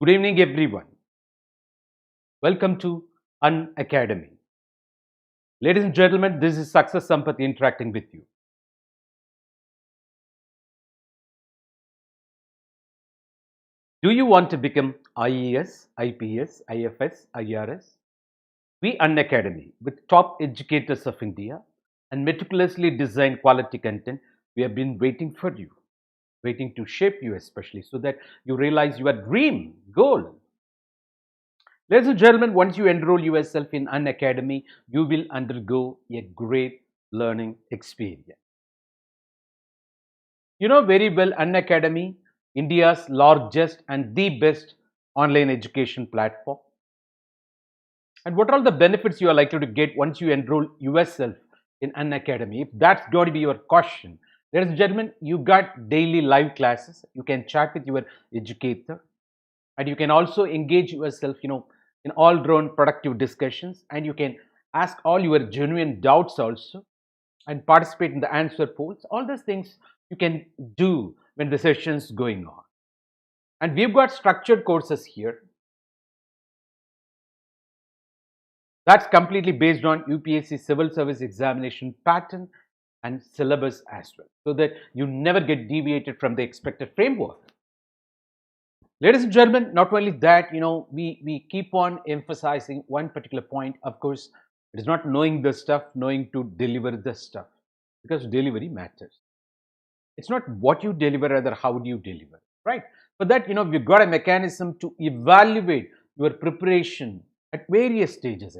Good evening, everyone. Welcome to Unacademy. Ladies and gentlemen, this is Success Sampath interacting with you. Do you want to become IAS, IPS, IFS, IRS? We Unacademy, with top educators of India and meticulously designed quality content, we have been waiting for you, waiting to shape you especially so that you realize your dream, goal. Ladies and gentlemen, once you enroll yourself in Unacademy, you will undergo a great learning experience. You know very well Unacademy, India's largest and the best online education platform. And what are all the benefits you are likely to get once you enroll yourself in Unacademy? If that's going to be your question, ladies and gentlemen, you got daily live classes. You can chat with your educator, and you can also engage yourself, in all-round productive discussions, and you can ask all your genuine doubts also, and participate in the answer polls. All those things you can do when the session's going on. And we've got structured courses here. That's completely based on UPSC civil service examination pattern and syllabus as well, so that you never get deviated from the expected framework. Ladies and gentlemen, not only that, we keep on emphasizing one particular point. Of course, it is not knowing the stuff, knowing to deliver the stuff, because delivery matters. It's not what you deliver, rather how do you deliver, right? For that, we've got a mechanism to evaluate your preparation at various stages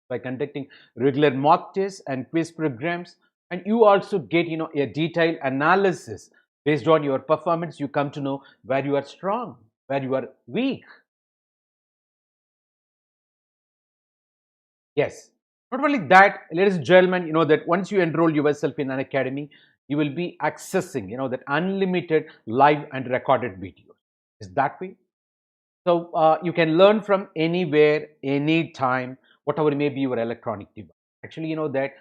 by conducting regular mock tests and quiz programs. And you also get, a detailed analysis based on your performance. You come to know where you are strong, where you are weak. Yes. Not only that, ladies and gentlemen, that once you enroll yourself in Unacademy, you will be accessing, that unlimited live and recorded videos. Is that way? So you can learn from anywhere, anytime, whatever may be your electronic device. Actually, that.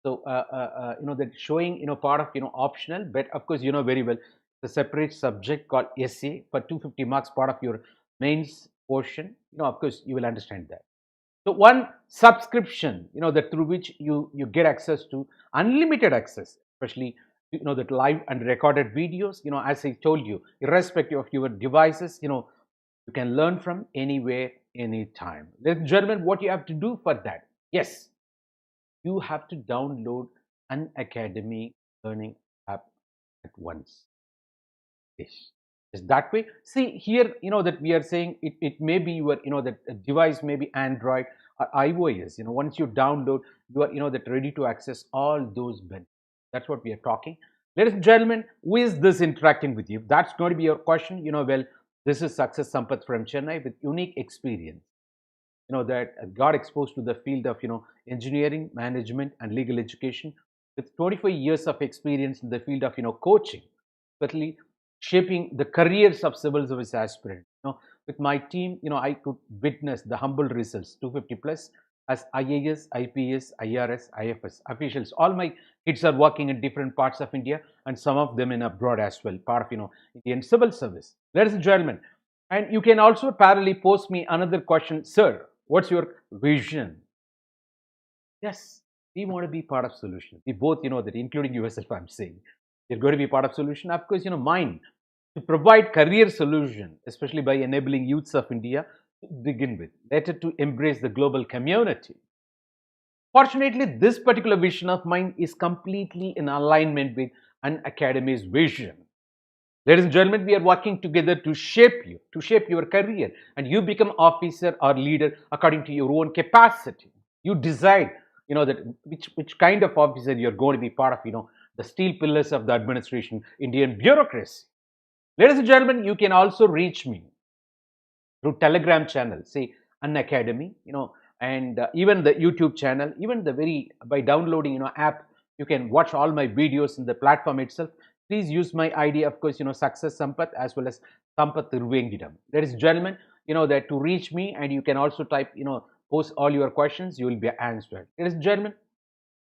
So that showing, part of optional, but of course very well the separate subject called essay for 250 marks, part of your mains portion. Of course you will understand that. So one subscription, that through which you get access to unlimited access, especially that live and recorded videos. As I told you, irrespective of your devices, you can learn from anywhere, anytime. Ladies and gentlemen, what you have to do for that? Yes, you have to download an Academy learning app at once. Yes. Is that way? See here, that we are saying it may be your, that device may be Android or iOS. Once you download, you are, that ready to access all those benefits. That's what we are talking. Ladies and gentlemen, who is this interacting with you? That's going to be your question. Well, this is Success Sampath from Chennai with unique experience. That got exposed to the field of, engineering, management, and legal education with 25 years of experience in the field of, coaching, especially shaping the careers of civil service aspirants. With my team, I could witness the humble results, 250 plus, as IAS, IPS, IRS, IFS officials. All my kids are working in different parts of India, and some of them in abroad as well, part of Indian civil service. Ladies and gentlemen, and you can also parallelly post me another question, sir. What's your vision? Yes, we want to be part of solution. We both, that including yourself, I'm saying, you're going to be part of solution. Of course, mine to provide career solution, especially by enabling youths of India to begin with, later to embrace the global community. Fortunately, this particular vision of mine is completely in alignment with Unacademy's vision. Ladies and gentlemen, we are working together to shape you, to shape your career, and you become officer or leader according to your own capacity. You decide, that which kind of officer you're going to be part of, the steel pillars of the administration, Indian bureaucracy. Ladies and gentlemen, you can also reach me through Telegram channel, say Unacademy, and even the YouTube channel, even by downloading, app, you can watch all my videos in the platform itself. Please use my ID, of course, Success Sampath as well as Sampath Irvengidam. Ladies and gentlemen, that to reach me, and you can also type, post all your questions, you will be answered. Ladies and gentlemen,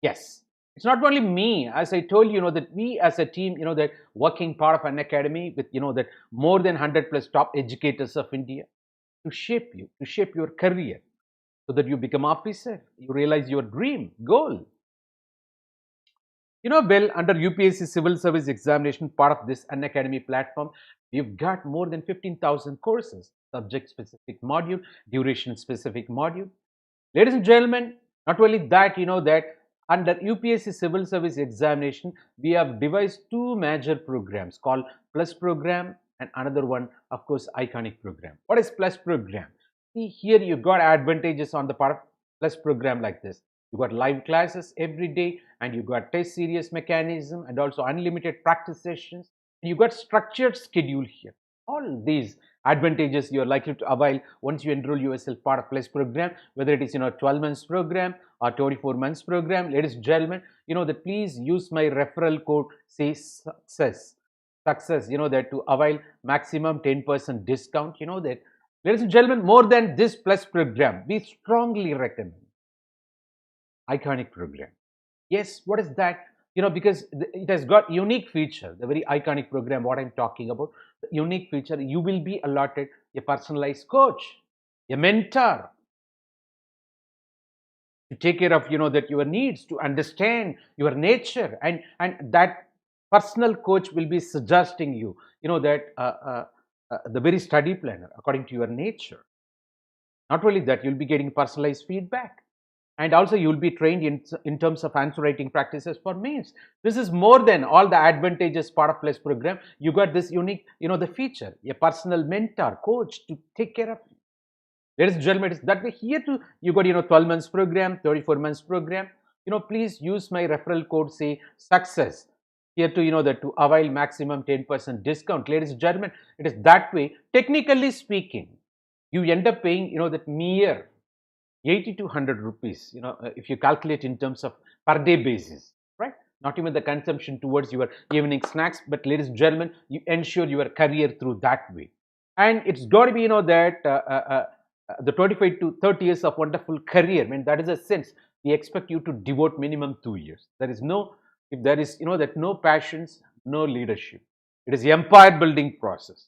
yes, it's not only me, as I told you, that we as a team, that working part of Unacademy with, that more than 100 plus top educators of India. to shape you, to shape your career, so that you become officer, you realize your dream, goal. Bill, under UPSC Civil Service Examination, part of this Unacademy platform, we've got more than 15,000 courses, subject-specific module, duration-specific module. Ladies and gentlemen, not only that, that under UPSC Civil Service Examination, we have devised two major programs called Plus Program and another one, of course, Iconic Program. What is Plus Program? See, here you got advantages on the part of Plus Program like this. You got live classes every day, and you got test series mechanism, and also unlimited practice sessions. You got structured schedule here. All these advantages you are likely to avail once you enroll yourself part of Plus Program, whether it is 12 months program or 24 months program. Ladies and gentlemen, that please use my referral code, say success, that to avail maximum 10% discount. That, ladies and gentlemen, more than this Plus Program, we strongly recommend Iconic Program. Yes, what is that? Because it has got unique feature, the very Iconic Program, what I'm talking about, the unique feature, you will be allotted a personalized coach, a mentor, to take care of, that your needs, to understand your nature, and that personal coach will be suggesting you, that the very study planner according to your nature. Not only that, you'll be getting personalized feedback. And also you will be trained in terms of answer writing practices for mains. This is more than all the advantages part of Plus Program. You got this unique, the feature, a personal mentor, coach to take care of you. Ladies and gentlemen, it's that way here too. You got, 12 months program, 34 months program. Please use my referral code, say success. Here too, that to avail maximum 10% discount. Ladies and gentlemen, it is that way. Technically speaking, you end up paying, that mere 80 to 100 rupees, if you calculate in terms of per day basis, right? Not even the consumption towards your evening snacks, but ladies and gentlemen, you ensure your career through that way. And it's got to be, that the 25 to 30 years of wonderful career, I mean, that is a sense, we expect you to devote minimum 2 years. There is no, if there is, that no passions, no leadership. It is the empire building process,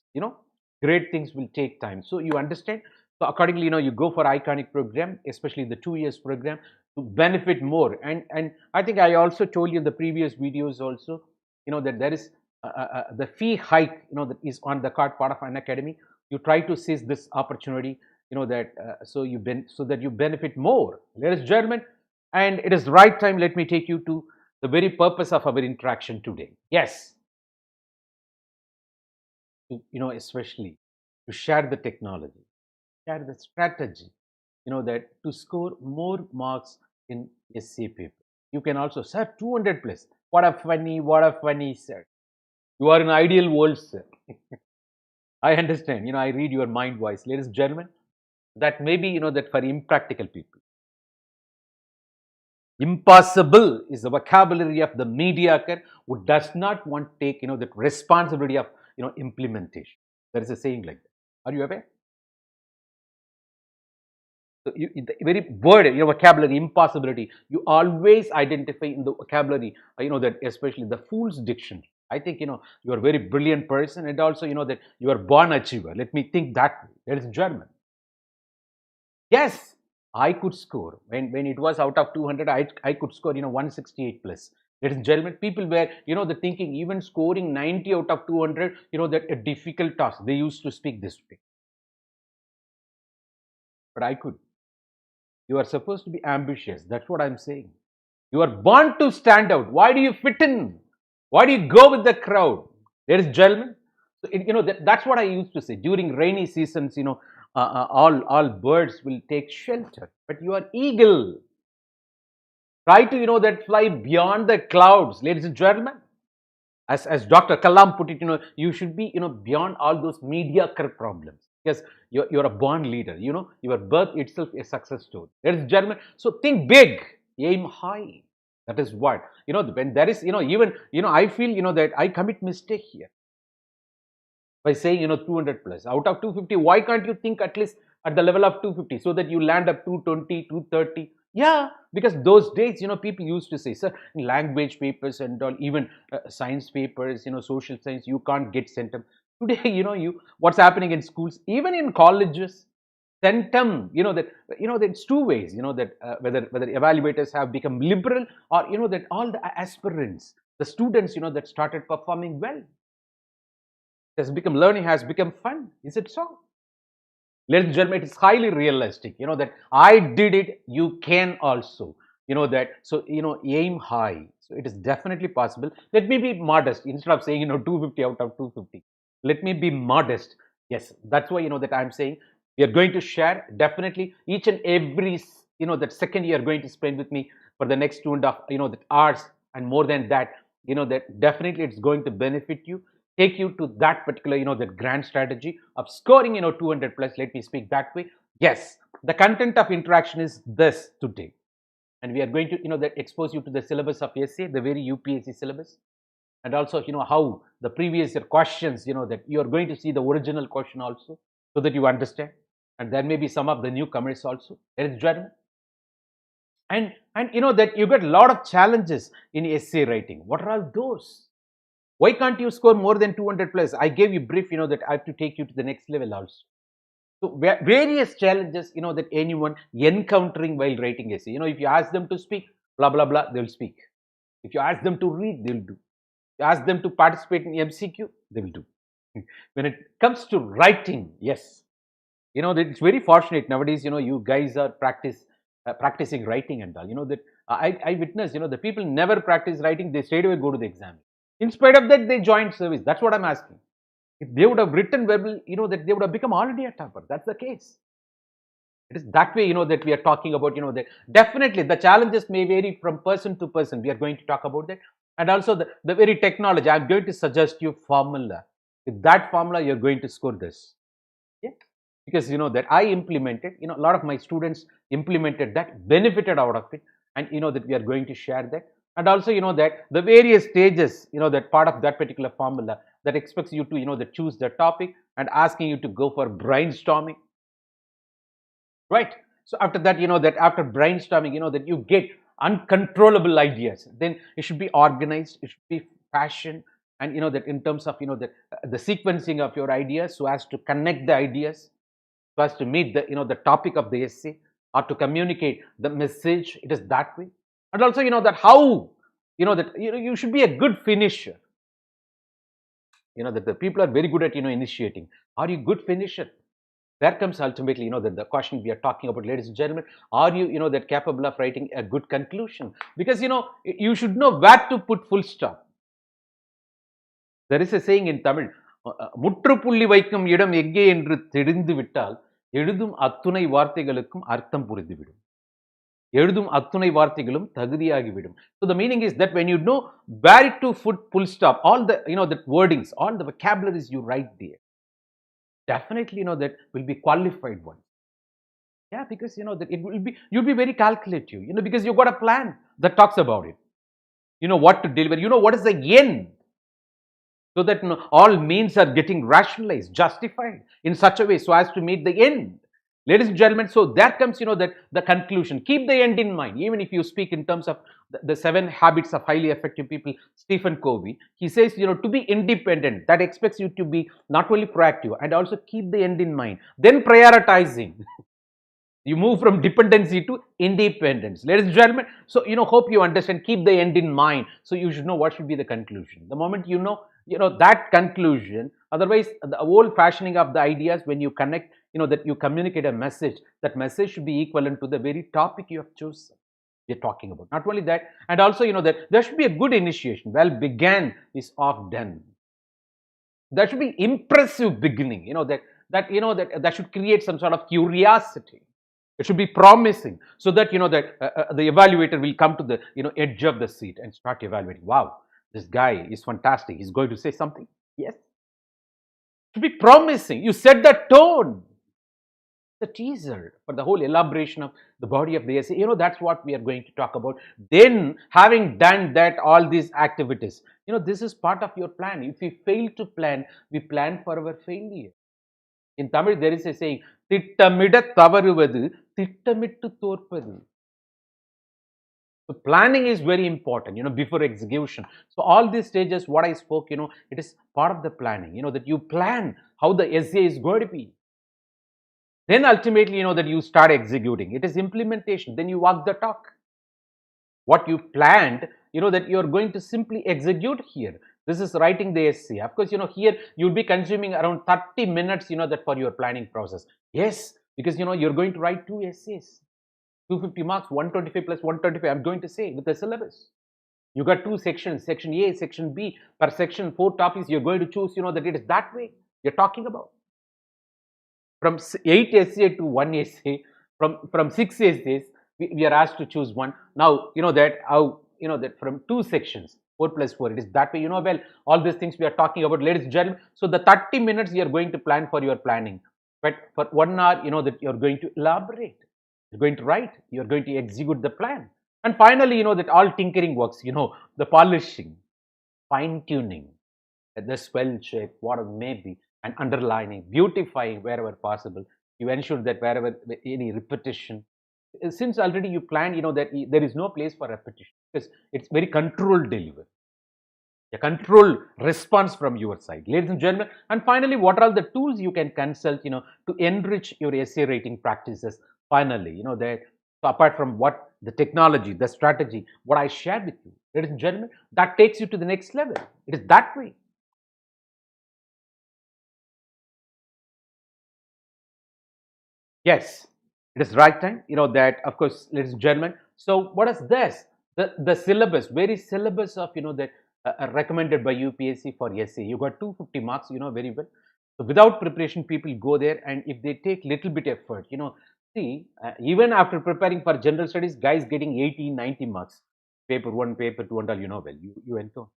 great things will take time. So you understand. So accordingly, you go for Iconic Program, especially the 2 years program, to benefit more. And I think I also told you in the previous videos also, that there is the fee hike, that is on the card part of Unacademy. You try to seize this opportunity, that so that you benefit more, ladies and gentlemen. And it is the right time. Let me take you to the very purpose of our interaction today. Yes, especially to share the technology, share the strategy, that to score more marks in essay paper. You can also, sir, 200 plus. What a funny, sir. You are in ideal world, sir. I understand. I read your mind voice, ladies and gentlemen. That may be, that for impractical people. Impossible is the vocabulary of the mediocre who does not want to take, that responsibility of, implementation. There is a saying like that. Are you aware? So the very word, vocabulary, impossibility, you always identify in the vocabulary, that especially the fool's dictionary. I think, you're a very brilliant person, and also, that you are born achiever. Let me think that way. Ladies and gentlemen. Yes, I could score. When it was out of 200, I could score, 168 plus. Ladies and gentlemen, people were, the thinking, even scoring 90 out of 200, that a difficult task. They used to speak this way. But I could. You are supposed to be ambitious. That's what I'm saying. You are born to stand out. Why do you fit in? Why do you go with the crowd? Ladies and gentlemen, so that's what I used to say. During rainy seasons, all birds will take shelter. But you are eagle. Try to, that fly beyond the clouds, ladies and gentlemen. As Dr. Kalam put it, you should be, beyond all those mediocre problems. Yes, you're a born leader. Your birth itself a success story. Ladies and gentlemen, so think big, aim high. That is what, when there is, even, I feel, that I commit mistake here by saying, 200 plus. Out of 250, why can't you think at least at the level of 250 so that you land up 220, 230? Yeah, because those days, people used to say, sir, language papers and all, even science papers, social science, you can't get sent up. Today, what's happening in schools, even in colleges, centum, that it's two ways, that whether evaluators have become liberal, or that all the aspirants, the students, that started performing well. Learning has become fun. Is it so? Ladies and gentlemen, it is highly realistic, that I did it, you can also, so, aim high. So it is definitely possible. Let me be modest. Instead of saying, 250 out of 250, let me be modest. Yes, that's why, that I'm saying we are going to share definitely each and every, that second you are going to spend with me for the next 2.5, that hours, and more than that, that definitely it's going to benefit you, take you to that particular, that grand strategy of scoring, 200 plus. Let me speak that way. Yes, the content of interaction is this today. And we are going to, that expose you to the syllabus of essay, the very UPSC syllabus. And also, how the previous year questions, that you are going to see the original question also, so that you understand. And there may be some of the newcomers also. Ladies and gentlemen. And that you get a lot of challenges in essay writing. What are all those? Why can't you score more than 200 plus? I gave you brief, that I have to take you to the next level also. So various challenges, that anyone encountering while writing essay. If you ask them to speak, blah, blah, blah, they'll speak. If you ask them to read, they'll do. If you ask them to participate in MCQ, they will do. When it comes to writing, yes, it's very fortunate nowadays, you guys are practicing writing and all. That I witnessed, the people never practice writing, they straight away go to the exam. In spite of that, they joined service. That's what I'm asking. If they would have written verbal, that they would have become already a topper. That's the case. It is that way, that we are talking about, that definitely the challenges may vary from person to person. We are going to talk about that. And also the very technology. I'm going to suggest you formula. With that formula, you're going to score this. Yeah. Because, that I implemented, a lot of my students implemented that, benefited out of it. And, that we are going to share that. And also, that the various stages, that part of that particular formula that expects you to, that choose the topic and asking you to go for brainstorming, right? So after that, that after brainstorming, that you get uncontrollable ideas, then it should be organized, it should be fashion, and, that in terms of, the sequencing of your ideas, so as to connect the ideas, so as to meet the, the topic of the essay, or to communicate the message. It is that way. And also, that how, that you should be a good finisher. That the people are very good at, initiating. Are you good finisher? There comes ultimately, that the question we are talking about, ladies and gentlemen. Are you, that capable of writing a good conclusion? Because, you should know where to put full stop. There is a saying in Tamil, முற்றுப்புள்ளி வைக்கும் இடம் எங்கே என்று தெரிந்து விட்டால் எழுதும் அத்துணை வார்த்தைகளுக்கும் அர்த்தம் புரிந்துவிடும். எழுதும் அத்துணை வார்த்தைகளும் தகுதியாகிவிடும். So the meaning is that when you know where to put full stop, all the, the wordings, all the vocabularies you write there, definitely, that will be qualified ones. Yeah, because, that it will be, you'll be very calculative, because you've got a plan that talks about it. What to deliver, what is the end. So that, all means are getting rationalized, justified in such a way so as to meet the end. Ladies and gentlemen, so there comes, that the conclusion. Keep the end in mind. Even if you speak in terms of the 7 habits of highly effective people, Stephen Covey, he says, to be independent, that expects you to be not only proactive and also keep the end in mind. Then prioritizing. You move from dependency to independence. Ladies and gentlemen, so, hope you understand, keep the end in mind. So you should know what should be the conclusion. The moment you know that conclusion, otherwise the whole fashioning of the ideas, when you connect, that you communicate a message, that message should be equivalent to the very topic you have chosen. We're talking about. Not only that, and also, that there should be a good initiation. Well began is oft done. There should be impressive beginning, that should create some sort of curiosity. It should be promising, so that, the evaluator will come to the, edge of the seat and start evaluating. Wow, this guy is fantastic. He's going to say something. Yes. It should be promising. You set the tone, the teaser for the whole elaboration of the body of the essay. That's what we are going to talk about. Then, having done that, all these activities, this is part of your plan. If we fail to plan, we plan for our failure. In Tamil, there is a saying, திட்டமிட தவறுவது திட்டமிட்டு தோற்பது. So planning is very important, before execution. So all these stages, what I spoke, it is part of the planning, that you plan how the essay is going to be. Then ultimately, that you start executing. It is implementation. Then you walk the talk. What you planned, that you're going to simply execute here. This is writing the essay. Of course, here you'll be consuming around 30 minutes, that for your planning process. Yes, because, you're going to write 2 essays, 250 marks, 125 plus 125, I'm going to say, with the syllabus. You got 2 sections, section A, section B. Per section, 4 topics. You're going to choose, that it is that way you're talking about. From 8 essay to 1 essay, from 6 essays, we are asked to choose one. Now, that from 2 sections, 4 plus 4, it is that way, well, all these things we are talking about, ladies and gentlemen. So the 30 minutes you are going to plan for your planning. But for 1 hour, that you're going to elaborate. You're going to write. You're going to execute the plan. And finally, that all tinkering works, the polishing, fine-tuning, the spell check, whatever may be, and underlining, beautifying wherever possible. You ensure that wherever any repetition, since already you planned, that there is no place for repetition because it's very controlled delivery, a controlled response from your side, ladies and gentlemen. And finally, what are the tools you can consult, to enrich your essay writing practices? Finally, that so apart from what the technology, the strategy, what I shared with you, ladies and gentlemen, that takes you to the next level. It is that way. Yes, it is right time. That, of course, ladies and gentlemen. So what is this? The syllabus, very syllabus of, that recommended by UPSC for essay. You got 250 marks, very well. So without preparation, people go there, and if they take little bit effort, see, even after preparing for general studies, guys getting 80, 90 marks, paper 1, paper 2, and all, well, you encounter.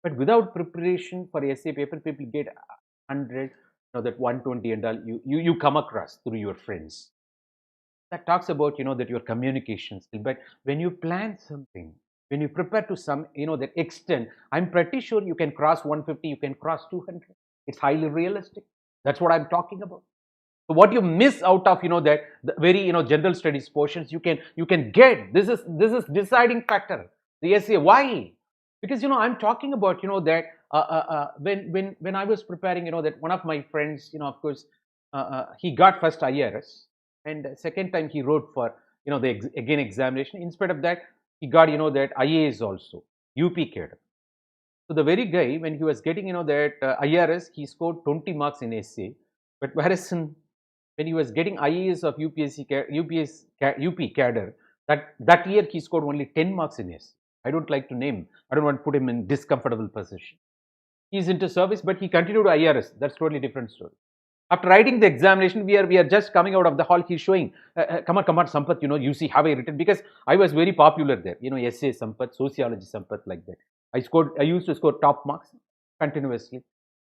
But without preparation for essay paper, people get 100, that 120 and all you come across through your friends. That talks about, that your communication skill. But when you plan something, when you prepare to some, that extent, I'm pretty sure you can cross 150, you can cross 200. It's highly realistic. That's what I'm talking about. So what you miss out of, that the very, general studies portions, you can get. This is deciding factor. The essay. Why? Because, I'm talking about, that when I was preparing, that one of my friends, of course, he got first IRS, and second time he wrote for, the again examination. Instead of that, he got, that IAS also, UP cadre. So the very guy, when he was getting, that IRS, he scored 20 marks in essay. But whereas when he was getting IAS of UP cadre, that year he scored only 10 marks in essay. I don't like to name. I don't want to put him in discomfortable position. He's into service, but he continued IRS. That's totally different story. After writing the examination, we are just coming out of the hall. He's showing, come on, Sampath, you see, have I written? Because I was very popular there. Essay Sampath, sociology Sampath, like that. I used to score top marks continuously.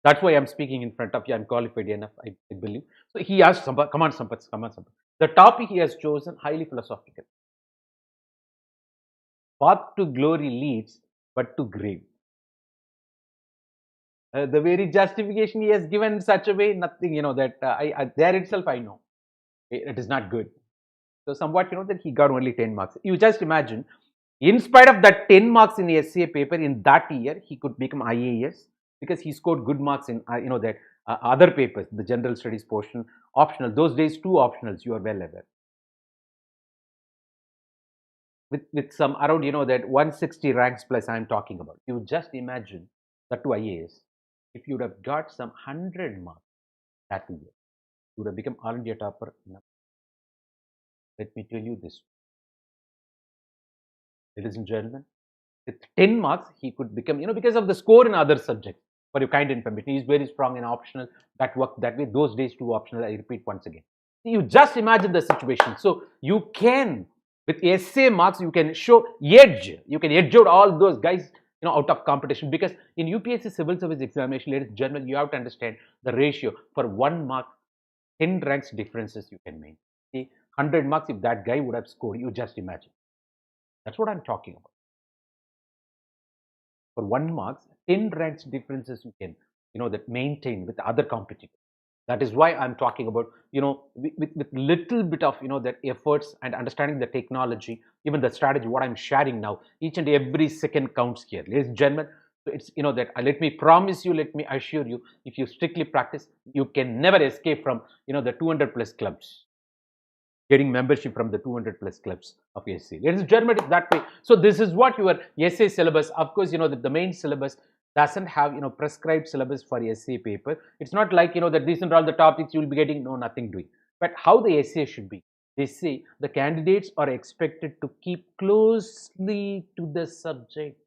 That's why I'm speaking in front of you. I'm qualified enough, I believe. So he asked Sampath, come on, Sampath. The topic he has chosen, highly philosophical. Path to glory leads, but to grave. The very justification he has given in such a way, nothing, that there itself I know it is not good. So somewhat, that he got only 10 marks. You just imagine, in spite of that 10 marks in the essay paper in that year, he could become IAS because he scored good marks in, that other papers, the general studies portion, optional. Those days, 2 optionals, you are well aware. With some around, that 160 ranks plus I'm talking about. You just imagine that to IAS. If you would have got some 100 marks that year, you would have become all India topper. Let me tell you this, ladies and gentlemen, with 10 marks, he could become, because of the score in other subjects. For your kind information, he is very strong in optional. That worked that way. Those days, 2 optional. I repeat once again. You just imagine the situation. So you can, with essay marks, you can show edge. You can edge out all those guys, out of competition. Because in UPSC civil service examination, ladies and gentlemen, you have to understand the ratio. For 1 mark, 10 ranks differences you can make. See, 100 marks, if that guy would have scored, you just imagine. That's what I'm talking about. For 1 marks, 10 ranks differences you can, that maintain with other competitors. That is why I'm talking about, with little bit of, that efforts and understanding the technology, even the strategy, what I'm sharing now, each and every second counts here, ladies and gentlemen. So it's, that let me promise you, let me assure you, if you strictly practice, you can never escape from, the 200 plus clubs, getting membership from the 200 plus clubs of SCA. Ladies and gentlemen, it's that way. So this is what your SCA syllabus, of course, the main syllabus doesn't have, prescribed syllabus for SCA paper. It's not like, that these are all the topics you will be getting, no, nothing doing. But how the SCA should be, they say the candidates are expected to keep closely to the subject.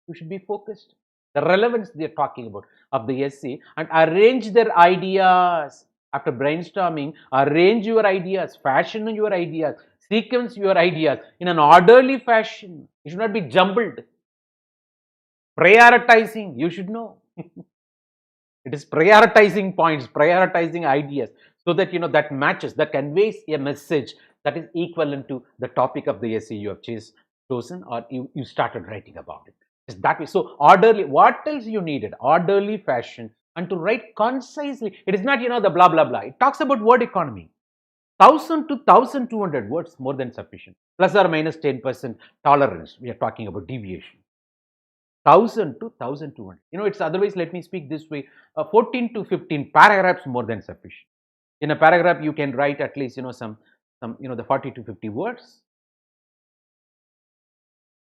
You should be focused. The relevance they're talking about of the essay, and arrange their ideas. After brainstorming, arrange your ideas, fashion your ideas, sequence your ideas in an orderly fashion. It should not be jumbled. Prioritizing, you should know. It is prioritizing points, prioritizing ideas, so that that matches, that conveys a message that is equivalent to the topic of the essay you have chosen, or you started writing about it. It's that way. So orderly, what else you needed? Orderly fashion, and to write concisely. It is not, the blah blah blah. It talks about word economy. 1000 to 1200 words, more than sufficient. Plus or minus 10% tolerance. We are talking about deviation. 1000 to 1200. It's otherwise, let me speak this way, 14 to 15 paragraphs, more than sufficient. In a paragraph, you can write at least, some the 40 to 50 words.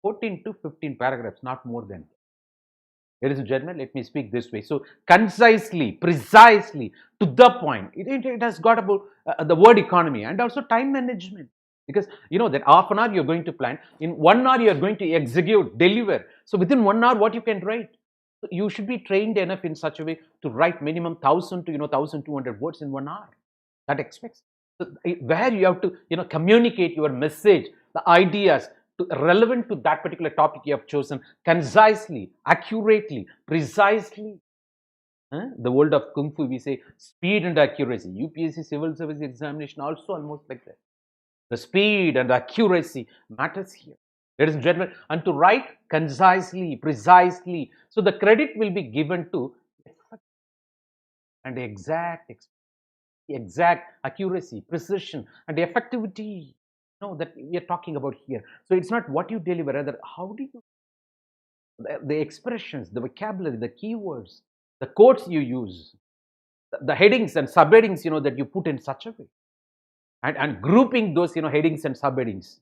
14 to 15 paragraphs, not more than. Ladies and gentlemen, let me speak this way. So concisely, precisely, to the point. It has got about the word economy and also time management. Because that half an hour you're going to plan, in 1 hour you're going to execute, deliver. So within 1 hour, what you can write. So you should be trained enough in such a way to write minimum 1000 to 1200 words in 1 hour. That expects. So where you have to communicate your message, the ideas, relevant to that particular topic you have chosen, concisely, accurately, precisely. The world of Kung Fu, we say speed and accuracy. UPSC Civil Service Examination also almost like that. The speed and accuracy matters here. Ladies and gentlemen, and to write concisely, precisely. So the credit will be given to and exact accuracy, precision, and effectivity. That we are talking about here. So it's not what you deliver, rather how do you, the expressions, the vocabulary, the keywords, the quotes you use, the headings and subheadings, that you put in such a way, and grouping those, headings and subheadings,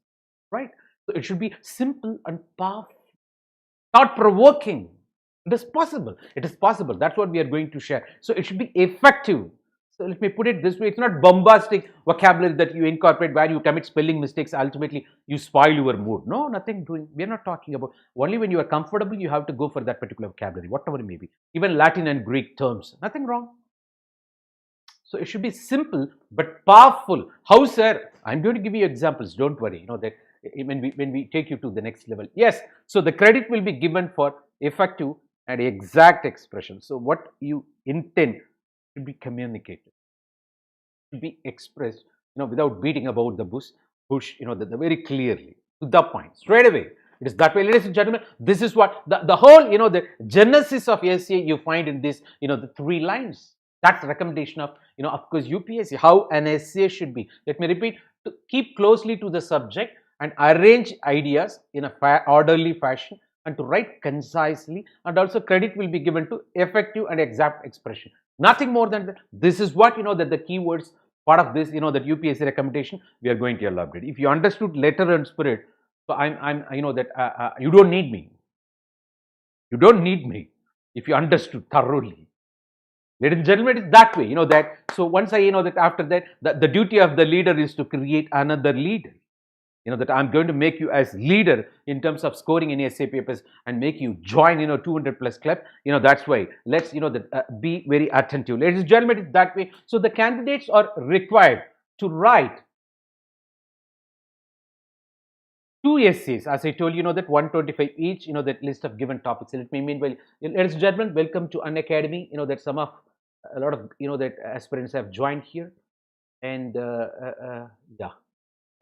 right? So it should be simple and powerful, thought-provoking. It is possible. It is possible. That's what we are going to share. So it should be effective. So let me put it this way, it's not bombastic vocabulary that you incorporate where you commit spelling mistakes, ultimately you spoil your mood. No, nothing doing. We are not talking about, only when you are comfortable, you have to go for that particular vocabulary, whatever it may be. Even Latin and Greek terms, nothing wrong. So it should be simple but powerful. How, sir? I'm going to give you examples, don't worry, that when we take you to the next level. Yes, so the credit will be given for effective and exact expression. So what you intend to be communicated, to be expressed, without beating about the bush, the very clearly, to the point, straight away. It is that way, ladies and gentlemen. This is what the whole, the genesis of SCA you find in this, the 3 lines. That's the recommendation of, of course, UPSC, how an essay should be. Let me repeat, to keep closely to the subject and arrange ideas in a orderly fashion, and to write concisely, and also credit will be given to effective and exact expression. Nothing more than that. This is what, that the keywords part of this, that UPSC recommendation we are going to elaborate. If you understood letter and spirit, so I'm that you don't need me. You don't need me if you understood thoroughly. Ladies and gentlemen, it's that way, that. So once I, that after that, the duty of the leader is to create another leader. That I'm going to make you as leader in terms of scoring in essay papers and make you join, 200 plus club. That's why let's, be very attentive. Ladies and gentlemen, it's that way. So the candidates are required to write 2 essays, as I told you, that 125 each, that list of given topics. Let me meanwhile, ladies and gentlemen, welcome to Unacademy. That a lot of, that aspirants have joined here. And yeah.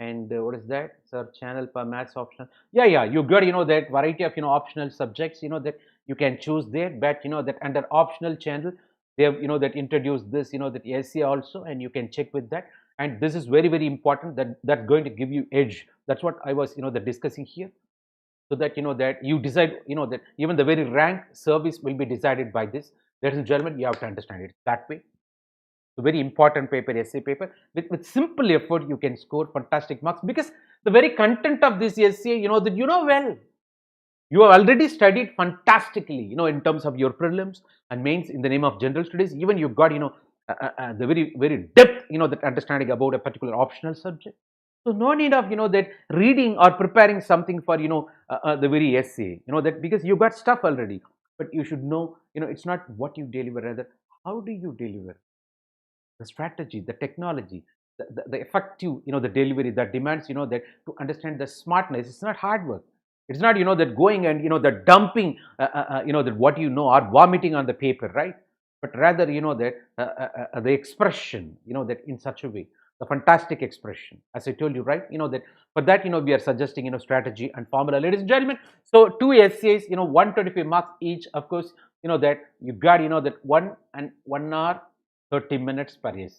And what is that? Sir, channel per maths optional. Yeah, you got, that variety of, optional subjects, that you can choose there. But, that under optional channel, they have, that introduced this, that essay also, and you can check with that. And this is very, very important, that's going to give you edge. That's what I was, discussing here. so that that you decide, that even the very rank service will be decided by this. Ladies and gentlemen, you have to understand it that way. A very important paper, essay paper. With simple effort, you can score fantastic marks, because the very content of this essay, that well. You have already studied fantastically, in terms of your prelims and mains in the name of general studies. Even you got, the very depth, that understanding about a particular optional subject. So no need of, that reading or preparing something for, the very essay, that because you got stuff already. But you should know, it's not what you deliver, rather how do you deliver, the strategy, the technology, the effective, the delivery that demands, that to understand the smartness. It's not hard work. It's not, that going and, the dumping, that what or vomiting on the paper, right? But rather, that the expression, that in such a way, the fantastic expression, as I told you, right? That for that, we are suggesting, strategy and formula, ladies and gentlemen. So two essays, 125 marks each, of course, that you got, that 1 hour 30 minutes per essay.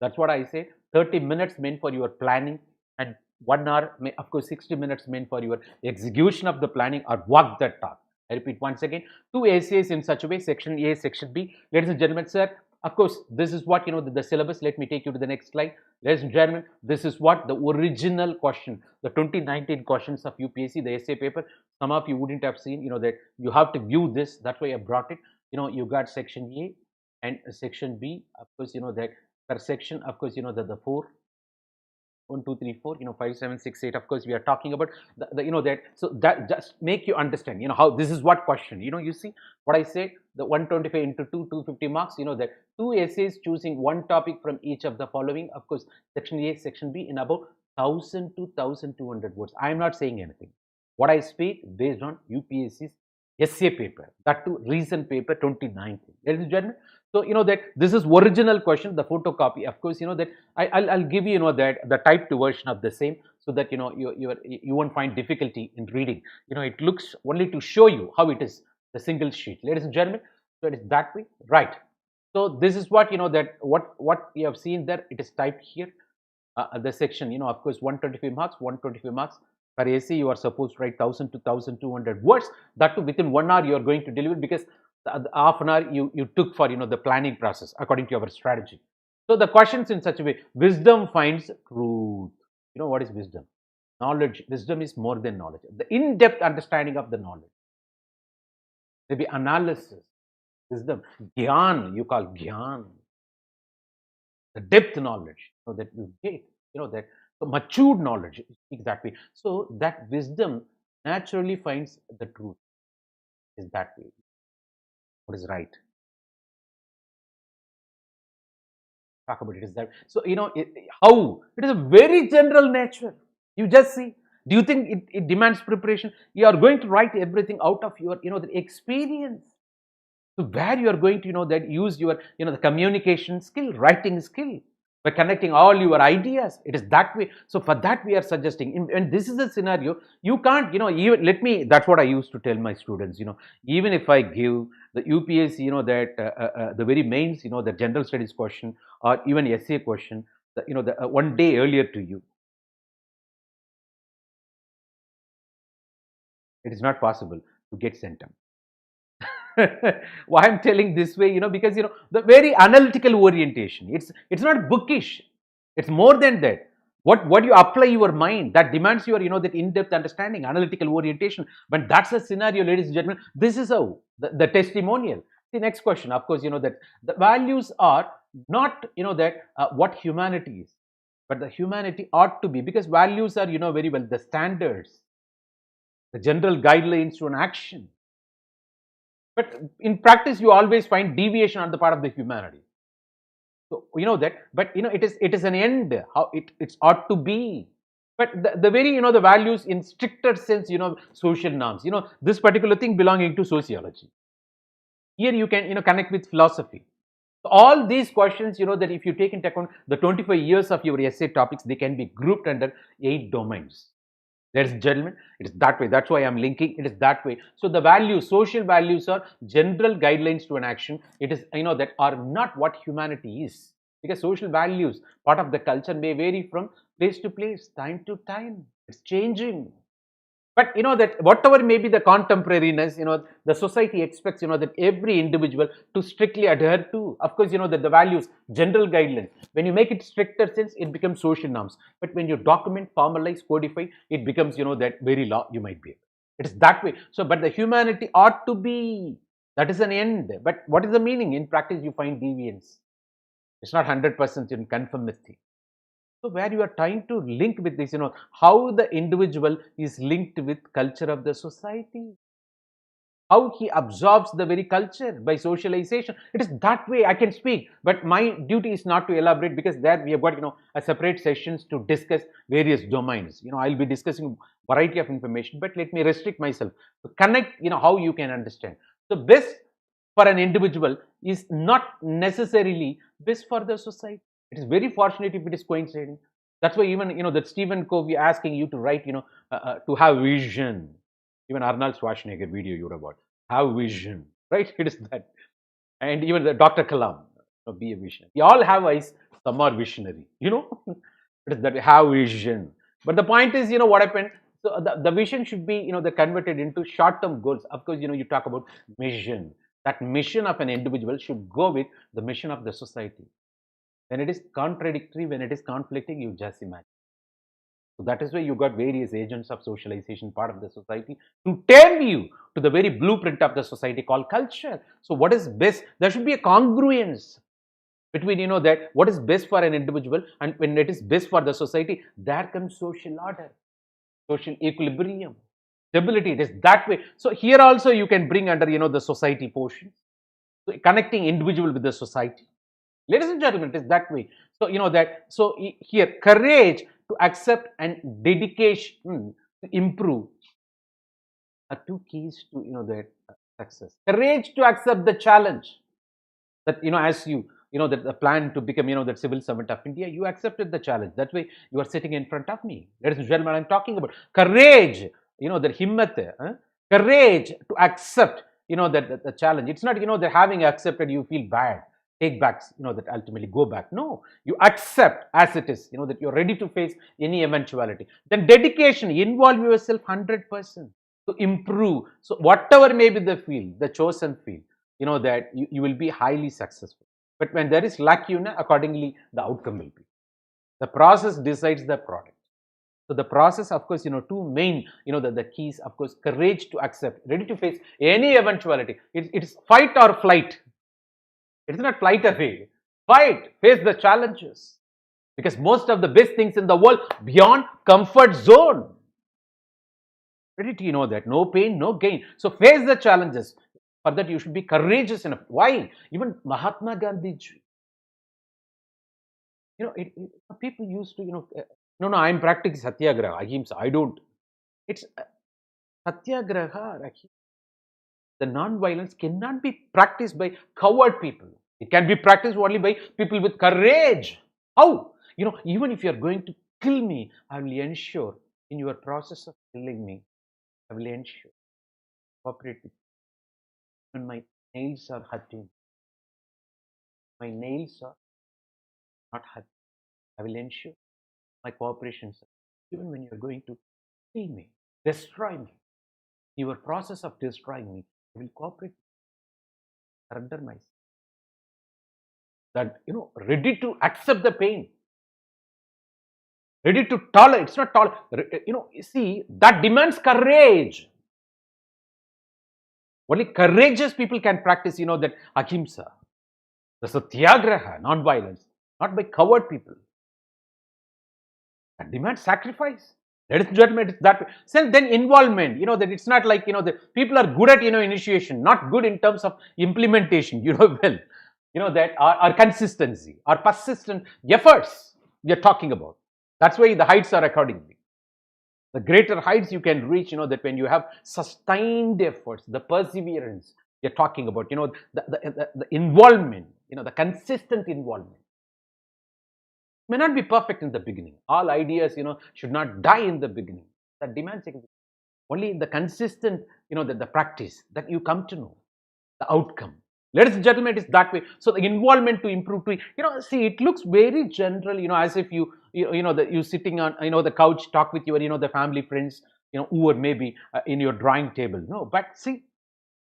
That's what I say. 30 minutes meant for your planning, and 1 hour, of course, 60 minutes meant for your execution of the planning or walk that talk. I repeat once again, two essays in such a way, section A, section B. Ladies and gentlemen, sir, of course, this is what, the syllabus. Let me take you to the next slide. Ladies and gentlemen, this is what the original question, the 2019 questions of UPSC, the essay paper. Some of you wouldn't have seen, that you have to view this. That's why I brought it. You got section A and section B. Of course, that per section, of course, the 4, 1, 2, 3, 4, 5, 7, 6, 8. Of course, we are talking about the that. So that just make you understand, how this is what question. You see what I said, the 125 into 2, 250 marks. That two essays choosing one topic from each of the following. Of course, section A, section B, in about 1,000 to 1,200 words. I am not saying anything. What I speak based on UPSC's essay paper, that too recent paper 2019. Ladies and gentlemen, so that this is original question, the photocopy. Of course, that I'll give you, that the typed version of the same, so that you won't find difficulty in reading. It looks only to show you how it is, the single sheet. Ladies and gentlemen, so it is that way, right? So this is what that what you have seen there. It is typed here. The section, of course, 125 marks, 125 marks. Per essay, you are supposed to write 1,000 to 1,200 words. That too within 1 hour you are going to deliver, because the half an hour you took for the planning process according to your strategy. So the questions in such a way: wisdom finds truth. What is wisdom? Knowledge. Wisdom is more than knowledge. The in-depth understanding of the knowledge. Maybe analysis. Wisdom. Gyan, you call gyan. The depth knowledge, that you get, that so matured knowledge, exactly. So that wisdom naturally finds the truth. Is that way? What is right? Talk about it. Is that so? How it is a very general nature. You just see. Do you think it demands preparation? You are going to write everything out of your the experience. So where you are going to that use your the communication skill, writing skill, by connecting all your ideas. It is that way. So for that we are suggesting, and this is a scenario you can't even let me. That's what I used to tell my students. Even if I give the UPSC that the very mains the general studies question, or even essay question, the, the 1 day earlier to you, it is not possible to get sent down. Why I'm telling this way, because the very analytical orientation. It's not bookish. It's more than that. What you apply your mind, that demands your that in-depth understanding, analytical orientation. But that's a scenario, ladies and gentlemen. This is how the testimonial. The next question, of course, that the values are not that what humanity is, but the humanity ought to be, because values are very well the standards, the general guidelines to an action. But in practice, you always find deviation on the part of the humanity. So that, but it is an end, how it's ought to be. But the very the values in stricter sense, social norms, this particular thing belonging to sociology. Here you can connect with philosophy. So all these questions, that if you take into account the 25 years of your essay topics, they can be grouped under 8 domains. Ladies and gentlemen, it is that way. That's why I'm linking. It is that way. So the values, social values, are general guidelines to an action. It is that are not what humanity is, because social values, part of the culture, may vary from place to place, time to time. It's changing. But that whatever may be the contemporariness, the society expects, that every individual to strictly adhere to. Of course, that the values, general guidelines. When you make it stricter sense, it becomes social norms. But when you document, formalize, codify, it becomes, that very law you might be. It is that way. So, but the humanity ought to be, that is an end. But what is the meaning? In practice, you find deviance. It's not 100% in conformity. So where you are trying to link with this, how the individual is linked with culture of the society, how he absorbs the very culture by socialization. It is that way I can speak, but my duty is not to elaborate, because there we have got, a separate sessions to discuss various domains. I'll be discussing variety of information, but let me restrict myself to connect, how you can understand. So best for an individual is not necessarily best for the society. It is very fortunate if it is coinciding. That's why even, that Stephen Covey asking you to write, to have vision. Even Arnold Schwarzenegger video you wrote about, have vision, right? It is that. And even the Dr. Kalam, be a visionary. We all have eyes, some are visionary, it is that, have vision. But the point is, what happened? So the vision should be, the converted into short-term goals. Of course, you talk about mission. That mission of an individual should go with the mission of the society. When it is contradictory, when it is conflicting, you just imagine. So that is why you got various agents of socialization, part of the society, to tame you to the very blueprint of the society called culture. So what is best? There should be a congruence between, that what is best for an individual, and when it is best for the society, there comes social order, social equilibrium, stability. It is that way. So here also you can bring under, the society portion. So connecting individual with the society. Ladies and gentlemen, it is that way. So, so here, courage to accept and dedication to improve are two keys to, that success. Courage to accept the challenge that, as you, that the plan to become, that civil servant of India, you accepted the challenge. That way you are sitting in front of me. Ladies and gentlemen, I'm talking about courage, that himmat, courage to accept, that the challenge. It's not, that having accepted, you feel bad. Take back, that ultimately go back. No, you accept as it is, that you're ready to face any eventuality. Then dedication, involve yourself 100% to improve. So whatever may be the field, the chosen field, that you will be highly successful. But when there is lacuna, accordingly, the outcome will be. The process decides the product. So the process, of course, two main, the keys, of course, courage to accept, ready to face any eventuality. It's fight or flight. It's not flight away. Fight, face the challenges. Because most of the best things in the world beyond comfort zone. Ready to that. No pain, no gain. So face the challenges. For that, you should be courageous enough. Why? Even Mahatma Gandhi, people used to, no, I'm practicing satyagraha, ahimsa. I don't. It's satyagraha. The non-violence cannot be practiced by coward people. It can be practiced only by people with courage. How? Even if you are going to kill me, I will ensure in your process of killing me, I will ensure cooperate with you. When my nails are hurting, my nails are not hurting, I will ensure my cooperation. Even when you are going to kill me, destroy me, your process of destroying me, I will cooperate, surrender myself. That, ready to accept the pain, ready to tolerate. It's not tolerate. You see, that demands courage. Only courageous people can practice, that ahimsa, the satyagraha, non-violence, not by coward people. That demands sacrifice. Ladies and gentlemen, it's that way. So then involvement, that it's not like, the people are good at, initiation, not good in terms of implementation, well, that our consistency, our persistent efforts we are talking about. That's why the heights are accordingly. The greater heights you can reach, that when you have sustained efforts, the perseverance you're talking about, the involvement, the consistent involvement. May not be perfect in the beginning. All ideas, should not die in the beginning. That demands only the consistent, the practice that you come to know the outcome. Ladies and gentlemen, it is that way. So the involvement to improve, see, it looks very general, as if you sitting on, the couch, talk with your, the family, friends, who are maybe in your drawing table. No, but see,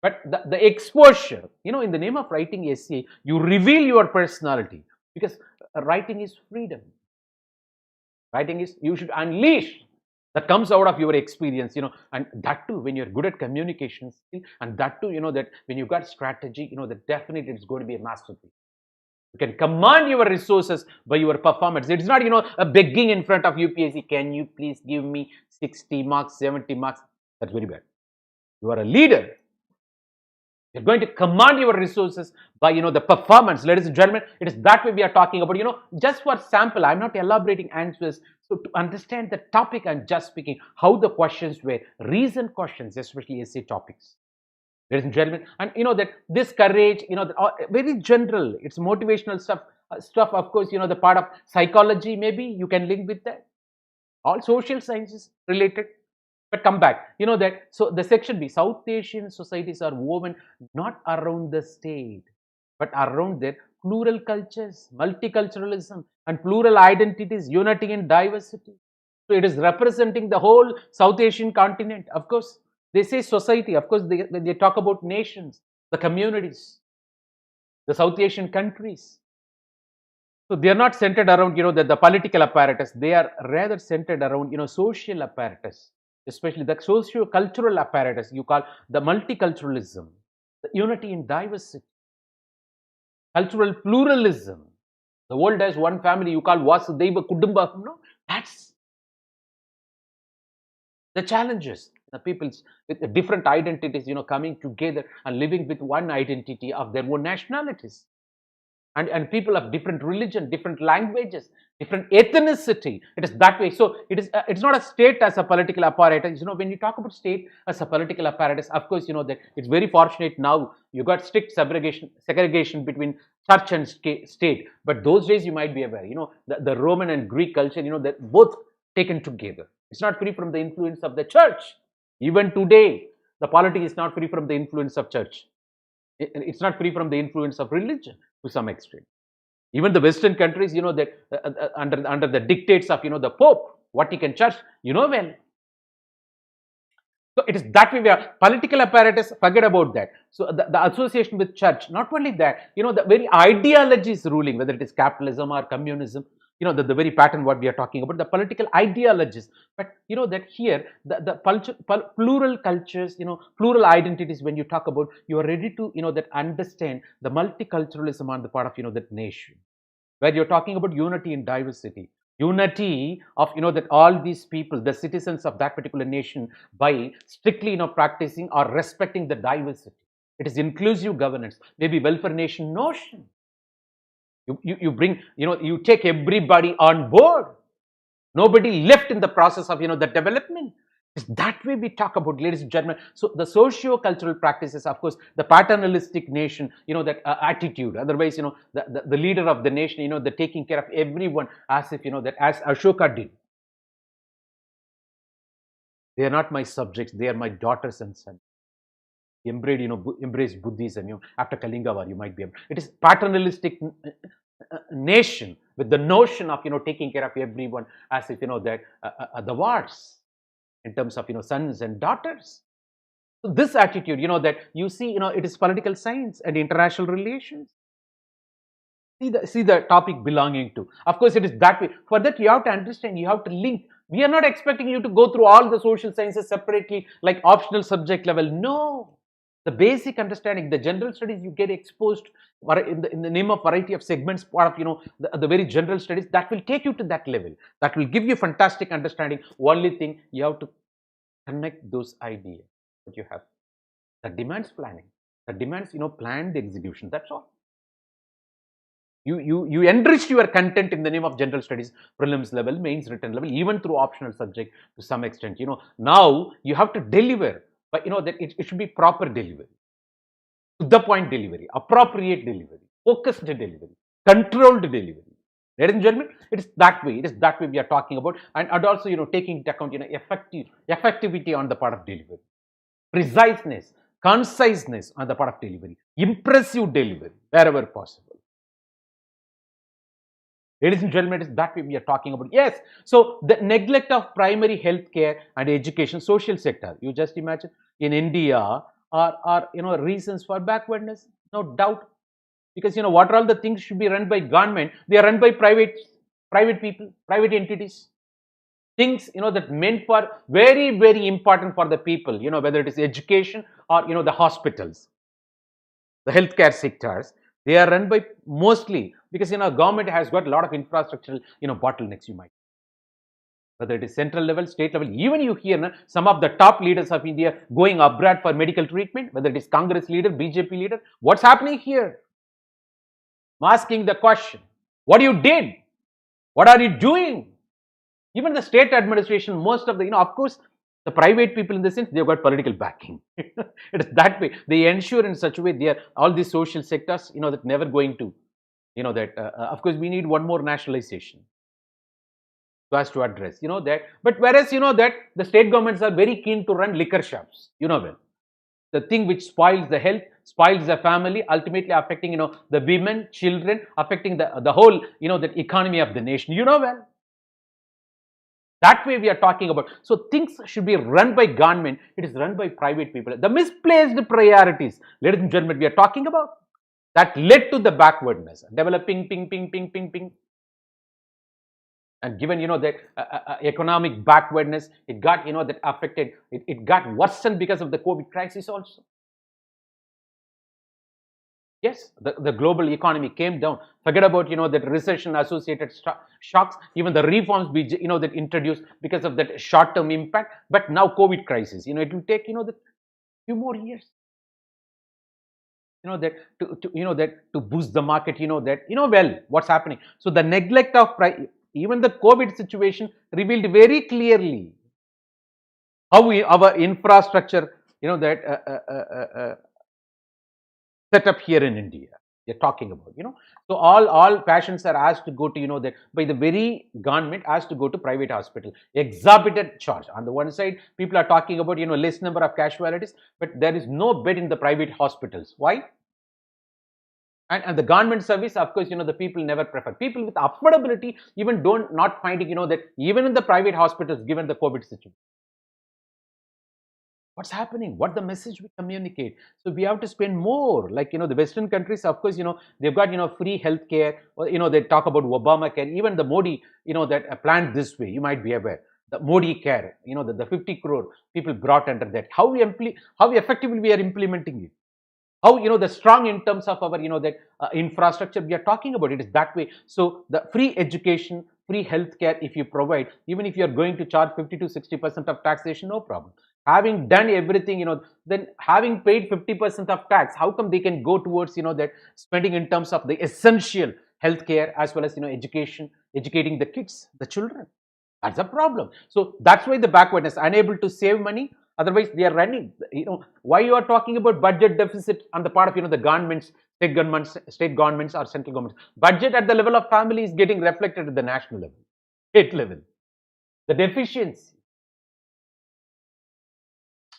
but the exposure, in the name of writing essay, you reveal your personality, because writing is freedom. Writing is, you should unleash that comes out of your experience, and that too when you're good at communication skill, and that too, that when you got strategy, that definitely it's going to be a masterpiece. You can command your resources by your performance. It's not, a begging in front of UPSC, can you please give me 60 marks, 70 marks? That's very bad. You are a leader. You're going to command your resources by, the performance. Ladies and gentlemen, it is that way we are talking about, just for sample. I'm not elaborating answers. So to understand the topic, I'm just speaking how the questions were, recent questions, especially essay topics. Ladies and gentlemen, and that this courage, very general, it's motivational stuff. Of course, the part of psychology, maybe you can link with that. All social sciences related. But come back, so the section B, South Asian societies are woven not around the state, but around their plural cultures, multiculturalism, and plural identities, unity and diversity. So it is representing the whole South Asian continent. Of course, they say society. Of course, they talk about nations, the communities, the South Asian countries. So they are not centered around, the political apparatus. They are rather centered around, social apparatus, especially the socio-cultural apparatus you call the multiculturalism, the unity in diversity, cultural pluralism. The world has one family you call Vasudhaiva Kudumbakam. No, that's the challenges. The peoples with different identities, coming together and living with one identity of their own nationalities. And people of different religion, different languages, different ethnicity. It is that way. So it's not a state as a political apparatus. When you talk about state as a political apparatus, of course, that it's very fortunate now you got strict segregation between church and state. But those days you might be aware, the Roman and Greek culture, that both taken together. It's not free from the influence of the church. Even today, the polity is not free from the influence of church. It's not free from the influence of religion to some extent. Even the Western countries, that under the dictates of, the Pope, Vatican Church, well. So it is that way we are political apparatus. Forget about that. So the association with church, not only that, the very ideology is ruling, whether it is capitalism or communism. The very pattern what we are talking about, the political ideologies. But that here the plural cultures, plural identities, when you talk about, you are ready to that understand the multiculturalism on the part of that nation, where you're talking about unity and diversity, unity of that all these people, the citizens of that particular nation, by strictly practicing or respecting the diversity. It is inclusive governance, maybe welfare nation notion. You bring, you take everybody on board. Nobody left in the process of, the development. It's that way we talk about, ladies and gentlemen. So the socio-cultural practices, of course, the paternalistic nation, that attitude. Otherwise, the leader of the nation, the taking care of everyone as if, that as Ashoka did. They are not my subjects. They are my daughters and sons. Embrace Buddhism. After Kalinga War, you might be able. It is paternalistic nation with the notion of taking care of everyone as if that the wars in terms of sons and daughters. So this attitude, that you see, it is political science and international relations. See the topic belonging to. Of course, it is that way. For that, you have to understand. You have to link. We are not expecting you to go through all the social sciences separately, like optional subject level. No. The basic understanding, the general studies, you get exposed in the name of variety of segments, part of the very general studies, that will take you to that level. That will give you fantastic understanding. Only thing, you have to connect those ideas that you have. That demands planning. That demands planned execution. That's all. You enrich your content in the name of general studies, prelims level, mains written level, even through optional subject to some extent. Now you have to deliver. But that it should be proper delivery, to the point delivery, appropriate delivery, focused delivery, controlled delivery. Ladies and gentlemen, it is that way. It is that way we are talking about, and also taking into account effectivity on the part of delivery, preciseness, conciseness on the part of delivery, impressive delivery wherever possible. Ladies and gentlemen, it's that way we are talking about. Yes. So the neglect of primary health care and education, social sector. You just imagine in India are reasons for backwardness, no doubt. Because what are all the things should be run by government? They are run by private people, private entities. Things that meant for very, very important for the people, whether it is education or the hospitals, the healthcare sectors, they are run by mostly because government has got a lot of infrastructural bottlenecks, you might, whether it is central level, state level. Even you hear some of the top leaders of India going abroad for medical treatment, whether it is Congress leader, BJP leader. What's happening here? I'm asking the question, what you did, what are you doing? Even the state administration, most of the of course the private people, in the sense they've got political backing. It is that way. They ensure in such a way they are all these social sectors that never going to that of course we need one more nationalization so as to address that. But whereas that the state governments are very keen to run liquor shops, well, the thing which spoils the health, spoils the family, ultimately affecting the women, children, affecting the whole the economy of the nation, well. That way we are talking about. So things should be run by government. It is run by private people. The misplaced priorities, ladies and gentlemen, we are talking about, that led to the backwardness, developing ping. And given that economic backwardness, it got that affected. It got worsened because of the COVID crisis also. Yes, the global economy came down. Forget about that recession associated shocks, even the reforms we that introduced because of that short term impact. But now COVID crisis, it will take the few more years. That to boost the market. Well, what's happening? So the neglect of even the COVID situation revealed very clearly how our infrastructure set up here in India. They're talking about, so all patients are asked to go to, that by the very government asked to go to private hospital. Exorbitant charge. On the one side, people are talking about, less number of casualties, but there is no bed in the private hospitals. Why? And the government service, of course, the people never prefer. People with affordability even not finding, that even in the private hospitals, given the COVID situation. What's happening? What the message we communicate? So we have to spend more. Like the Western countries, of course, they've got free healthcare. Or they talk about Obamacare. Even the Modi, that planned this way. You might be aware. The Modi care. The 50 crore people brought under that. How effectively we are implementing it. How the strong in terms of our that infrastructure we are talking about. It is that way. So the free education, free healthcare, if you provide, even if you are going to charge 50 to 60% of taxation, no problem. Having done everything, then having paid 50% of tax, how come they can go towards that spending in terms of the essential healthcare as well as education, educating the kids, the children? That's a problem. So that's why the backwardness, unable to save money. Otherwise, they are running. Why you are talking about budget deficit on the part of the governments, state governments or central governments? Budget at the level of family is getting reflected at the national level, state level. The deficiency.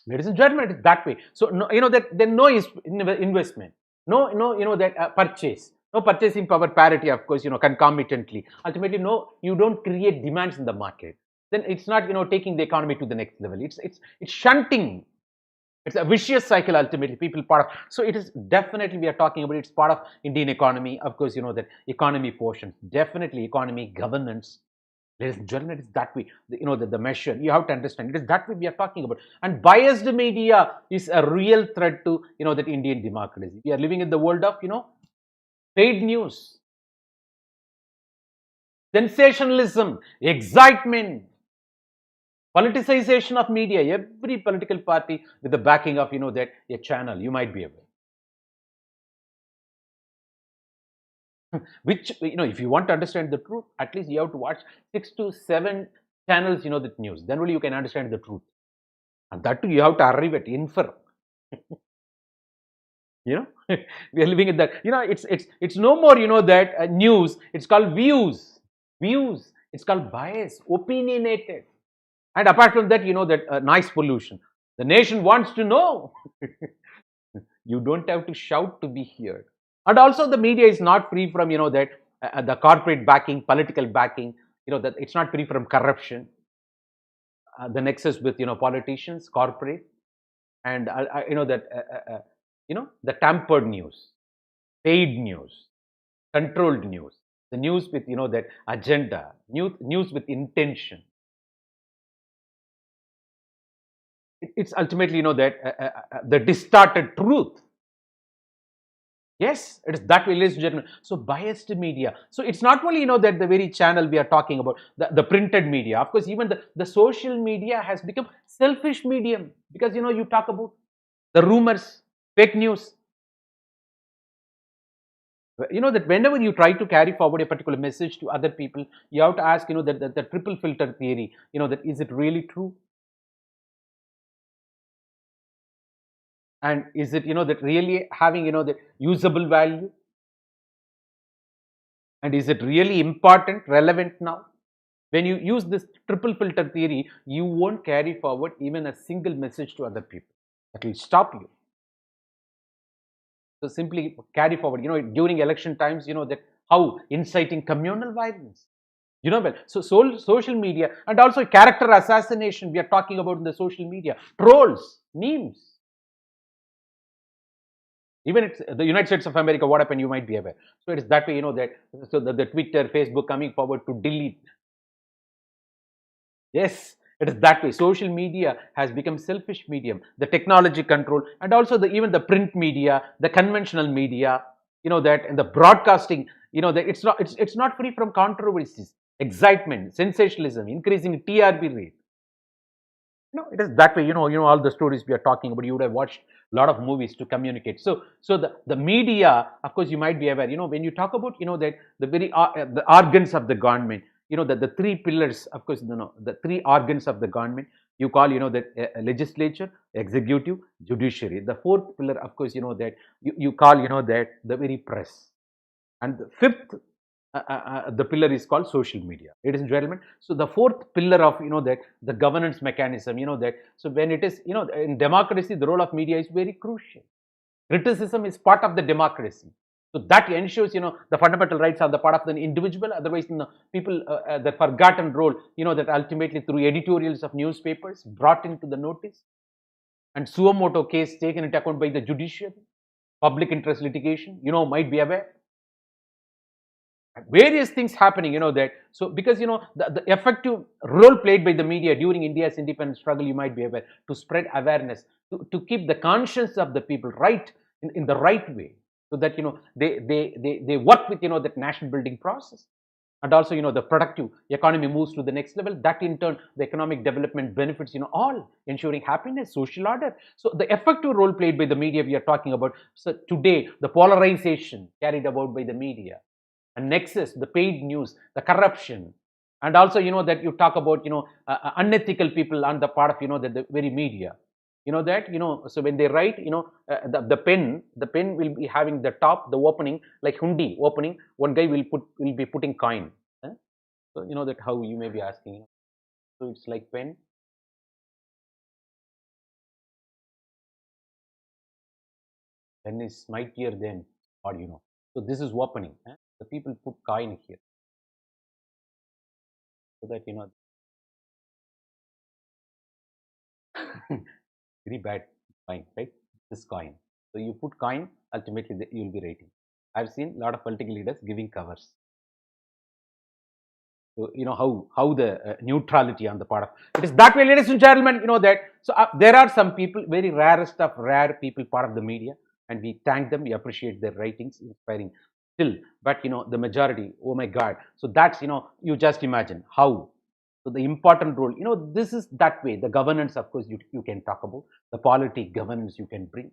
Ladies and gentlemen, it's that way. So that then no investment, no that purchase, no purchasing power parity, of course, concomitantly. Ultimately, no, you don't create demands in the market. Then it's not taking the economy to the next level. It's shunting. It's a vicious cycle. Ultimately, people part of. So it is definitely we are talking about. It's part of Indian economy. Of course, that economy portion. Definitely economy governance. Ladies and gentlemen, it's that way. The measure you have to understand. It is that way we are talking about. And biased media is a real threat to that Indian democracy. We are living in the world of paid news, sensationalism, excitement, politicization of media. Every political party with the backing of that a channel. You might be aware. Which if you want to understand the truth, at least you have to watch 6 to 7 channels that news. Then only you can understand the truth. And that too you have to arrive at, infer. We are living in that. It's no more that news. It's called views. It's called bias, opinionated. And apart from that, that noise pollution. The nation wants to know. You don't have to shout to be heard. And also the media is not free from that the corporate backing, political backing, that it's not free from corruption, the nexus with, politicians, corporate, and that the tampered news, paid news, controlled news, the news with, that agenda, news with intention. It's ultimately, that the distorted truth. Yes, it is that way, ladies and gentlemen. So biased media. So it's not only, that the very channel we are talking about, the printed media. Of course, even the social media has become selfish medium, because, you talk about the rumors, fake news. That whenever you try to carry forward a particular message to other people, you have to ask, that the triple filter theory, that is it really true? And is it, that really having, the usable value? And is it really important, relevant now? When you use this triple filter theory, you won't carry forward even a single message to other people. That will stop you. So simply carry forward, during election times, that how inciting communal violence. Well, so social media, and also character assassination we are talking about in the social media, trolls, memes. Even it's the United States of America, what happened, you might be aware. So it is that way, that so the Twitter, Facebook coming forward to delete. Yes, it is that way. Social media has become selfish medium, the technology control, and also even the print media, the conventional media, that, and the broadcasting, that it's not free from controversies, excitement, sensationalism, increasing TRP rate. It is that way. All the stories we are talking about, you would have watched a lot of movies to communicate. So the media, of course, you might be aware, when you talk about, that the very the organs of the government, that the three pillars, of course, the three organs of the government, you call, that legislature, executive, judiciary. The fourth pillar, of course, that you call, that the very press. And the fifth, the pillar is called social media, ladies and gentlemen. So the fourth pillar of, that the governance mechanism, that, so when it is, in democracy, the role of media is very crucial. Criticism is part of the democracy. So that ensures, the fundamental rights are the part of the individual. Otherwise, people, the forgotten role, that ultimately through editorials of newspapers brought into the notice, and Suomoto case taken into account by the judiciary, public interest litigation, might be aware. Various things happening, that, so because, the effective role played by the media during India's independence struggle, you might be aware, to spread awareness, to keep the conscience of the people right in the right way, so that, they work with, that national building process. And also, the productive economy moves to the next level. That in turn, the economic development benefits, all, ensuring happiness, social order. So the effective role played by the media we are talking about. So today, the polarization carried about by the media, and nexus, the paid news, the corruption, and also, that you talk about, unethical people on the part of, the very media. That, so when they write, the pen will be having the top, the opening, like hundi opening, one guy will be putting coin. So, that how you may be asking. So it's like pen. Pen is mightier than God, So this is opening. The people put coin here. So that, very bad coin, right? This coin. So you put coin, ultimately you will be rating. I've seen a lot of political leaders giving covers. So, how the neutrality on the part of it is that way, ladies and gentlemen. That. So there are some people, very rarest of rare people, part of the media, and we thank them. We appreciate their writings, inspiring still. But the majority, oh my God. So that's, you just imagine how. So the important role, this is that way. The governance, of course, you can talk about the polity governance you can bring,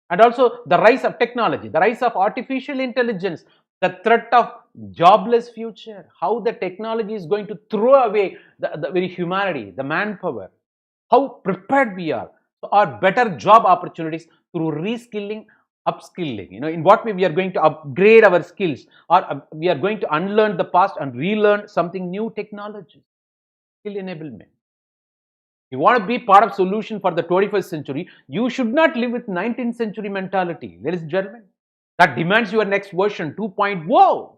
and also the rise of technology, the rise of artificial intelligence, the threat of jobless future, how the technology is going to throw away the very humanity, the manpower, how prepared we are, so our better job opportunities through reskilling, upskilling, in what way we are going to upgrade our skills, or we are going to unlearn the past and relearn something new technology. Skill enablement. You want to be part of solution for the 21st century, you should not live with 19th century mentality, ladies and gentlemen. That demands your next version 2.0.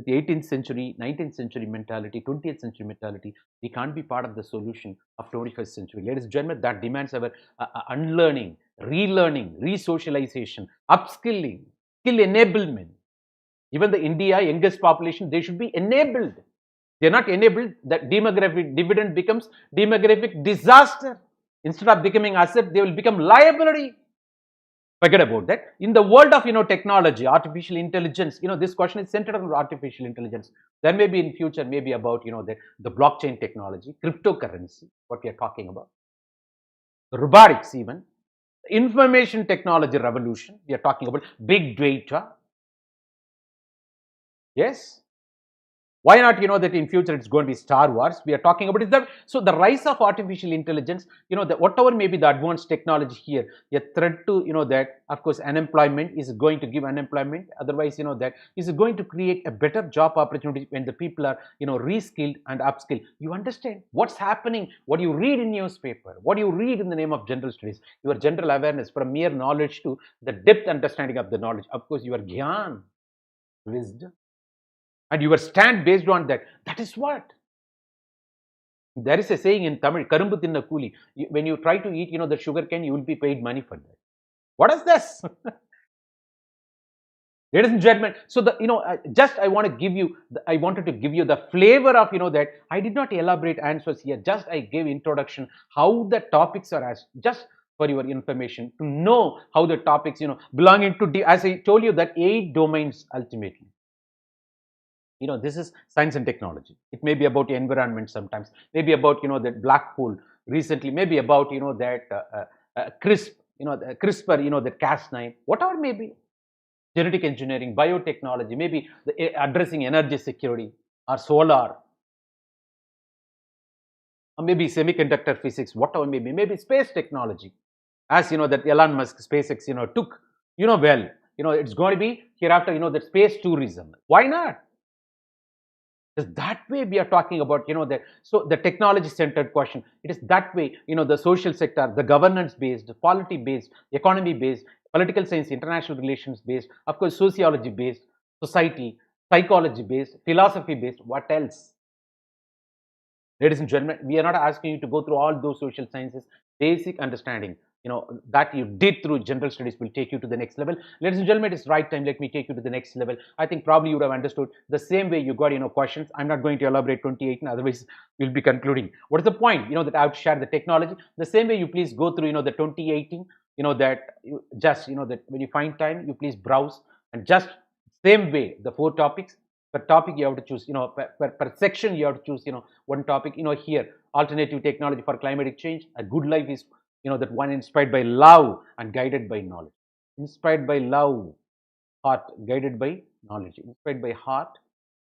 with the 18th century, 19th century mentality, 20th century mentality, we can't be part of the solution of 21st century. Ladies and gentlemen, that demands our unlearning, relearning, re-socialization, upskilling, skill enablement. Even the India youngest population, they should be enabled. They're not enabled, that demographic dividend becomes demographic disaster. Instead of becoming asset, they will become liability. Forget about that. In the world of technology, artificial intelligence, this question is centered on artificial intelligence. There may be in future, maybe about the blockchain technology, cryptocurrency, what we are talking about, robotics, even information technology revolution. We are talking about big data. Yes. Why not, that in future it's going to be Star Wars. We are talking about is that, so the rise of artificial intelligence, that whatever may be the advanced technology here, a threat to, that of course unemployment is going to give unemployment. Otherwise, that is going to create a better job opportunity when the people are, reskilled and upskilled. You understand what's happening, what you read in newspaper, what you read in the name of general studies, your general awareness from mere knowledge to the depth understanding of the knowledge. Of course, your gyan, wisdom, and your stand based on that. That is what. There is a saying in Tamil, Karumbu Tinna Kuli. When you try to eat, the sugar cane, you will be paid money for that. What is this? Ladies and gentlemen, so just I wanted to give you the flavor of, that I did not elaborate answers here. Just I gave introduction, how the topics are asked, just for your information, to know how the topics, belonging to, as I told you, that 8 domains ultimately. This is science and technology. It may be about the environment sometimes, maybe about, that black hole recently, maybe about, that CRISPR, that Cas9, whatever may be. Genetic engineering, biotechnology, maybe addressing energy security or solar, or maybe semiconductor physics, whatever maybe space technology. As that Elon Musk, SpaceX, took, well, it's going to be hereafter, that space tourism. Why not? Because that way we are talking about, that, so the technology centered question, it is that way, the social sector, the governance based, the polity based, economy based, political science, international relations based, of course, sociology based, society, psychology based, philosophy based, what else? Ladies and gentlemen, we are not asking you to go through all those social sciences. Basic understanding, that you did through general studies will take you to the next level. Ladies and gentlemen, it's right time. Let me take you to the next level. I think probably you would have understood the same way you got, questions. I'm not going to elaborate 28, otherwise we'll be concluding. What is the point? That I've shared the technology. The same way you please go through, the 2018, that you just, that when you find time, you please browse, and just same way, the 4 topics. Per topic you have to choose, per section you have to choose, one topic, here, alternative technology for climatic change. A good life is, that one inspired by love and guided by knowledge. Inspired by love, heart, guided by knowledge. Inspired by heart,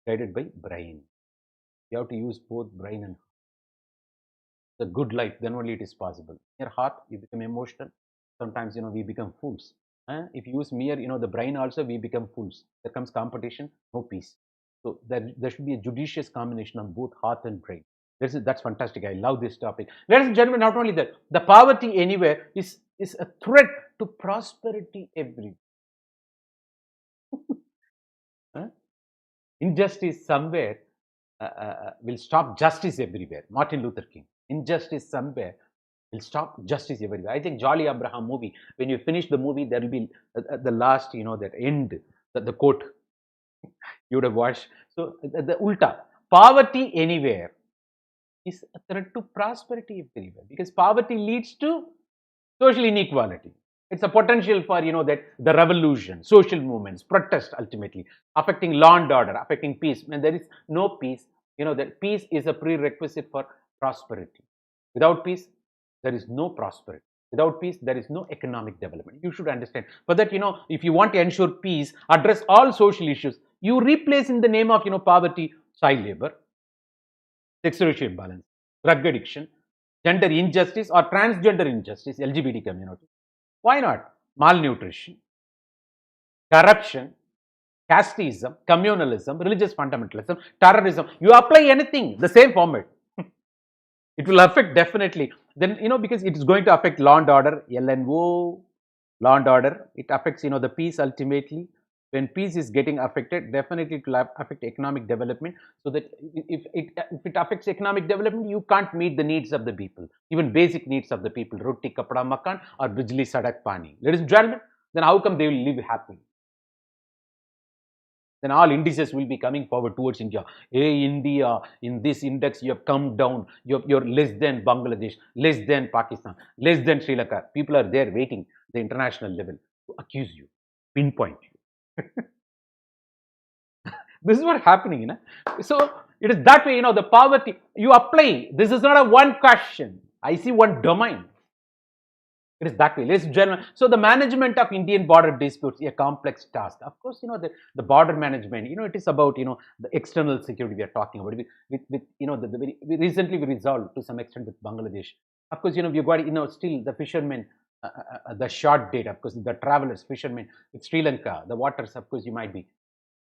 guided by brain. You have to use both brain and heart. The good life, then only it is possible. Your heart, you become emotional. Sometimes, we become fools. If you use mere, the brain also, we become fools. There comes competition, no peace. So there should be a judicious combination of both heart and brain. That's fantastic. I love this topic. Ladies and gentlemen, not only that, the poverty anywhere is a threat to prosperity everywhere. Injustice somewhere will stop justice everywhere. Martin Luther King. Injustice somewhere will stop justice everywhere. I think Jolly Abraham movie, when you finish the movie, there will be the last, that end, the quote you would have watched. So the ulta, poverty anywhere is a threat to prosperity everywhere, because poverty leads to social inequality. It's a potential for, that the revolution, social movements, protest, ultimately affecting law and order, affecting peace. When there is no peace, that peace is a prerequisite for prosperity. Without peace, there is no prosperity. Without peace, there is no economic development. You should understand. For that, if you want to ensure peace, address all social issues, you replace in the name of, poverty, child labor, sex-ratio imbalance, drug addiction, gender injustice or transgender injustice, LGBT community. Why not? Malnutrition, corruption, casteism, communalism, religious fundamentalism, terrorism. You apply anything, the same format. It will affect definitely. Then, because it is going to affect law and order, LNO, law and order. It affects, the peace ultimately. When peace is getting affected, definitely it will affect economic development. So that if it affects economic development, you can't meet the needs of the people, even basic needs of the people, roti, kapda, makan, or bijli, sadak, pani. Ladies and gentlemen, then how come they will live happily? Then all indices will be coming forward towards India. Hey, India, in this index, you have come down. You're less than Bangladesh, less than Pakistan, less than Sri Lanka. People are there waiting the international level to accuse you, pinpoint you. This is what's happening, you know. So it is that way, you know, the poverty, you apply. This is not a one question. I see one domain. It is that way, ladies and gentlemen. So the management of Indian border disputes is a complex task. Of course, you know, the border management, you know, it is about, you know, the external security we are talking about. With you know, we recently we resolved to some extent with Bangladesh. Of course, you know, we've got, you know, still the fishermen, the short data, of course, the travelers, fishermen with Sri Lanka, the waters, of course, you might be.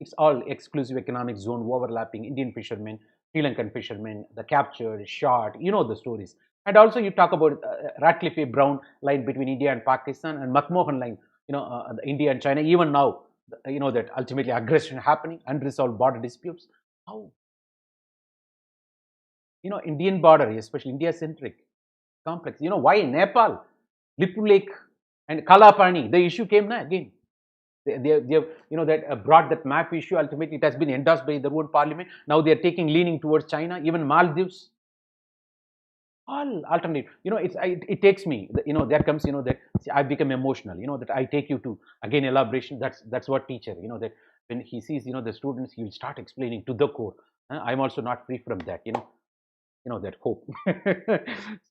It's all exclusive economic zone overlapping Indian fishermen, Sri Lankan fishermen, the captured, shot, you know the stories. And also you talk about Ratcliffe Brown line between India and Pakistan, and McMahon line, you know, India and China. Even now, you know, that ultimately aggression happening, unresolved border disputes. How? You know, Indian border, especially India-centric, complex. You know, why Nepal, Lipu Lake, and Kalapani, the issue came now again. They have, you know, that brought that map issue. Ultimately, it has been endorsed by their own parliament. Now they are taking leaning towards China, even Maldives. All alternative. You know, it takes me. You know, there comes. You know, that I become emotional. You know, that I take you to again elaboration. That's what teacher. You know, that when he sees, you know, the students, he will start explaining to the core. I'm also not free from that. You know that hope.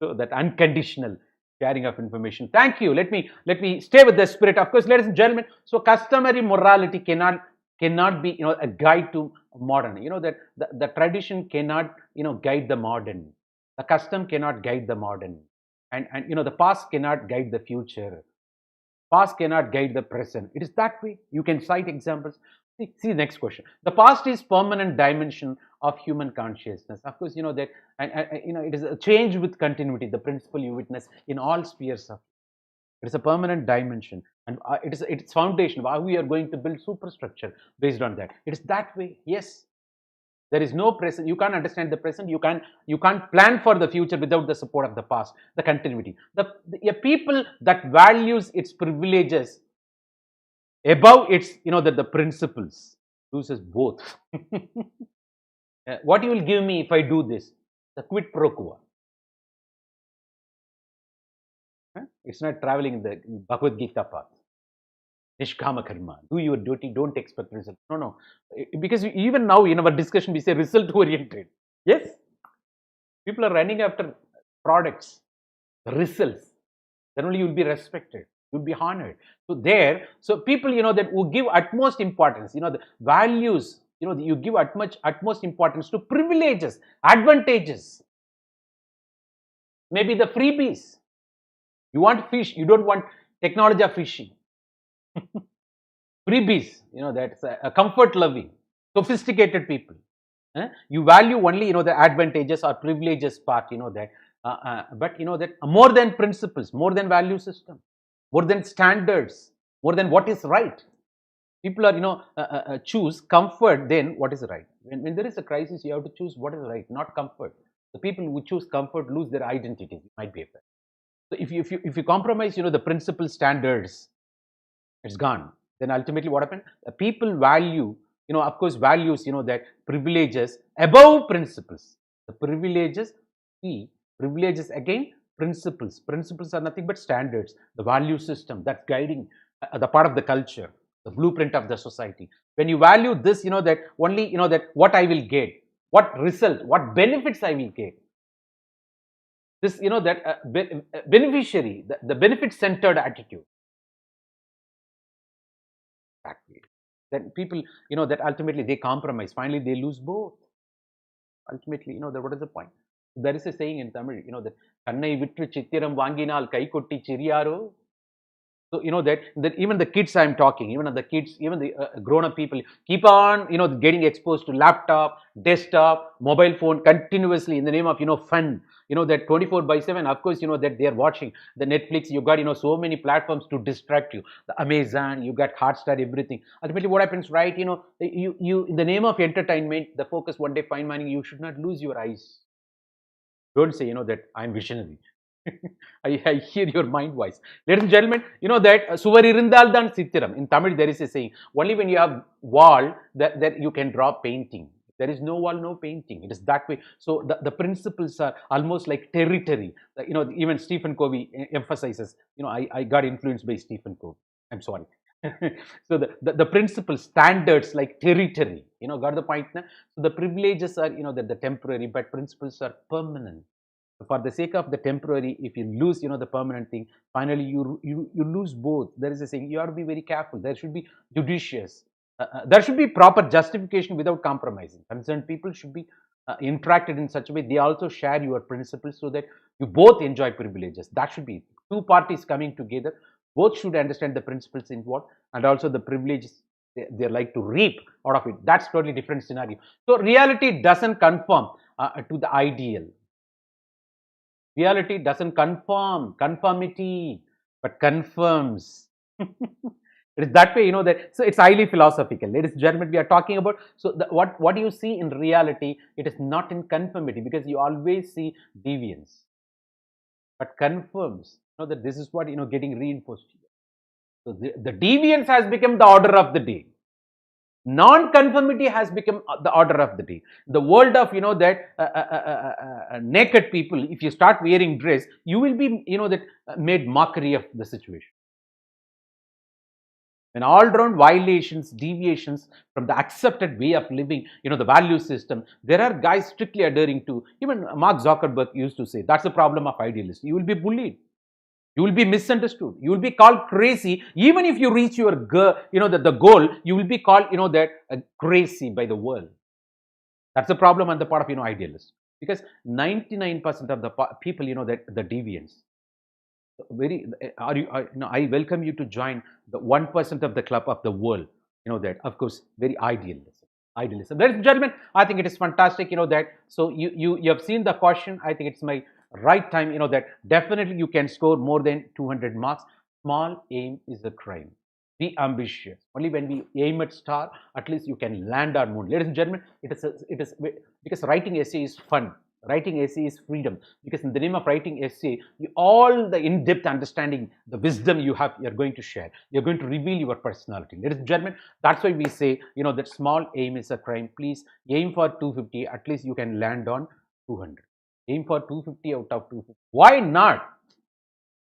So that unconditional sharing of information. Thank you. Let me stay with the spirit. Of course, ladies and gentlemen. So customary morality cannot be, you know, a guide to modern. You know that the tradition cannot, you know, guide the modern. The custom cannot guide the modern, and you know, the past cannot guide the future. Past cannot guide the present. It is that way. You can cite examples. See the next question. The past is permanent dimension of human consciousness. Of course, you know that, and you know, it is a change with continuity. The principle you witness in all spheres of. It is a permanent dimension, and it's foundation. How we are going to build superstructure based on that. It is that way. Yes. There is no present. You can't understand the present. You can't plan for the future without the support of the past, the continuity. A people that values its privileges above its, you know, that the principles loses both. What you will give me if I do this? The quid pro quo. It's not traveling in the Bhagavad Gita path. Nishkama karma. Do your duty, don't expect result. No. Because even now in our discussion, we say result oriented. Yes. People are running after products, results. Then only you will be respected. You will be honored. So people, you know, that who give utmost importance, you know, the values, you know, you give utmost importance to privileges, advantages. Maybe the freebies. You want fish, you don't want technology of fishing. Freebies, you know, that's a comfort loving, sophisticated people. You value only, you know, the advantages or privileges part, you know, that, but you know that more than principles, more than value system, more than standards, more than what is right. People are, you know, choose comfort then what is right. When there is a crisis, you have to choose what is right, not comfort. The people who choose comfort lose their identity. It might be a fact. So if you compromise, you know, the principle standards, it's gone. Then ultimately what happened? People value, you know, of course, values, you know, that privileges above principles. The privileges, privileges again, principles. Principles are nothing but standards, the value system that's guiding the part of the culture, the blueprint of the society. When you value this, you know, that only, you know, that what I will get, what result, what benefits I will get. This, you know, that beneficiary, the benefit-centered attitude. Exactly. Then people, you know, that ultimately they compromise. Finally, they lose both. Ultimately, you know, what is the point? There is a saying in Tamil, you know, that kannai vittu chittiram vaanginal kai kotti chiriyaro. So, you know, that even the kids I'm talking, even the kids, even the grown-up people keep on, you know, getting exposed to laptop, desktop, mobile phone continuously in the name of, you know, fun, that 24/7, of course, that they're watching the Netflix, you got, so many platforms to distract you, the Amazon, you got Hotstar, everything. Ultimately, what happens, right? You in the name of entertainment, the focus one day fine mining, you should not lose your eyes. Don't say, that I'm visionary. I hear your mind voice. Ladies and gentlemen, that Suvar irundal dan sittiram. In Tamil, there is a saying, only when you have wall, that you can draw painting. There is no wall, no painting. It is that way. So the principles are almost like territory. Even Stephen Covey emphasizes, I got influenced by Stephen Covey. I'm sorry. So the principal standards like territory, got the point now? So the privileges are, that the temporary, but principles are permanent. So for the sake of the temporary, if you lose, the permanent thing, finally you lose both. There is a saying, you have to be very careful. There should be judicious. There should be proper justification without compromising. Concerned people should be interacted in such a way they also share your principles so that you both enjoy privileges. That should be two parties coming together. Both should understand the principles involved and also the privileges they like to reap out of it. That's totally different scenario. So reality doesn't conform to the ideal. Reality doesn't conformity, but confirms. It is that way, that so it's highly philosophical. Ladies and gentlemen, we are talking about, so what you see in reality, it is not in conformity because you always see deviance, but confirms, that this is what, getting reinforced here. So the deviance has become the order of the day. Non-conformity has become the order of the day. The world of, that naked people, if you start wearing dress, you will be, that made mockery of the situation. When all-round violations, deviations from the accepted way of living, the value system, there are guys strictly adhering to, even Mark Zuckerberg used to say, that's the problem of idealists. You will be bullied. You will be misunderstood. You will be called crazy. Even if you reach your the goal, you will be called, that crazy by the world. That's the problem on the part of, idealists. Because 99% of the people, that the deviants. I welcome you to join the 1% of the club of the world. That, of course, very idealism. Ladies and gentlemen, I think it is fantastic, that. So you have seen the question. I think it's my right time, that definitely you can score more than 200 marks. Small aim is a crime. Be ambitious. Only when we aim at star, at least you can land on moon. Ladies and gentlemen, it is because writing essay is fun. Writing essay is freedom, because in the name of writing essay, all the in-depth understanding, the wisdom you have, you're going to share. You're going to reveal your personality. Ladies and gentlemen, that's why we say, that small aim is a crime. Please aim for 250. At least you can land on 200. Aim for 250 out of 250. Why not?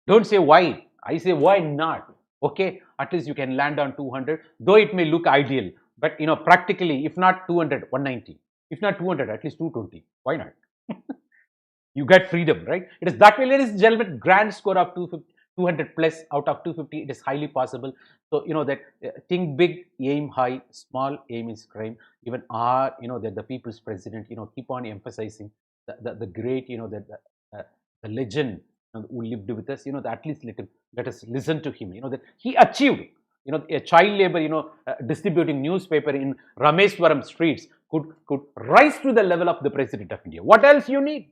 Don't say why. I say why not? Okay, at least you can land on 200, though it may look ideal. But, practically, if not 200, 190. If not 200, at least 220. Why not? You get freedom, right? It is that way, ladies and gentlemen. Grand score of 200 plus out of 250. It is highly possible. So, that think big, aim high, small aim is crime. Even that the people's president, keep on emphasizing the great, the legend who lived with us, that at least let us listen to him, that he achieved, a child labor, distributing newspaper in Rameswaram streets could rise to the level of the president of India. What else you need?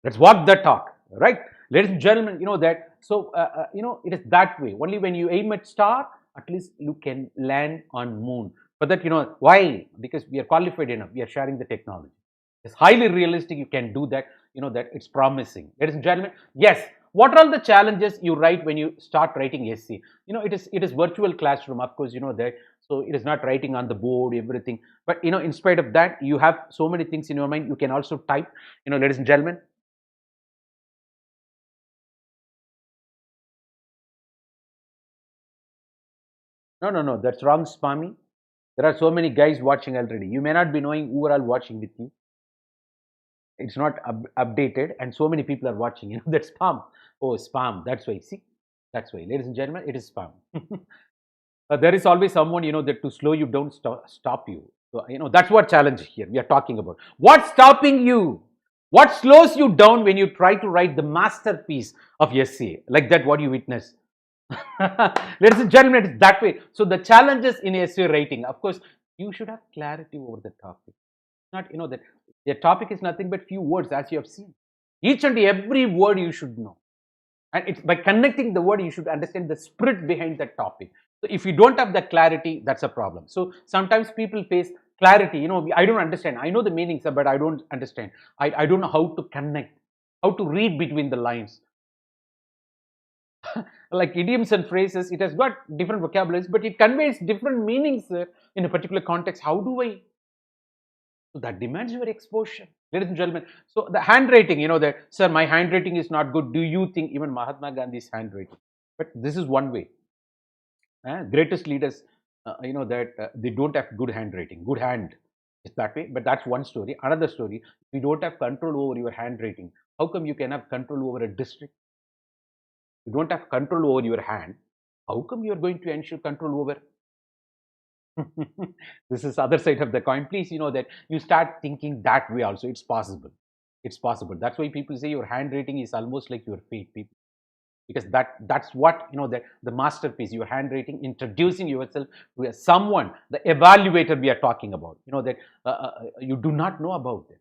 Let's walk the talk, right? Ladies and gentlemen, that. So, it is that way. Only when you aim at star, at least you can land on moon. But that, why? Because we are qualified enough. We are sharing the technology. It's highly realistic. You can do that. That it's promising. Ladies and gentlemen, yes. What are all the challenges you write when you start writing essay? It is virtual classroom, of course, that. So it is not writing on the board, everything. But, in spite of that, you have so many things in your mind. You can also type, ladies and gentlemen. No, that's wrong, spammy. There are so many guys watching already. You may not be knowing who are all watching with you. It's not updated, and so many people are watching. That's spam. Oh, spam. That's why. See, that's why, ladies and gentlemen, it is spam. There is always someone, that to slow you down, stop you. So, that's what challenge here we are talking about. What's stopping you? What slows you down when you try to write the masterpiece of essay like that? What you witness. Ladies and gentlemen, it's that way. So the challenges in essay writing, of course, you should have clarity over the topic. Not, that the topic is nothing but few words, as you have seen. Each and every word you should know. And it's by connecting the word, you should understand the spirit behind that topic. So if you don't have that clarity, that's a problem. So sometimes people face clarity, I don't understand. I know the meanings, but I don't understand. I don't know how to connect, how to read between the lines. Like idioms and phrases, it has got different vocabularies, but it conveys different meanings in a particular context. How do I? So that demands your exposure, ladies and gentlemen. So the handwriting, that, sir, my handwriting is not good. Do you think even Mahatma Gandhi's handwriting? But this is one way. Greatest leaders, that they don't have good handwriting, good hand. It's that way. But that's one story. Another story, if you don't have control over your handwriting, how come you can have control over a district? You don't have control over your hand. How come you're going to ensure control over? This is other side of the coin. Please, that you start thinking that way also. It's possible. It's possible. That's why people say your handwriting is almost like your fate, people. Because that's what, the masterpiece, your handwriting, introducing yourself to someone, the evaluator we are talking about, that you do not know about them.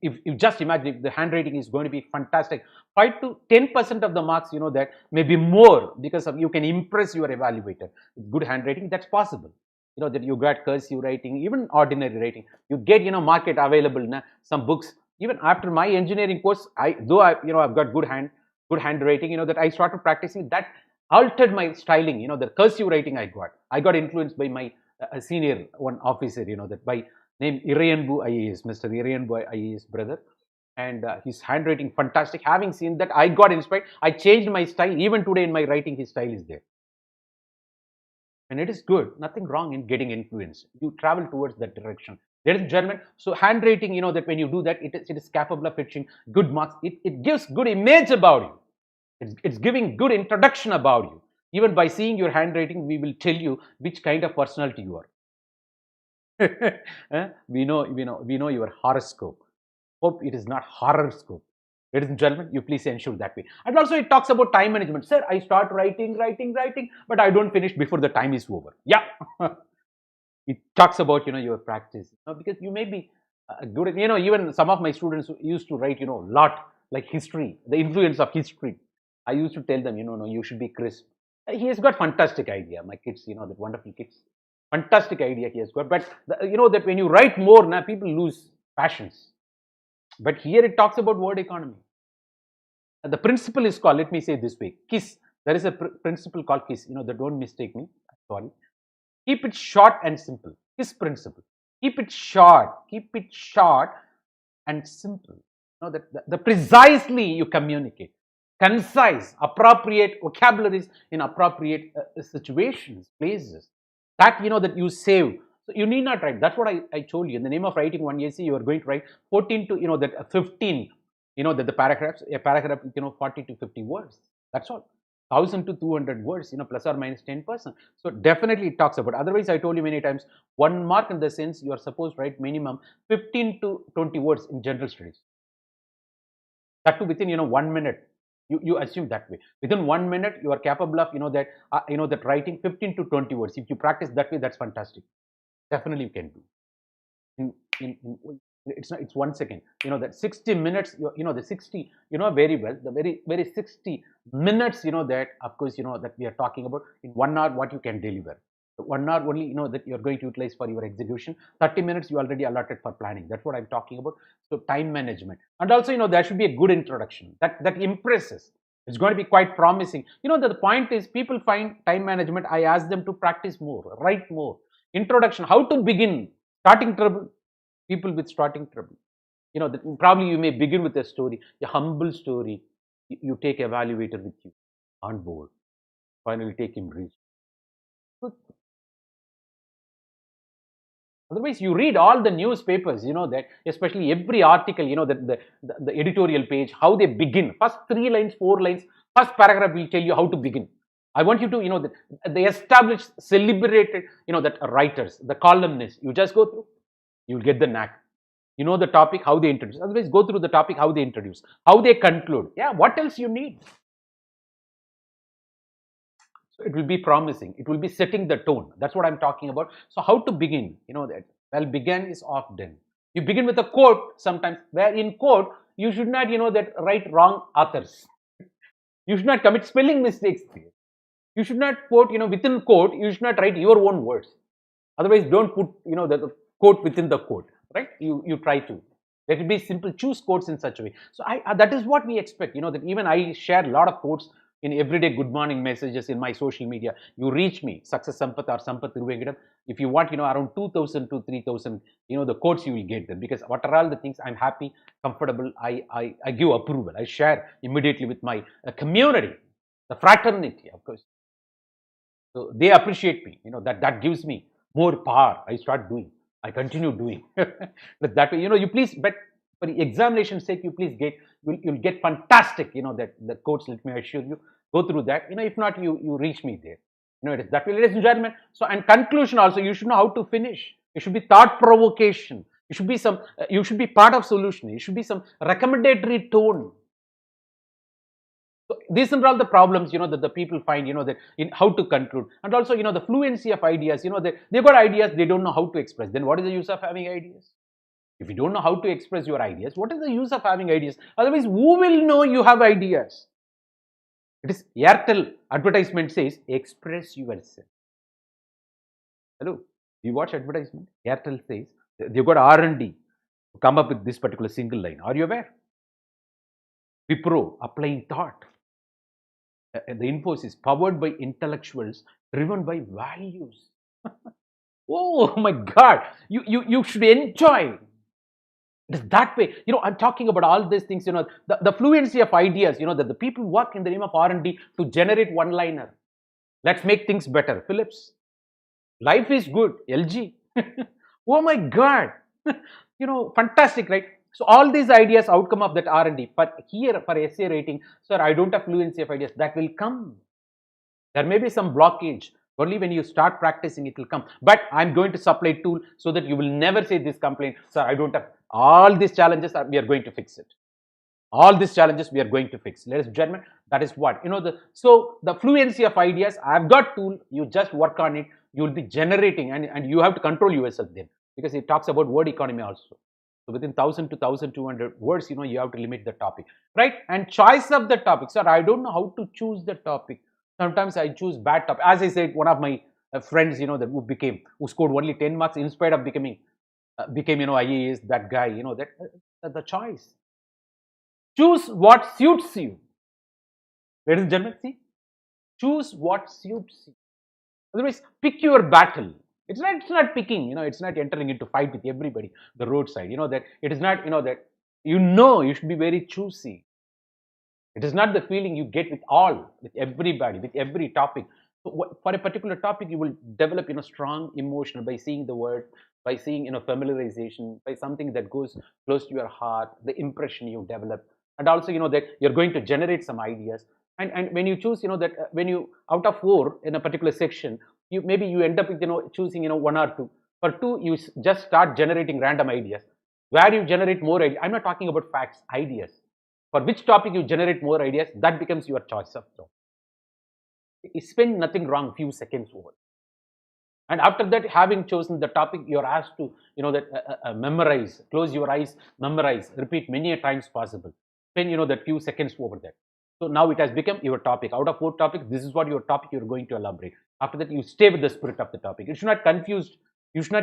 If you just imagine, if the handwriting is going to be fantastic, 5 to 10% of the marks, that maybe more, because of you can impress your evaluator with good handwriting. That's possible. That you got cursive writing, even ordinary writing, you get, market available some books. Even after my engineering course, I've got good handwriting, that I started practicing. That altered my styling. The cursive writing I got influenced by my senior one officer, that by name Irayanbu IAS, Mr. Irayanbu IAS brother, and his handwriting fantastic. Having seen that, I got inspired. I changed my style. Even today in my writing, his style is there. And it is good. Nothing wrong in getting influence. You travel towards that direction. Ladies and gentlemen, so handwriting, that when you do that, it is capable of fetching good marks. It gives good image about you. It's giving good introduction about you. Even by seeing your handwriting, we will tell you which kind of personality you are. We know your horoscope. Hope it is not horoscope. Ladies and gentlemen, you please ensure that way. And also it talks about time management. Sir, I start writing, but I don't finish before the time is over. Yeah. It talks about, your practice. Because you may be good, even some of my students used to write, lot like history, the influence of history. I used to tell them, no, you should be crisp. He has got fantastic idea. My kids, that wonderful kids. Fantastic idea he has got. But, that when you write more, now people lose passions. But here it talks about word economy. And the principle is called, let me say this way, KISS. There is a principle called KISS. That don't mistake me. Sorry. Keep it short and simple. KISS principle. Keep it short and simple. That the precisely you communicate. Concise, appropriate vocabularies in appropriate situations, places. That, that you save. So you need not write. That's what I told you. In the name of writing one essay, you are going to write 14 to, that 15, that the paragraphs, a paragraph, 40 to 50 words. That's all. 1,000 to 200 words, plus or minus 10%. So definitely it talks about. Otherwise, I told you many times, 1 mark in the sense you are supposed to write minimum 15 to 20 words in general studies. That too within, 1 minute. You assume that way. Within 1 minute, you are capable of, that writing 15 to 20 words. If you practice that way, that's fantastic. Definitely you can do. It's 1 second. That 60 minutes, the 60, very well, the very 60 minutes, that of course, that we are talking about in 1 hour, what you can deliver. 1 hour only, that you're going to utilize for your execution. 30 minutes you already allotted for planning. That's what I'm talking about. So time management. And also, there should be a good introduction that impresses. It's going to be quite promising. The point is people find time management. I ask them to practice more, write more. Introduction, how to begin, starting trouble. People with starting trouble. Probably you may begin with a story, a humble story. You take evaluator with you on board. Finally take him reach. Otherwise, you read all the newspapers, that especially every article, that the editorial page, how they begin. First 3 lines, 4 lines, first paragraph will tell you how to begin. I want you to, the established, celebrated, that writers, the columnists, you just go through, you'll get the knack. The topic, how they introduce. Otherwise, go through the topic, how they introduce, how they conclude. Yeah, what else you need? So it will be promising. It will be setting the tone. That's what I'm talking about. So how to begin? That well, began is oft done. You begin with a quote sometimes, where in quote, you should not, that write wrong authors. You should not commit spelling mistakes there. You should not quote, within quote, you should not write your own words. Otherwise, don't put, the quote within the quote, right? You try to. Let it be simple. Choose quotes in such a way. So that is what we expect. That even I share a lot of quotes in everyday good morning messages in my social media. You reach me, Success Sampath or Sampath Thiruvengadam. If you want, around 2,000 to 3,000, the quotes you will get them, because what are all the things I'm happy, comfortable, I give approval. I share immediately with my community, the fraternity, of course. So they appreciate me. That gives me more power. I start doing. I continue doing. That way, you please, but for the examination sake, you please you'll get fantastic. That the quotes. Let me assure you. Go through that. If not, you reach me there. It is that way, ladies and gentlemen. So, and conclusion also, you should know how to finish. It should be thought provocation. It should be some. You should be part of solution. It should be some recommendatory tone. So these are all the problems, that the people find, that in how to conclude. And also, the fluency of ideas, they've got ideas, they don't know how to express. Then what is the use of having ideas? If you don't know how to express your ideas, what is the use of having ideas? Otherwise, who will know you have ideas? It is Airtel advertisement says, express yourself. Hello, you watch advertisement? Airtel says, they've got R&D to come up with this particular single line. Are you aware? Wipro applying thought. The Infosys powered by intellectuals, driven by values. Oh my God, you should enjoy. It is that way. I'm talking about all these things. The fluency of ideas. That the people work in the name of R&D to generate one-liner. Let's make things better. Philips, life is good. LG. Oh my God, fantastic, right? So all these ideas outcome of that R&D. But here for essay rating, sir, I don't have fluency of ideas. That will come. There may be some blockage. Only when you start practicing, it will come. But I'm going to supply a tool so that you will never say this complaint. Sir, I don't have all these challenges. We are going to fix it. All these challenges we are going to fix. Ladies and gentlemen, that is what. So the fluency of ideas, I've got tool. You just work on it. You will be generating, and you have to control yourself then. Because it talks about word economy also. So within 1,000 to 1,200 words, you have to limit the topic, right? And choice of the topic. Sir, I don't know how to choose the topic. Sometimes I choose bad topic. As I said, one of my friends, who scored only 10 marks in spite of became, IAS, that guy, the choice. Choose what suits you. Ladies and gentlemen, see? Choose what suits you. Otherwise, pick your battle. It's not picking, it's not entering into fight with everybody, the roadside, that it is not, that you should be very choosy. It is not the feeling you get with everybody, with every topic. So for a particular topic, you will develop, strong emotion by seeing the word, by seeing, familiarization, by something that goes close to your heart, the impression you develop. And also, that you're going to generate some ideas. And when you choose, that when you, out of 4 in a particular section, maybe you end up with, choosing, 1 or 2. For 2, you just start generating random ideas. Where you generate more ideas, I'm not talking about facts, ideas. For which topic you generate more ideas, that becomes your choice of topic. You spend nothing wrong, few seconds over. And after that, having chosen the topic, you're asked to, memorize, close your eyes, memorize, repeat many times possible. Spend, that few seconds over that. So now it has become your topic. Out of 4 topics, this is what your topic you're going to elaborate. After that, you stay with the spirit of the topic. You should not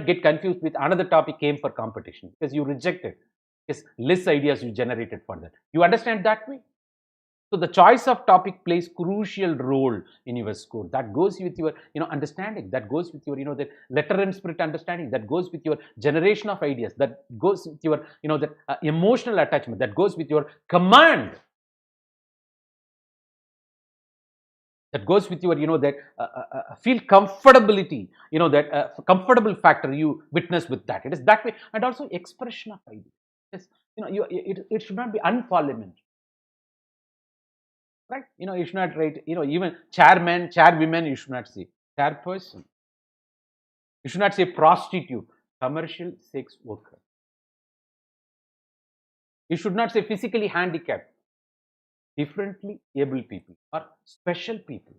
get confused with another topic came for competition, because you reject it. Because less ideas you generated for that. You understand that way? So the choice of topic plays crucial role in your score. That goes with your, understanding. That goes with your, the letter and spirit understanding. That goes with your generation of ideas. That goes with your, that emotional attachment. That goes with your command. That goes with your, that feel comfortability, that comfortable factor you witness with that. It is that way. And also expression of ideas. Yes, it should not be unparliamentary. Right? You should not write, even chairman, chairwomen, you should not say. Chairperson. You should not say prostitute, commercial sex worker. You should not say physically handicapped, differently able people, or special people,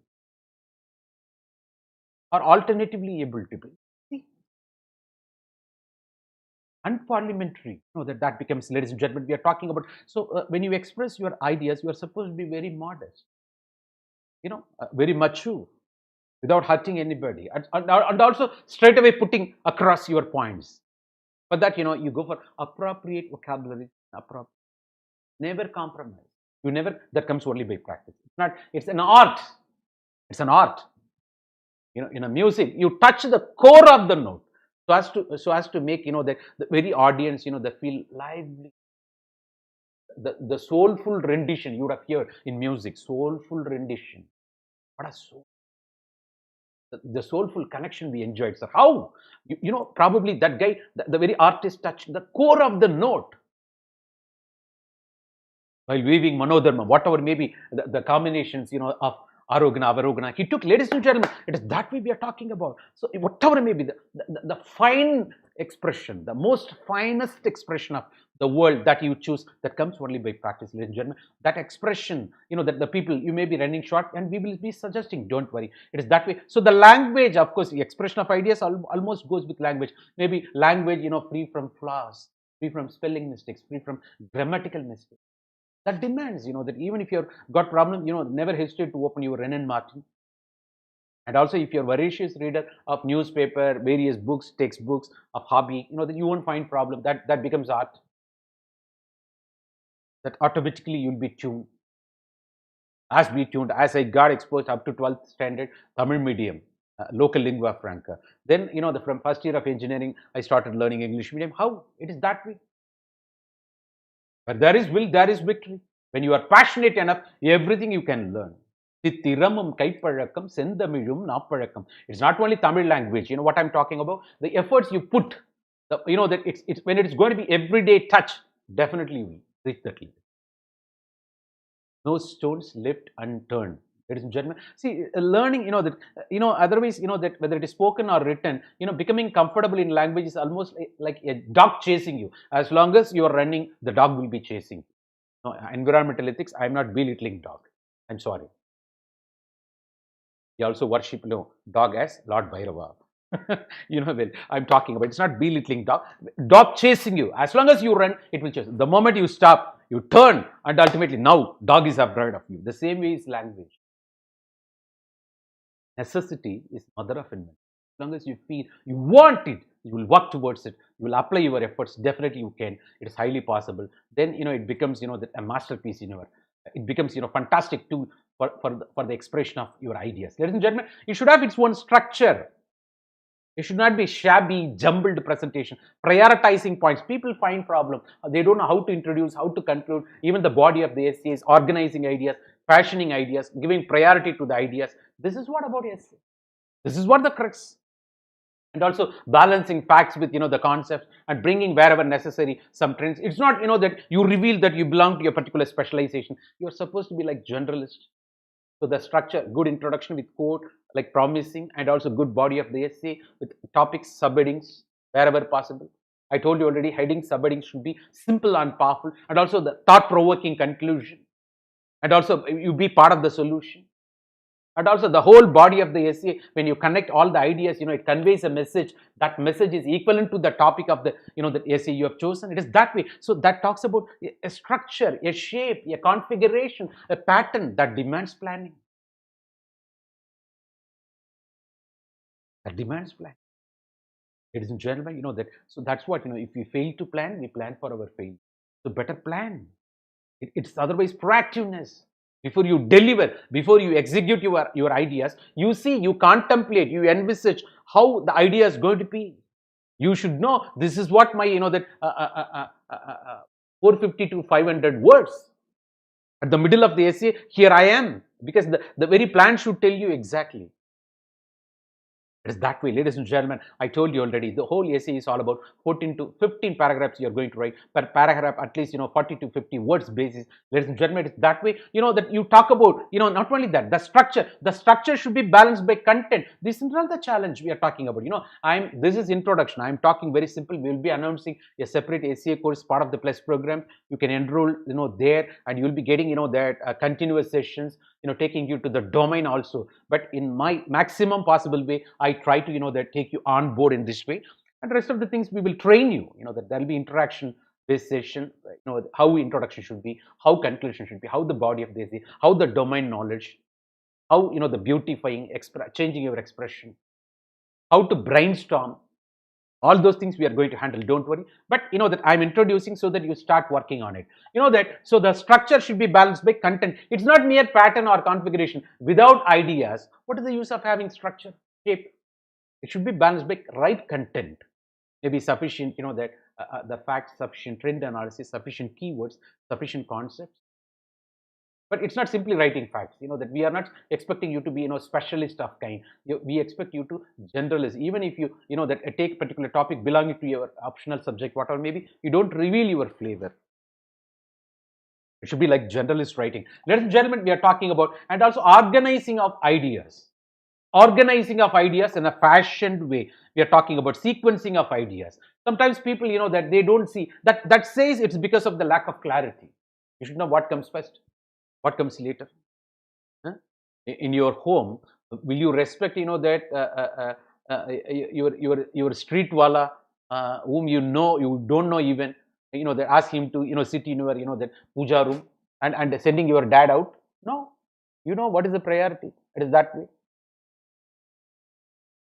or alternatively able people. See? unparliamentary. That becomes, ladies and gentlemen, we are talking about. So when you express your ideas, you are supposed to be very modest, very mature, without hurting anybody, and also straight away putting across your points. For that, you go for appropriate vocabulary, appropriate, never compromise. You never, that comes only by practice. It's not, it's an art. It's an art. In a music, you touch the core of the note so as to make, that the very audience, they feel lively. The soulful rendition you would have heard in music, soulful rendition. What a soul. The soulful connection we enjoyed. So how? Probably that guy, the very artist touched the core of the note while weaving Manodharma, whatever may be the combinations, of Arogana, Avarogana. He took, ladies and gentlemen, it is that way we are talking about. So whatever may be the fine expression, the most finest expression of the world that you choose, that comes only by practice, ladies and gentlemen. That expression, that the people, you may be running short, and we will be suggesting, don't worry, it is that way. So the language, of course, the expression of ideas almost goes with language. Maybe language, free from flaws, free from spelling mistakes, free from grammatical mistakes. That demands, that even if you've got problem, never hesitate to open your Renan Martin. And also, if you're a voracious reader of newspaper, various books, textbooks, of hobby, that you won't find problem. That becomes art. That automatically you'll be tuned. As I got exposed up to 12th standard, Tamil medium, local lingua franca. Then, from first year of engineering, I started learning English medium. How? It is that way. Where there is will, there is victory. When you are passionate enough, everything you can learn. It's not only Tamil language. You know what I'm talking about? The efforts you put, that it's when it's going to be everyday touch, definitely you will reach that level. No stones left unturned. Ladies and gentlemen, see, learning, that, otherwise, that whether it is spoken or written, becoming comfortable in language is almost like a dog chasing you. As long as you are running, the dog will be chasing. No, environmental ethics, I'm not belittling dog. I'm sorry. We also worship dog as Lord Bhairava. Well, I'm talking about, it's not belittling dog chasing you. As long as you run, it will chase. The moment you stop, you turn, and ultimately now dog is afraid of you. The same way is language. Necessity is mother of invention. As long as you feel you want it, you will work towards it. You will apply your efforts. Definitely, you can. It is highly possible. Then it becomes a masterpiece in your. It becomes fantastic tool for the expression of your ideas. Ladies and gentlemen, it should have its own structure. It should not be shabby, jumbled presentation. Prioritizing points. People find problem. They don't know how to introduce, how to conclude. Even the body of the essay is organizing ideas, fashioning ideas, giving priority to the ideas. This is what about essay. This is what the crux. And also balancing facts with the concepts and bringing wherever necessary some trends. It's not that you reveal that you belong to a particular specialization. You're supposed to be like generalist. So the structure, good introduction with quote, like promising, and also good body of the essay with topics, subheadings, wherever possible. I told you already, headings, subheadings should be simple and powerful, and also the thought-provoking conclusion. And also you be part of the solution. And also the whole body of the essay, when you connect all the ideas, it conveys a message. That message is equivalent to the topic of the, the essay you have chosen. It is that way. So that talks about a structure, a shape, a configuration, a pattern that demands planning. That demands planning. Ladies and gentlemen, that. So that's what, if we fail to plan, we plan for our failure. So better plan. It's otherwise proactiveness. Before you deliver, before you execute your ideas, you see, you contemplate, you envisage how the idea is going to be. You should know, this is what my, 450 to 500 words. At the middle of the essay, here I am. Because the very plan should tell you exactly. It is that way, ladies and gentlemen. I told you already, the whole essay is all about 14 to 15 paragraphs you are going to write. Per paragraph, at least, 40 to 50 words basis. Ladies and gentlemen, it is that way, that you talk about, not only that, the structure should be balanced by content. This is not the challenge we are talking about. This is introduction. I am talking very simple. We will be announcing a separate ACA course, part of the Plus program. You can enroll, there, and you will be getting, that continuous sessions, taking you to the domain also. But in my maximum possible way, I try to, that take you on board in this way. and the rest of the things we will train you. That there will be interaction based session. How introduction should be, how conclusion should be, how the body of the essay, how the domain knowledge, how the beautifying, changing your expression, how to brainstorm. All those things we are going to handle, don't worry. But that I'm introducing so that you start working on it. So the structure should be balanced by content. It's not mere pattern or configuration. Without ideas, what is the use of having structure, shape? It should be balanced by right content. Maybe sufficient, that the facts, sufficient trend analysis, sufficient keywords, sufficient concepts. But it's not simply writing facts. That we are not expecting you to be specialist of kind. We expect you to generalist. Even if you that take particular topic belonging to your optional subject, whatever maybe, you don't reveal your flavor. It should be like generalist writing. Ladies and gentlemen, we are talking about, and also organizing of ideas. Organizing of ideas in a fashioned way. We are talking about sequencing of ideas. Sometimes people that they don't see that says it's because of the lack of clarity. You should know what comes first, what comes later. In your home, will you respect that your street wala, whom you don't know even, they ask him to sit in your that puja room and sending your dad out? No. What is the priority? It is that way.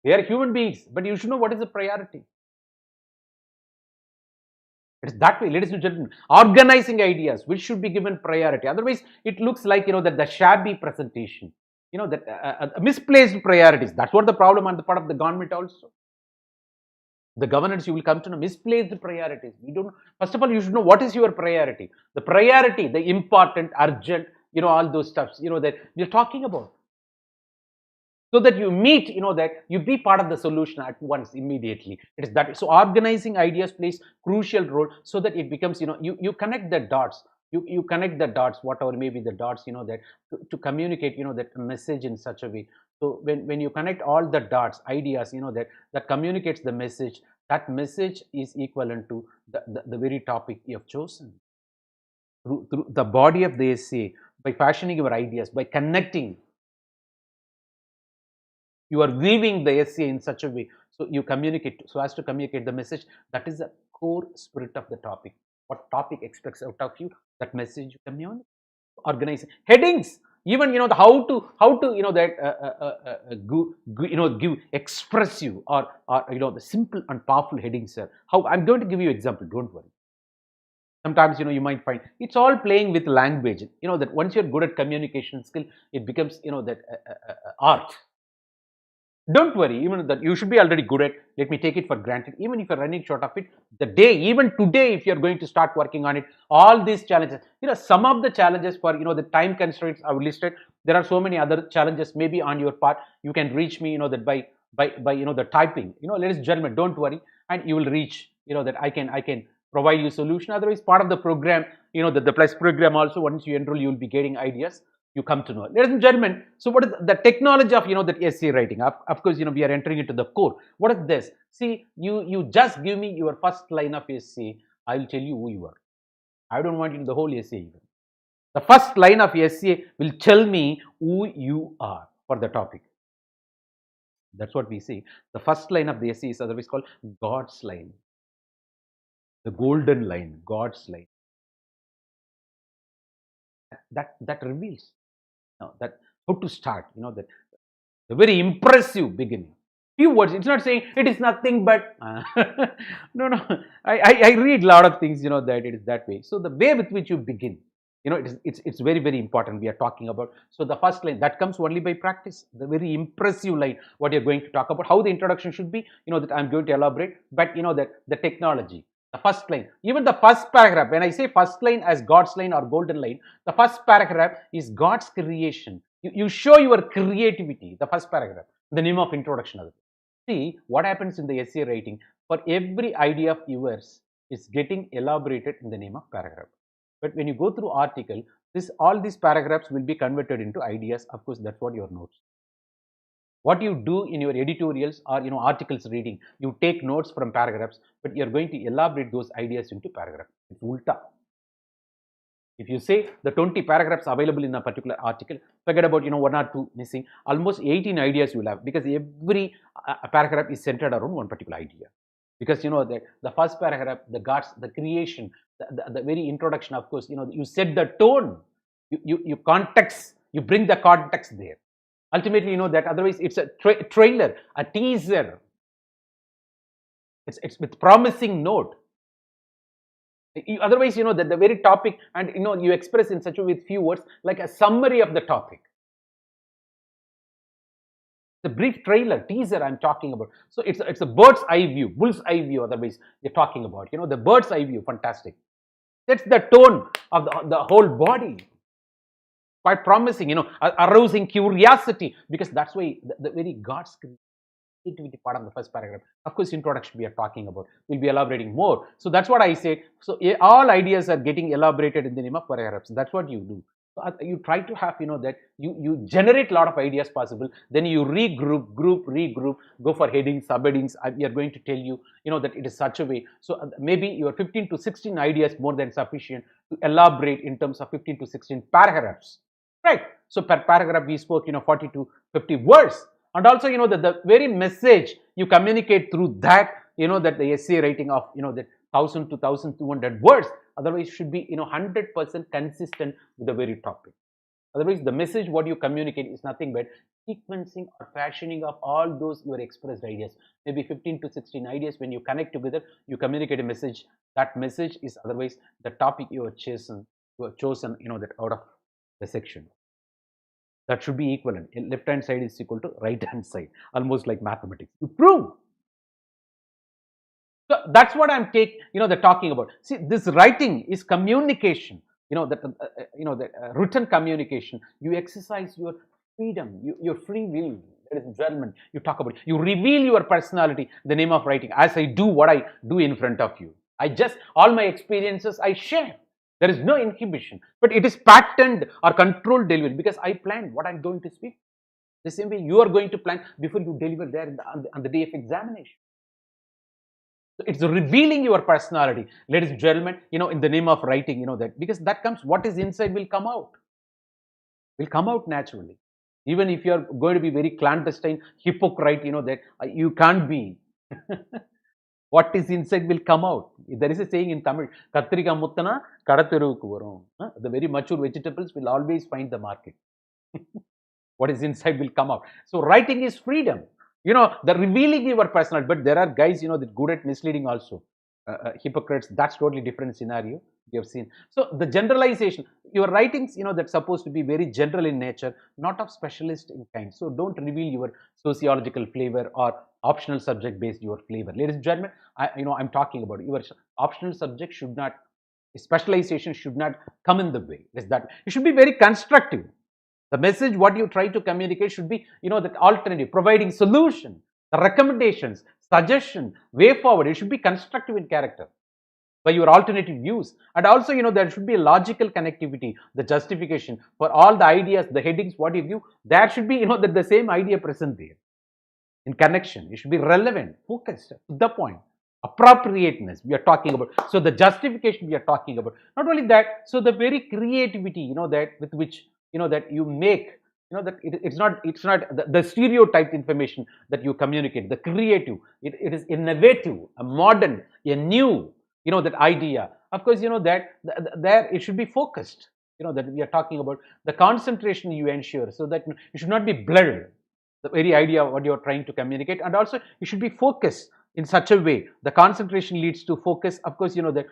We are human beings, but you should know what is the priority. It is that way, ladies and gentlemen. Organizing ideas, which should be given priority. Otherwise, it looks like that the shabby presentation, that misplaced priorities. That's what the problem on the part of the government also. The governance, you will come to know misplaced priorities. We don't. First of all, you should know what is your priority. The priority, the important, urgent, all those stuffs, that we're talking about. So that you meet, that you be part of the solution at once, immediately. It is that. So organizing ideas plays crucial role so that it becomes, you connect the dots. You connect the dots, whatever may be the dots, that to communicate, that message in such a way. So when you connect all the dots, ideas, that communicates the message, that message is equivalent to the very topic you have chosen. Through the body of the essay, by fashioning your ideas, by connecting, you are weaving the essay in such a way so you communicate, so as to communicate the message. That is the core spirit of the topic. What topic expects out of you, that message you communicate. Organize headings, even how to give expressive or the simple and powerful headings, sir. How I'm going to give you example. Don't worry. Sometimes you might find it's all playing with language. That once you're good at communication skill, it becomes that art. Don't worry, even that you should be already good at. Let me take it for granted. Even if you're running short of it, even today, if you're going to start working on it, all these challenges, some of the challenges for the time constraints I've listed. There are so many other challenges maybe on your part. You can reach me, that by the typing. Ladies and gentlemen, don't worry, and you will reach. That I can provide you solution. Otherwise, part of the program, the plus program also. Once you enroll, you will be getting ideas. You come to know, ladies and gentlemen. So what is the technology of that essay writing? Of course, we are entering into the core. What is this? See, you just give me your first line of essay. I will tell you who you are. I don't want the whole essay even. The first line of essay will tell me who you are for the topic. That's what we say. The first line of the essay is otherwise called God's line, the golden line, God's line. That reveals that how to start. That the very impressive beginning. Few words. It's not saying it is nothing but no. I read a lot of things. That it is that way. So the way with which you begin, it's very, very important. We are talking about. So the first line that comes only by practice. The very impressive line. What you're going to talk about, how the introduction should be. That I'm going to elaborate. But that the technology. The first line, even the first paragraph, when I say first line as God's line or golden line, the first paragraph is God's creation. You show your creativity, the first paragraph, the name of introduction. See, what happens in the essay writing, for every idea of yours is getting elaborated in the name of paragraph. But when you go through article, all these paragraphs will be converted into ideas. Of course, that's what your notes. What you do in your editorials or articles reading, you take notes from paragraphs, but you're going to elaborate those ideas into paragraphs. It's ulta. If you say the 20 paragraphs available in a particular article, forget about 1 or 2 missing. Almost 18 ideas you will have, because every paragraph is centered around one particular idea. because that the first paragraph, the gods, the creation, the very introduction, of course, you set the tone, you context, you bring the context there. Ultimately, that otherwise it's a trailer, a teaser. It's with promising note. Otherwise, that the very topic, and you express in such a way with few words, like a summary of the topic. The brief trailer, teaser I'm talking about. So it's a bird's eye view, bull's eye view, otherwise you're talking about, the bird's eye view, fantastic. That's the tone of the whole body. Quite promising, arousing curiosity, because that's why the very God's creativity part of the first paragraph. Of course, introduction we are talking about. We'll be elaborating more. So that's what I said. So all ideas are getting elaborated in the name of paragraphs. That's what you do. So you try to have, that you generate a lot of ideas possible. Then you regroup, go for headings, subheadings. We are going to tell you, that it is such a way. So maybe your 15 to 16 ideas more than sufficient to elaborate in terms of 15 to 16 paragraphs. Right. So per paragraph we spoke, 40 to 50 words. And also, that the very message you communicate through that, that the essay writing of, that 1000 to 1200 words, otherwise should be, 100% consistent with the very topic. Otherwise, the message what you communicate is nothing but sequencing or fashioning of all those your expressed ideas. Maybe 15 to 16 ideas. When you connect together, you communicate a message. That message is otherwise the topic you have chosen, that out of the section. That should be equivalent. Left hand side is equal to right hand side, almost like mathematics. You prove. So that's what I'm talking about. See, this writing is communication. The written communication. You exercise your freedom, your free will. Ladies and gentlemen, you talk about it. You reveal your personality. The name of writing. As I do what I do in front of you, all my experiences I share. There is no inhibition, but it is patterned or controlled delivery, because I planned what I'm going to speak. The same way you are going to plan before you deliver there on the day of examination. So it's revealing your personality, ladies and gentlemen, in the name of writing, that because that comes, what is inside will come out. Will come out naturally. Even if you are going to be very clandestine, hypocrite, that you can't be. What is inside will come out. There is a saying in Tamil, Katrika Muttana Kadatheruvukku varum. The very mature vegetables will always find the market. What is inside will come out. So writing is freedom. The revealing your personality. But there are guys, that good at misleading also. Hypocrites, that's totally different scenario you have seen. So the generalization, your writings, that's supposed to be very general in nature, not of specialist in kind. So don't reveal your sociological flavor or optional subject based your flavor. Ladies and gentlemen, I'm talking about your optional subject should not, specialization should not come in the way. Is that it should be very constructive. The message what you try to communicate should be, that alternative, providing solution, the recommendations, suggestion, way forward. It should be constructive in character by your alternative views. And also, there should be a logical connectivity, the justification for all the ideas, the headings, what you view. There should be, that the same idea present there in connection. It should be relevant, focused, to the point. Appropriateness we are talking about. So the justification we are talking about. Not only that, so the very creativity, that with which, that you make, that it's not the stereotyped information that you communicate, the creative, it is innovative, a modern, a new, that idea. Of course, that there it should be focused, that we are talking about. The concentration you ensure, so that it should not be blurred, the very idea what you are trying to communicate. And also you should be focused in such a way. The concentration leads to focus. Of course, that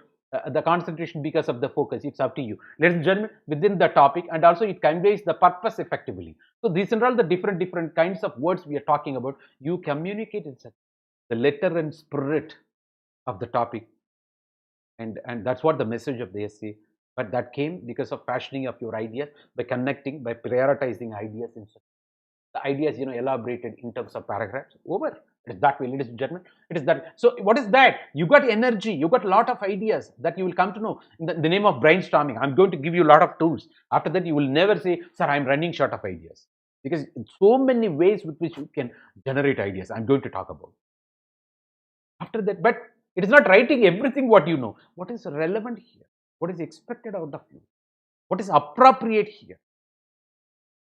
the concentration because of the focus, it's up to you, ladies and gentlemen, within the topic. And also it conveys the purpose effectively. So these are all the different kinds of words we are talking about. You communicate in such the letter and spirit of the topic, and that's what the message of the essay. But that came because of fashioning of your ideas, by connecting, by prioritizing ideas in such the ideas, elaborated in terms of paragraphs. Over. It is that way, ladies and gentlemen. It is that. So what is that? You got energy. You got a lot of ideas that you will come to know in the name of brainstorming. I'm going to give you a lot of tools. After that, you will never say, sir, I'm running short of ideas. Because so many ways with which you can generate ideas, I'm going to talk about. After that, but it is not writing everything what you know. What is relevant here? What is expected out of you? What is appropriate here?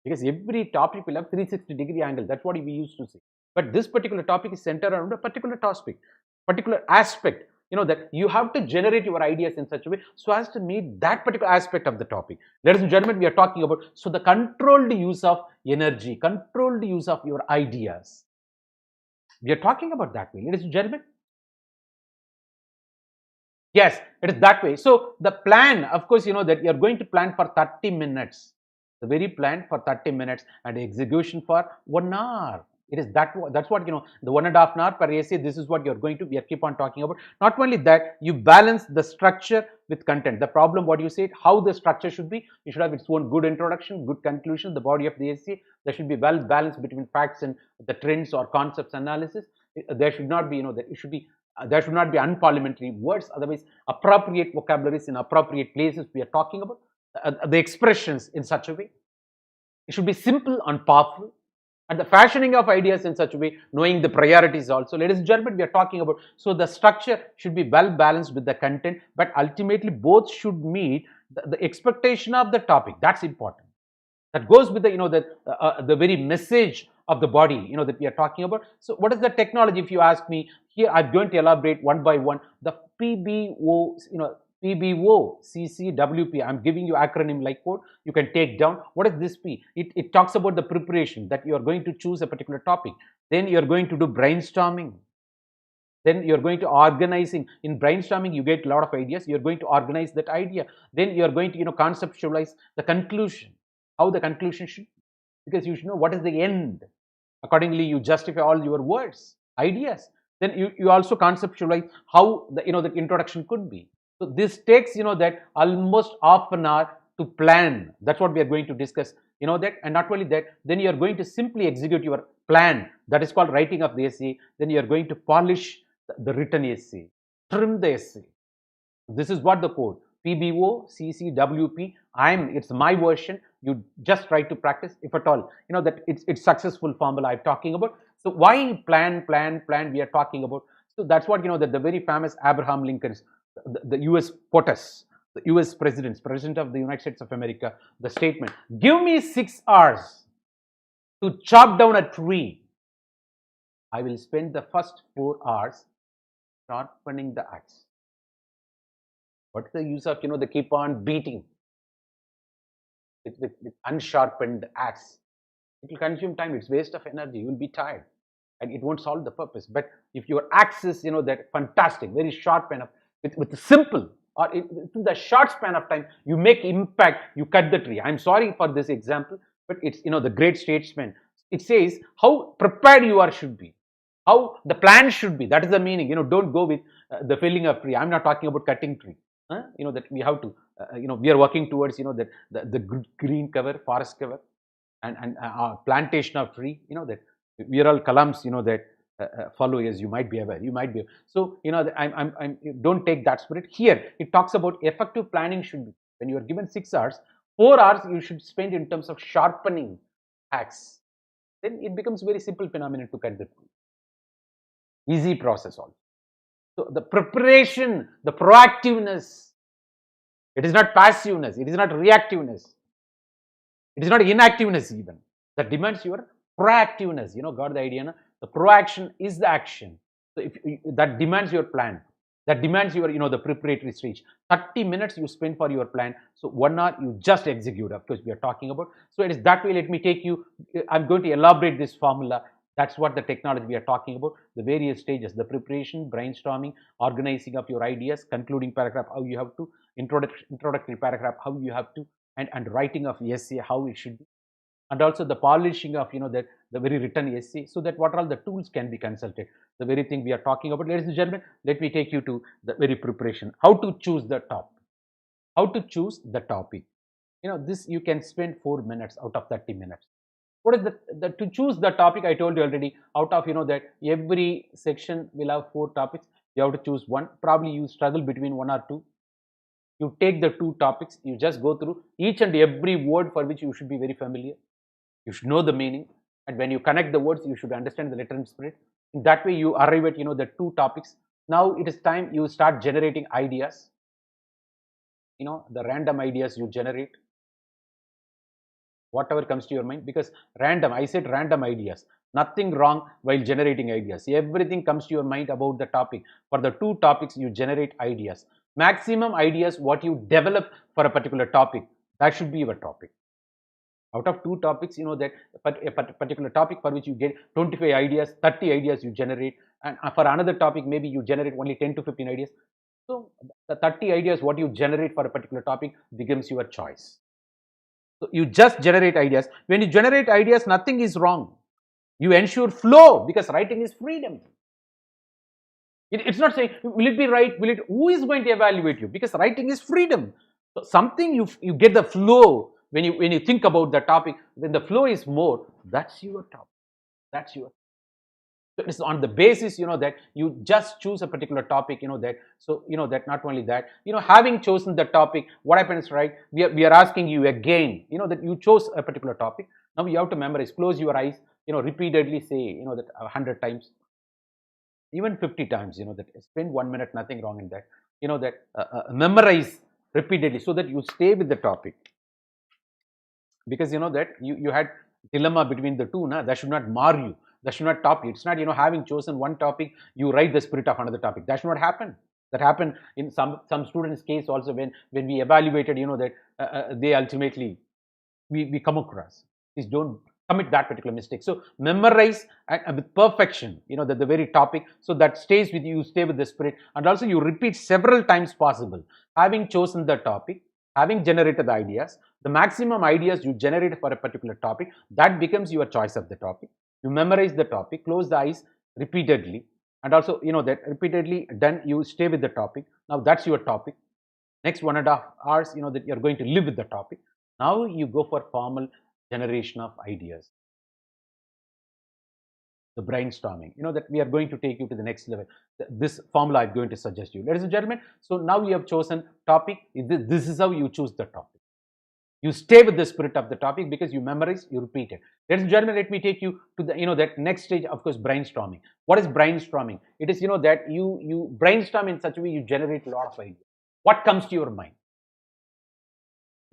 Because every topic will have 360-degree angle. That's what we used to say. But this particular topic is centered around a particular topic. particular aspect, that you have to generate your ideas in such a way so as to meet that particular aspect of the topic. Ladies and gentlemen, we are talking about, so the controlled use of energy, controlled use of your ideas. We are talking about that way, ladies and gentlemen. Yes, it is that way. So the plan, of course, that you're going to plan for 30 minutes. The very plan for 30 minutes and execution for 1 hour. It is that's what, the 1.5 hour per essay. This is what you're going to, we keep on talking about. Not only that, you balance the structure with content. The problem, what you said, how the structure should be, you should have its own good introduction, good conclusion, the body of the essay. There should be well balanced between facts and the trends or concepts analysis. There should not be, there should not be unparliamentary words, otherwise appropriate vocabularies in appropriate places we are talking about, the expressions in such a way. It should be simple and powerful, and the fashioning of ideas in such a way, knowing the priorities also. Ladies and gentlemen, we are talking about, so the structure should be well balanced with the content, but ultimately both should meet the expectation of the topic. That's important. That goes with the very message of the body, that we are talking about. So what is the technology, if you ask me? Here I'm going to elaborate one by one. The PBO, PBO, CCWP. I'm giving you acronym like code. You can take down. What is this P? It talks about the preparation, that you are going to choose a particular topic. Then you're going to do brainstorming. Then you're going to organizing. In brainstorming, you get a lot of ideas. You're going to organize that idea. Then you're going to, conceptualize the conclusion, how the conclusion should be, because you should know what is the end. Accordingly, you justify all your words, ideas. Then you also conceptualize how the introduction could be. So this takes that almost half an hour to plan. That's what we are going to discuss. That, and not only that, then you are going to simply execute your plan. That is called writing of the essay. Then you are going to polish the written essay, trim the essay. This is what the code PBO, CCWP. It's my version. You just try to practice, if at all, that it's successful formula I'm talking about. So why plan we are talking about? So that's what, that the very famous Abraham Lincoln, the US POTUS, the US president of the United States of America, the statement, give me 6 hours to chop down a tree. I will spend the first 4 hours sharpening the axe. What's the use of, the keep on beating with unsharpened axe? It will consume time. It's waste of energy. You will be tired, and it won't solve the purpose. But if your axe is, that fantastic, very sharp enough, with simple or in the short span of time, you make impact. You cut the tree. I'm sorry for this example, but it's, the great statesman. It says how prepared you are should be, how the plan should be. That is the meaning. Don't go with the felling of tree. I'm not talking about cutting tree. That we have to, we are working towards, that the green cover, forest cover, and plantation of tree. That we are all columns. That follow, as you might be aware. So I'm don't take that spirit here. It talks about effective planning should be, when you are given 6 hours, 4 hours you should spend in terms of sharpening axe. Then it becomes very simple phenomenon to cut the tree. Easy process also. So the preparation, the proactiveness, it is not passiveness, it is not reactiveness, it is not inactiveness even. That demands your proactiveness. Got the idea? No? The proaction is the action. So if that demands your plan, that demands your, the preparatory stage. 30 minutes you spend for your plan. So 1 hour you just execute, of course we are talking about. So it is that way. Let me take you, I'm going to elaborate this formula. That's what the technology we are talking about, the various stages, the preparation, brainstorming, organizing of your ideas, concluding paragraph, how you have to, introductory paragraph, how you have to, and writing of essay, how it should be, and also the polishing of, the very written essay, so that what all the tools can be consulted, the very thing we are talking about. Ladies and gentlemen, let me take you to the very preparation, how to choose the topic, how to choose the topic. This you can spend 4 minutes out of 30 minutes. What is the to choose the topic? I told you already, out of, that every section will have 4 topics. You have to choose one. Probably you struggle between 1 or 2. You take the 2 topics, you just go through each and every word for which you should be very familiar. You should know the meaning, and when you connect the words, you should understand the literary spirit. In that way, you arrive at, the 2 topics. Now it is time you start generating ideas. The random ideas you generate, whatever comes to your mind, because random, I said random ideas. Nothing wrong while generating ideas. Everything comes to your mind about the topic. For the two topics, you generate ideas. Maximum ideas what you develop for a particular topic, that should be your topic. Out of two topics, that a particular topic for which you get 25 ideas, 30 ideas you generate, and for another topic maybe you generate only 10 to 15 ideas. So the 30 ideas what you generate for a particular topic becomes your choice. So you just generate ideas. When you generate ideas, nothing is wrong. You ensure flow, because writing is freedom. It's not saying will it be right, who is going to evaluate you, because writing is freedom. So something you get the flow when you think about the topic. When the flow is more, that's your topic. That's your. So it's on the basis that you just choose a particular topic, that not only that, having chosen the topic, what happens, right? We are asking you again, that you chose a particular topic. Now you have to memorize. Close your eyes, repeatedly say that 100 times, even 50 times, that spend 1 minute, nothing wrong in that, memorize repeatedly so that you stay with the topic. Because that you had dilemma between the two, that should not mar you, that should not top you. It's not having chosen one topic, you write the spirit of another topic. That should not happen. That happened in some students' case also when we evaluated, that they ultimately we come across. Please don't commit that particular mistake. So memorize and with perfection, the very topic, so that stays with you, stay with the spirit, and also you repeat several times possible. Having chosen the topic, having generated the ideas, the maximum ideas you generate for a particular topic, that becomes your choice of the topic. You memorize the topic, close the eyes repeatedly, and also that repeatedly done, you stay with the topic. Now that's your topic. Next 1.5 hours, that you're going to live with the topic. Now you go for formal generation of ideas, the brainstorming, that we are going to take you to the next level. This formula I'm going to suggest you, ladies and gentlemen. So now you have chosen topic. This is how you choose the topic. You stay with the spirit of the topic because you memorize, you repeat it. Ladies and gentlemen, let me take you to the that next stage, of course, brainstorming. What is brainstorming? It is that you brainstorm in such a way you generate a lot of ideas. What comes to your mind?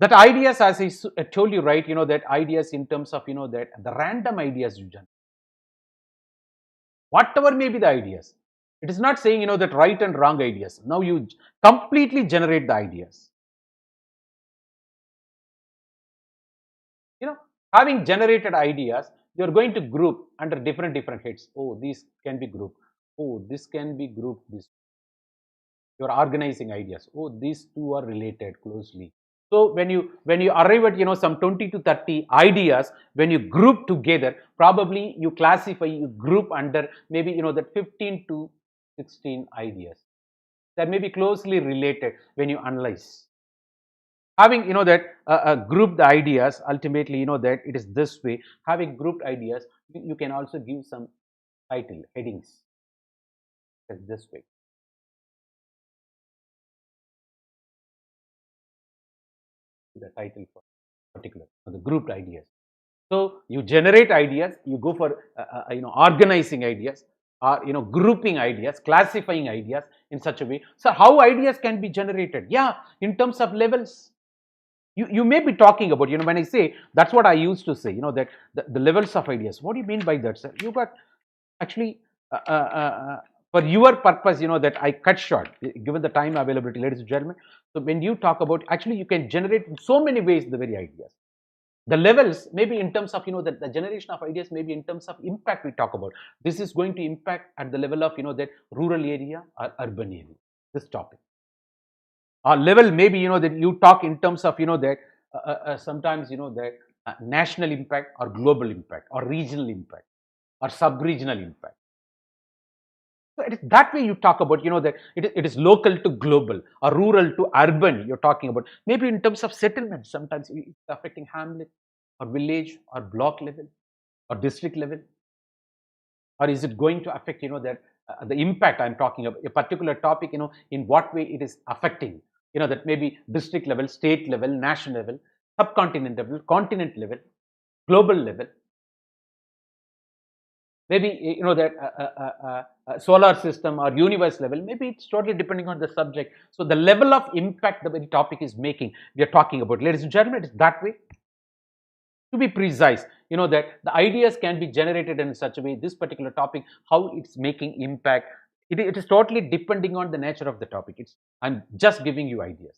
That ideas, as I told you, right, that ideas in terms of, that the random ideas you generate. Whatever may be the ideas. It is not saying, that right and wrong ideas. Now you completely generate the ideas. Having generated ideas, you're going to group under different heads. Oh, these can be grouped. Oh, this can be grouped this. You're organizing ideas. Oh, these two are related closely. So when you arrive at some 20 to 30 ideas, when you group together, probably you classify, you group under maybe that 15 to 16 ideas that may be closely related when you analyze. Having that grouped ideas, ultimately that it is this way. Having grouped ideas, you can also give some title headings. It's this way. The title for particular for the grouped ideas. So you generate ideas, you go for organizing ideas, or grouping ideas, classifying ideas in such a way. So how ideas can be generated? Yeah, in terms of levels. You may be talking about, when I say, that's what I used to say, that the levels of ideas. What do you mean by that, sir? You got actually for your purpose, that I cut short, given the time availability, ladies and gentlemen. So when you talk about, actually you can generate in so many ways the very ideas. The levels, maybe in terms of, the generation of ideas, maybe in terms of impact we talk about. This is going to impact at the level of, that rural area or urban area, this topic. Level, maybe, that you talk in terms of, that sometimes, that national impact or global impact or regional impact or sub-regional impact. So it is that way you talk about, that it is local to global or rural to urban you're talking about. Maybe in terms of settlement, sometimes it's affecting hamlet or village or block level or district level. Or is it going to affect, that the impact I'm talking about, a particular topic, in what way it is affecting, that maybe district level, state level, national level, subcontinent level, continent level, global level. Maybe, that solar system or universe level, maybe it's totally depending on the subject. So the level of impact the very topic is making, we are talking about. Ladies and gentlemen, it's that way. To be precise, that the ideas can be generated in such a way, this particular topic, how it's making impact. It is totally depending on the nature of the topic. I'm just giving you ideas.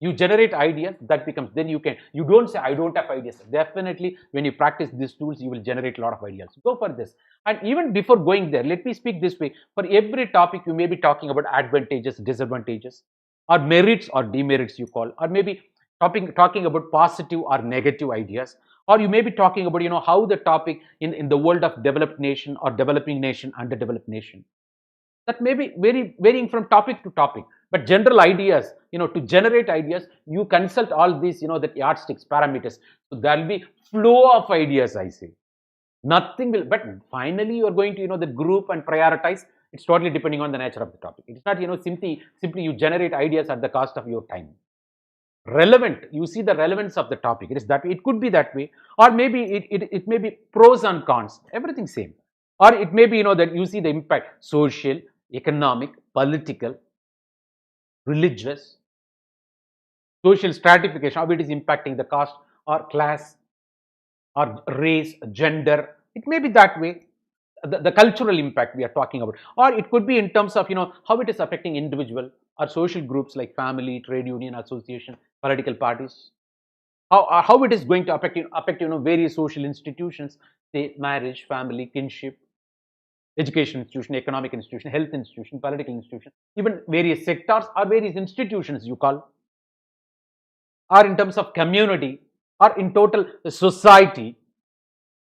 You generate ideas, that becomes, then you don't say I don't have ideas. Definitely when you practice these tools, you will generate a lot of ideas. Go for this. And even before going there, let me speak this way. For every topic, you may be talking about advantages, disadvantages, or merits or demerits, you call, or maybe talking about positive or negative ideas, or you may be talking about how the topic in the world of developed nation or developing nation, underdeveloped nation, that may be varying from topic to topic. But general ideas, to generate ideas, you consult all these, that yardsticks, parameters. So there will be flow of ideas, I say. Nothing will, but finally you are going to, the group and prioritize. It's totally depending on the nature of the topic. It's not, simply you generate ideas at the cost of your time. Relevant, you see the relevance of the topic. It is that way. It could be that way, or maybe it may be pros and cons, everything same. Or it may be, that you see the impact, social, economic, political, religious, social stratification, how it is impacting the caste or class or race, gender. It may be that way. The cultural impact we are talking about, or it could be in terms of how it is affecting individual or social groups like family, trade union, association, political parties. How it is going to affect various social institutions, say marriage, family, kinship, education institution, economic institution, health institution, political institution, even various sectors or various institutions you call, or in terms of community, or in total society,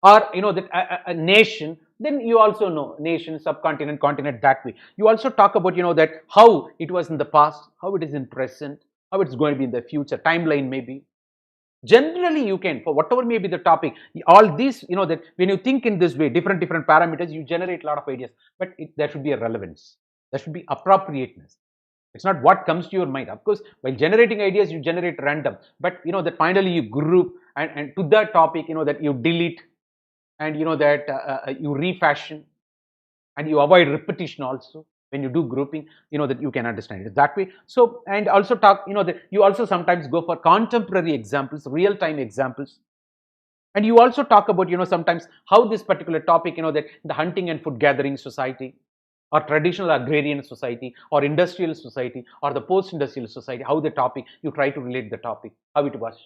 or that a nation. Then you also know nation, subcontinent, continent, that way. You also talk about that how it was in the past, how it is in present, how it's going to be in the future, timeline maybe. Generally you can, for whatever may be the topic, all these, that when you think in this way, different parameters, you generate a lot of ideas. But there should be a relevance, there should be appropriateness. It's not what comes to your mind. Of course, while generating ideas, you generate random, but that finally you group, and to that topic, that you delete, and that you refashion, and you avoid repetition also. When you do grouping, that you can understand it that way. So, and also talk, that you also sometimes go for contemporary examples, real time examples. And you also talk about sometimes how this particular topic, that the hunting and food gathering society, or traditional agrarian society, or industrial society, or the post industrial society, how the topic, you try to relate the topic, how it was.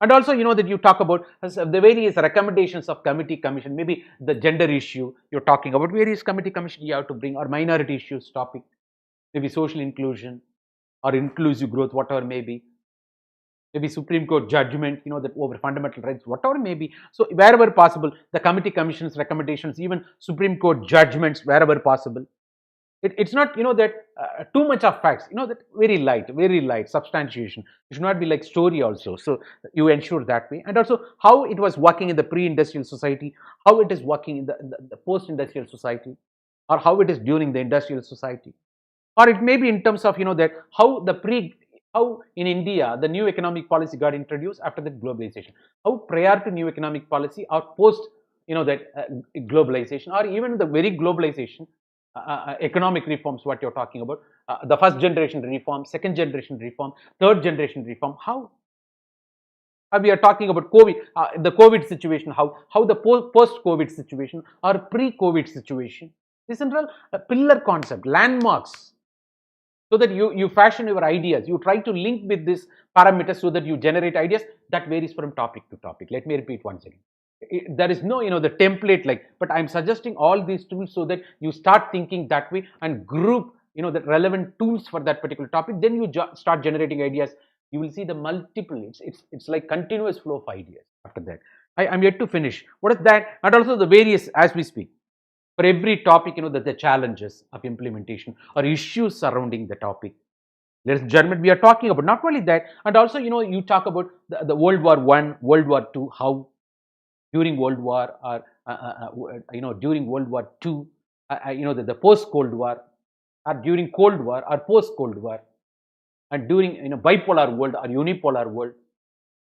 And also, that you talk about the various recommendations of committee, commission, maybe the gender issue, you're talking about various committee, commission you have to bring, or minority issues topic, maybe social inclusion, or inclusive growth, whatever may be. Maybe Supreme Court judgment, that over fundamental rights, whatever may be. So wherever possible, the committee, commission's recommendations, even Supreme Court judgments, wherever possible. It's not, that too much of facts, that very light substantiation. It should not be like story also. So you ensure that way. And also how it was working in the pre-industrial society, how it is working in the post-industrial society, or how it is during the industrial society. Or it may be in terms of, that how in India, the new economic policy got introduced after the globalization. How prior to new economic policy or post, globalization, or even the very globalization, economic reforms, what you're talking about, the first generation reform, second generation reform, third generation reform, how we are talking about COVID, the COVID situation, how the post-COVID situation or pre-COVID situation. This is a pillar concept, landmarks, so that you fashion your ideas, you try to link with this parameters so that you generate ideas. That varies from topic to topic. Let me repeat once again. There is no the template, like, but I'm suggesting all these tools so that you start thinking that way and group the relevant tools for that particular topic. Then you start generating ideas. You will see the multiple, it's like continuous flow of ideas. After that, I'm yet to finish what is that, and also the various, as we speak, for every topic, the challenges of implementation or issues surrounding the topic. Ladies and gentlemen, we are talking about not only that, and also you talk about the World War I, World War II, how during World War, or during World War II, the post-Cold War, or during Cold War or post-Cold War, and during bipolar world or unipolar world,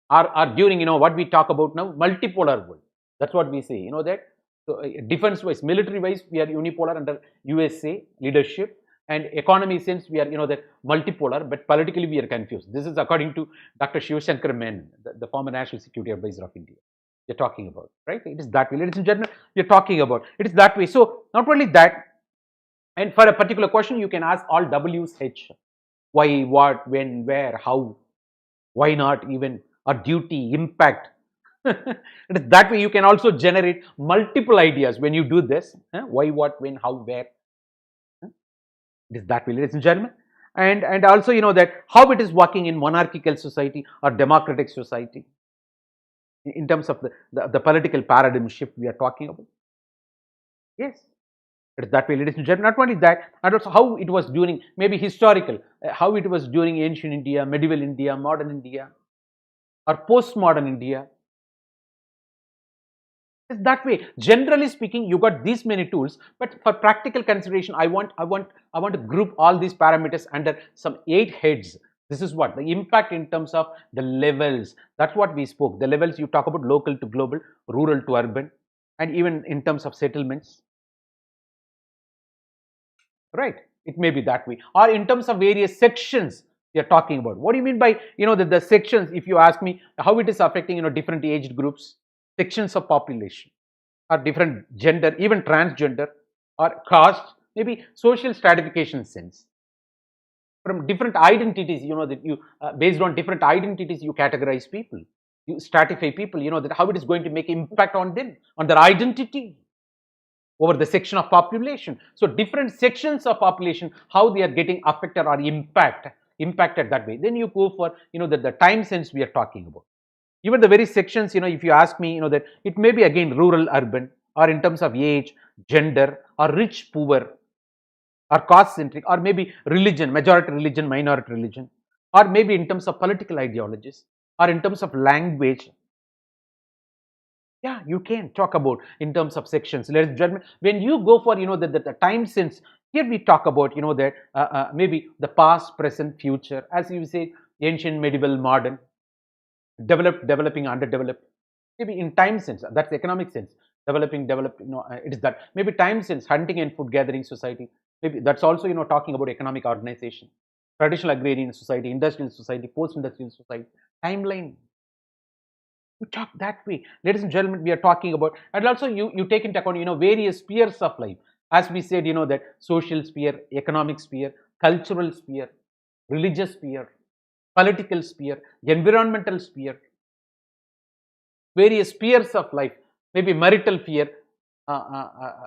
or during what we talk about now, multipolar world. That's what we say. That. So defense-wise, military-wise, we are unipolar under USA leadership, and economy sense we are, that multipolar, but politically we are confused. This is according to Dr. Shivashankar Menon, the former National Security Advisor of India. You're talking about, right? It is that way, ladies and gentlemen. You're talking about it is that way. So not only that, and for a particular question, you can ask all W's, H, why, what, when, where, how, why not, even, or duty, impact. It is that way you can also generate multiple ideas when you do this. Why, what, when, how, where. It is that way, ladies and gentlemen. And also, that how it is working in monarchical society or democratic society in terms of the political paradigm shift we are talking about. Yes, it is that way, ladies and gentlemen. Not only that, and also how it was during, maybe historical, how it was during ancient India, medieval India, modern India, or postmodern India. It's that way. Generally speaking, you got these many tools, but for practical consideration, I want to group all these parameters under some 8 heads. This is what the impact in terms of the levels. That's what we spoke. The levels you talk about: local to global, rural to urban, and even in terms of settlements. Right? It may be that way, or in terms of various sections we are talking about. What do you mean by the sections? If you ask me how it is affecting different age groups, sections of population, or different gender, even transgender, or caste, maybe social stratification sense. From different identities, that you based on different identities you categorize people, you stratify people. That how it is going to make impact on them, on their identity over the section of population. So different sections of population, how they are getting affected or impacted that way. Then you go for the time sense we are talking about. Even the very sections, if you ask me, that it may be again rural, urban, or in terms of age, gender, or rich, poor, or caste centric, or maybe religion, majority religion, minority religion, or maybe in terms of political ideologies, or in terms of language. Yeah, you can talk about in terms of sections, ladies and gentlemen. When you go for the time sense, here we talk about that maybe the past, present, future, as you say, ancient, medieval, modern, developed, developing, underdeveloped. Maybe in time sense, that's economic sense. Developing, developed, it is that. Maybe time sense, hunting and food gathering society. Maybe that's also talking about economic organization, traditional agrarian society, industrial society, post-industrial society, timeline. You talk that way, ladies and gentlemen. We are talking about, and also you take into account various spheres of life, as we said, that social sphere, economic sphere, cultural sphere, religious sphere, political sphere, environmental sphere, various spheres of life, maybe marital sphere,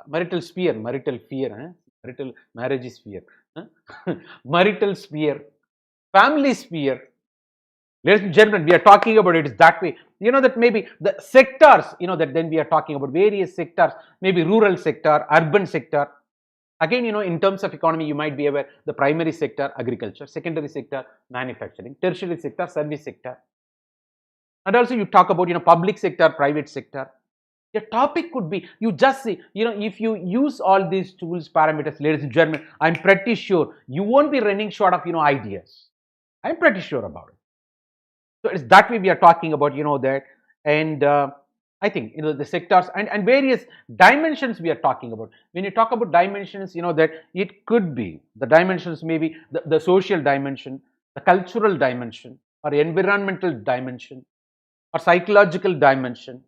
marital sphere, marital fear, marital marriage sphere, marital sphere, family sphere. Ladies and gentlemen, we are talking about it is that way. That maybe the sectors, that then we are talking about various sectors, maybe rural sector, urban sector. Again, in terms of economy, you might be aware the primary sector, agriculture, secondary sector, manufacturing, tertiary sector, service sector. And also you talk about, public sector, private sector. The topic could be, you just see, if you use all these tools, parameters, ladies and gentlemen, I'm pretty sure you won't be running short of, ideas. I'm pretty sure about it. So it's that way we are talking about, that. And I think, the sectors and various dimensions we are talking about. When you talk about dimensions, that it could be the dimensions, maybe the social dimension, the cultural dimension, or environmental dimension, or psychological dimension,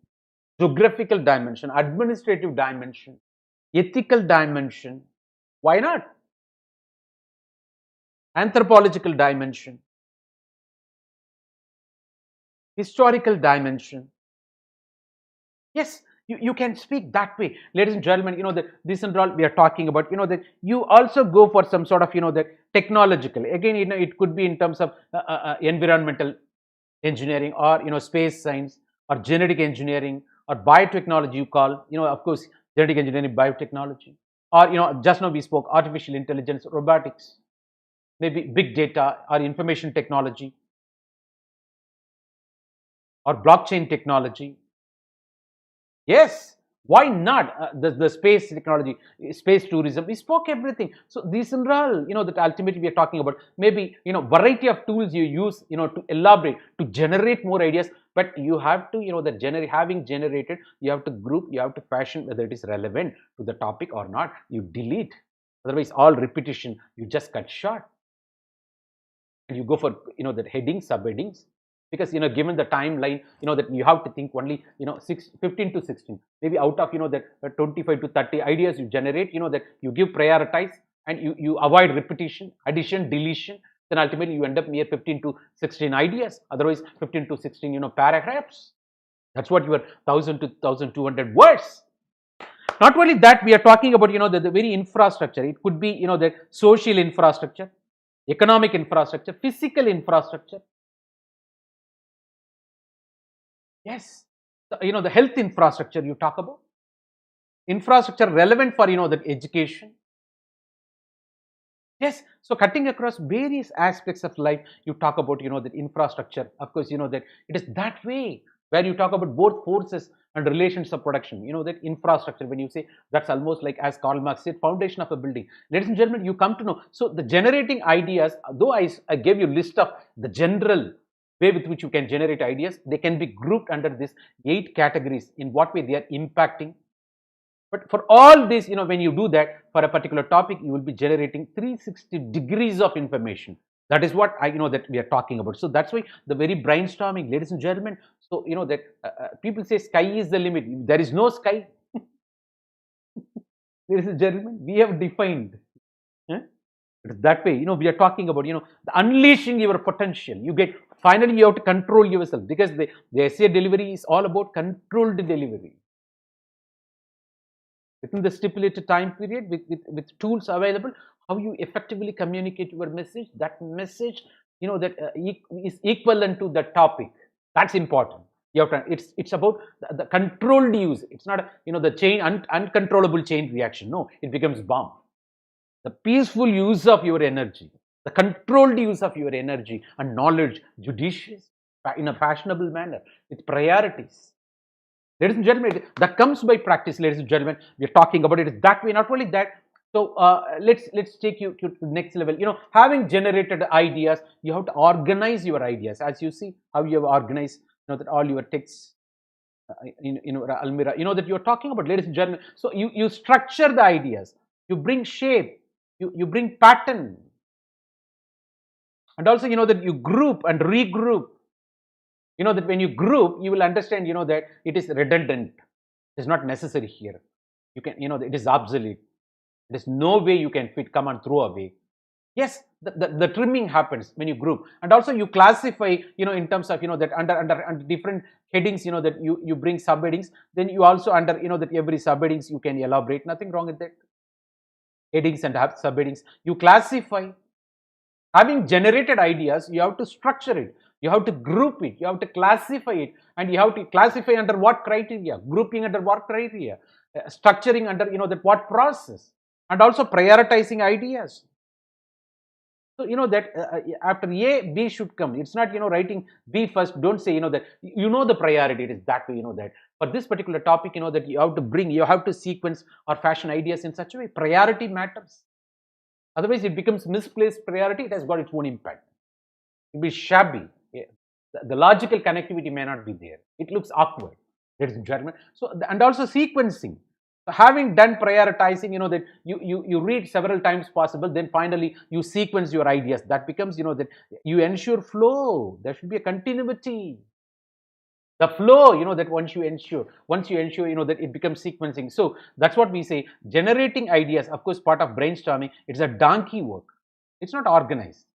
geographical dimension, administrative dimension, ethical dimension. Why not? Anthropological dimension, historical dimension. Yes, you can speak that way, ladies and gentlemen. That this and all we are talking about. That you also go for some sort of that technological. Again, it could be in terms of environmental engineering, or space science, or genetic engineering, or biotechnology. You call of course genetic engineering, biotechnology, or just now we spoke artificial intelligence, robotics, maybe big data, or information technology, or blockchain technology. Yes, why not? The space technology, space tourism, we spoke everything. So these are all, that ultimately we are talking about. Maybe, variety of tools you use, to elaborate, to generate more ideas. But you have to, having generated, you have to group, you have to fashion whether it is relevant to the topic or not. You delete. Otherwise, all repetition, you just cut short. And you go for, that headings, subheadings, because, given the timeline, that you have to think only, 15 to 16. Maybe out of, that 25 to 30 ideas you generate, that you give prioritize, and you avoid repetition, addition, deletion. Then ultimately you end up near 15 to 16 ideas. Otherwise, 15 to 16, paragraphs. That's what your 1000 to 1200 words. Not only that, we are talking about, the very infrastructure. It could be, the social infrastructure, economic infrastructure, physical infrastructure. Yes, the health infrastructure you talk about. Infrastructure relevant for, the education. Yes, so cutting across various aspects of life, you talk about, the infrastructure. Of course, that it is that way where you talk about both forces and relations of production. That infrastructure, when you say, that's almost like, as Karl Marx said, foundation of a building. Ladies and gentlemen, you come to know. So the generating ideas, though I gave you a list of the general way with which you can generate ideas, they can be grouped under these 8 categories. In what way they are impacting. But for all this, when you do that for a particular topic, you will be generating 360 degrees of information. That is what that we are talking about. So that's why the very brainstorming, ladies and gentlemen. So that people say sky is the limit. There is no sky. Ladies and gentlemen, we have defined. That way, we are talking about, the unleashing your potential. You get, finally, you have to control yourself, because the essay delivery is all about controlled delivery. Within the stipulated time period, with tools available, how you effectively communicate your message. That message, that is equivalent to the topic. That's important. You have to, it's about the controlled use. It's not, the chain, uncontrollable chain reaction. No, it becomes bomb. The peaceful use of your energy, the controlled use of your energy and knowledge, judicious, in a fashionable manner, with priorities. Ladies and gentlemen, that comes by practice. Ladies and gentlemen, we are talking about it that way. Not only that, so let's take you to the next level. Having generated ideas, you have to organize your ideas. As you see how you have organized, that all your texts in Almira, that you're talking about, ladies and gentlemen. So you structure the ideas, you bring shape, you bring pattern, and also that you group and regroup. That when you group, you will understand, that it is redundant. It is not necessary here. You can, it is obsolete. There is no way you can come and throw away. Yes, the trimming happens when you group. And also you classify, in terms of, that under different headings, that you bring subheadings. Then you also under, that every subheadings you can elaborate. Nothing wrong with that. Headings and subheadings. You classify. Having generated ideas, you have to structure it. You have to group it, you have to classify it, and you have to classify under what criteria, grouping under what criteria, structuring under, that what process, and also prioritizing ideas. So, that after A, B should come. It's not, writing B first. Don't say, that, the priority. It is that way, that for this particular topic, that you have to bring, you have to sequence or fashion ideas in such a way. Priority matters. Otherwise, it becomes misplaced priority. It has got its own impact. It will be shabby. The logical connectivity may not be there. It looks awkward, ladies and gentlemen. So, and also sequencing. So having done prioritizing, that you read several times possible, then finally you sequence your ideas. That becomes, that you ensure flow. There should be a continuity. The flow, that once you ensure, that it becomes sequencing. So that's what we say. Generating ideas, of course, part of brainstorming. It's a donkey work. It's not organized.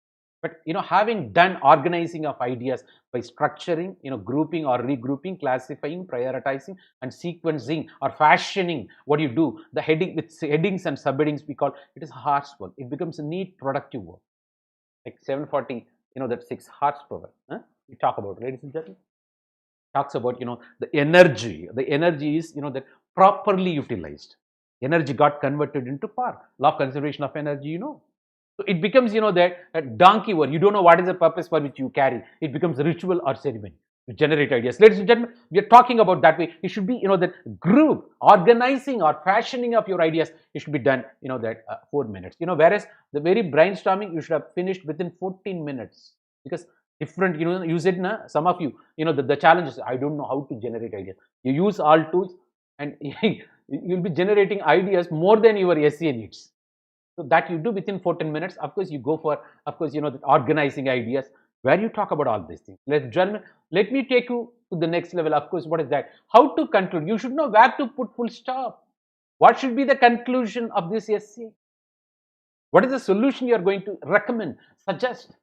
But, having done organizing of ideas by structuring, grouping or regrouping, classifying, prioritizing, and sequencing or fashioning, what you do, the heading with headings and subheadings, we call it is horsepower. It becomes a neat, productive work. Like 740, that 6 horsepower. We talk about, ladies and gentlemen. Talks about, the energy. The energy is, that properly utilized. Energy got converted into power. Law of conservation of energy, So it becomes, that donkey work. You don't know what is the purpose for which you carry. It becomes ritual or ceremony to generate ideas. Ladies and gentlemen, we are talking about that way. It should be, that group, organizing or fashioning of your ideas, it should be done, that 4 minutes. Whereas the very brainstorming, you should have finished within 14 minutes. Because different, you said, some of you, the challenge is, I don't know how to generate ideas. You use all tools and you'll be generating ideas more than your SCA needs. So that you do within 14 minutes. Of course, you go for, of course, the organizing ideas where you talk about all these things. Gentlemen, let me take you to the next level. Of course, what is that? How to conclude. You should know where to put full stop. What should be the conclusion of this essay? What is the solution you are going to recommend, suggest?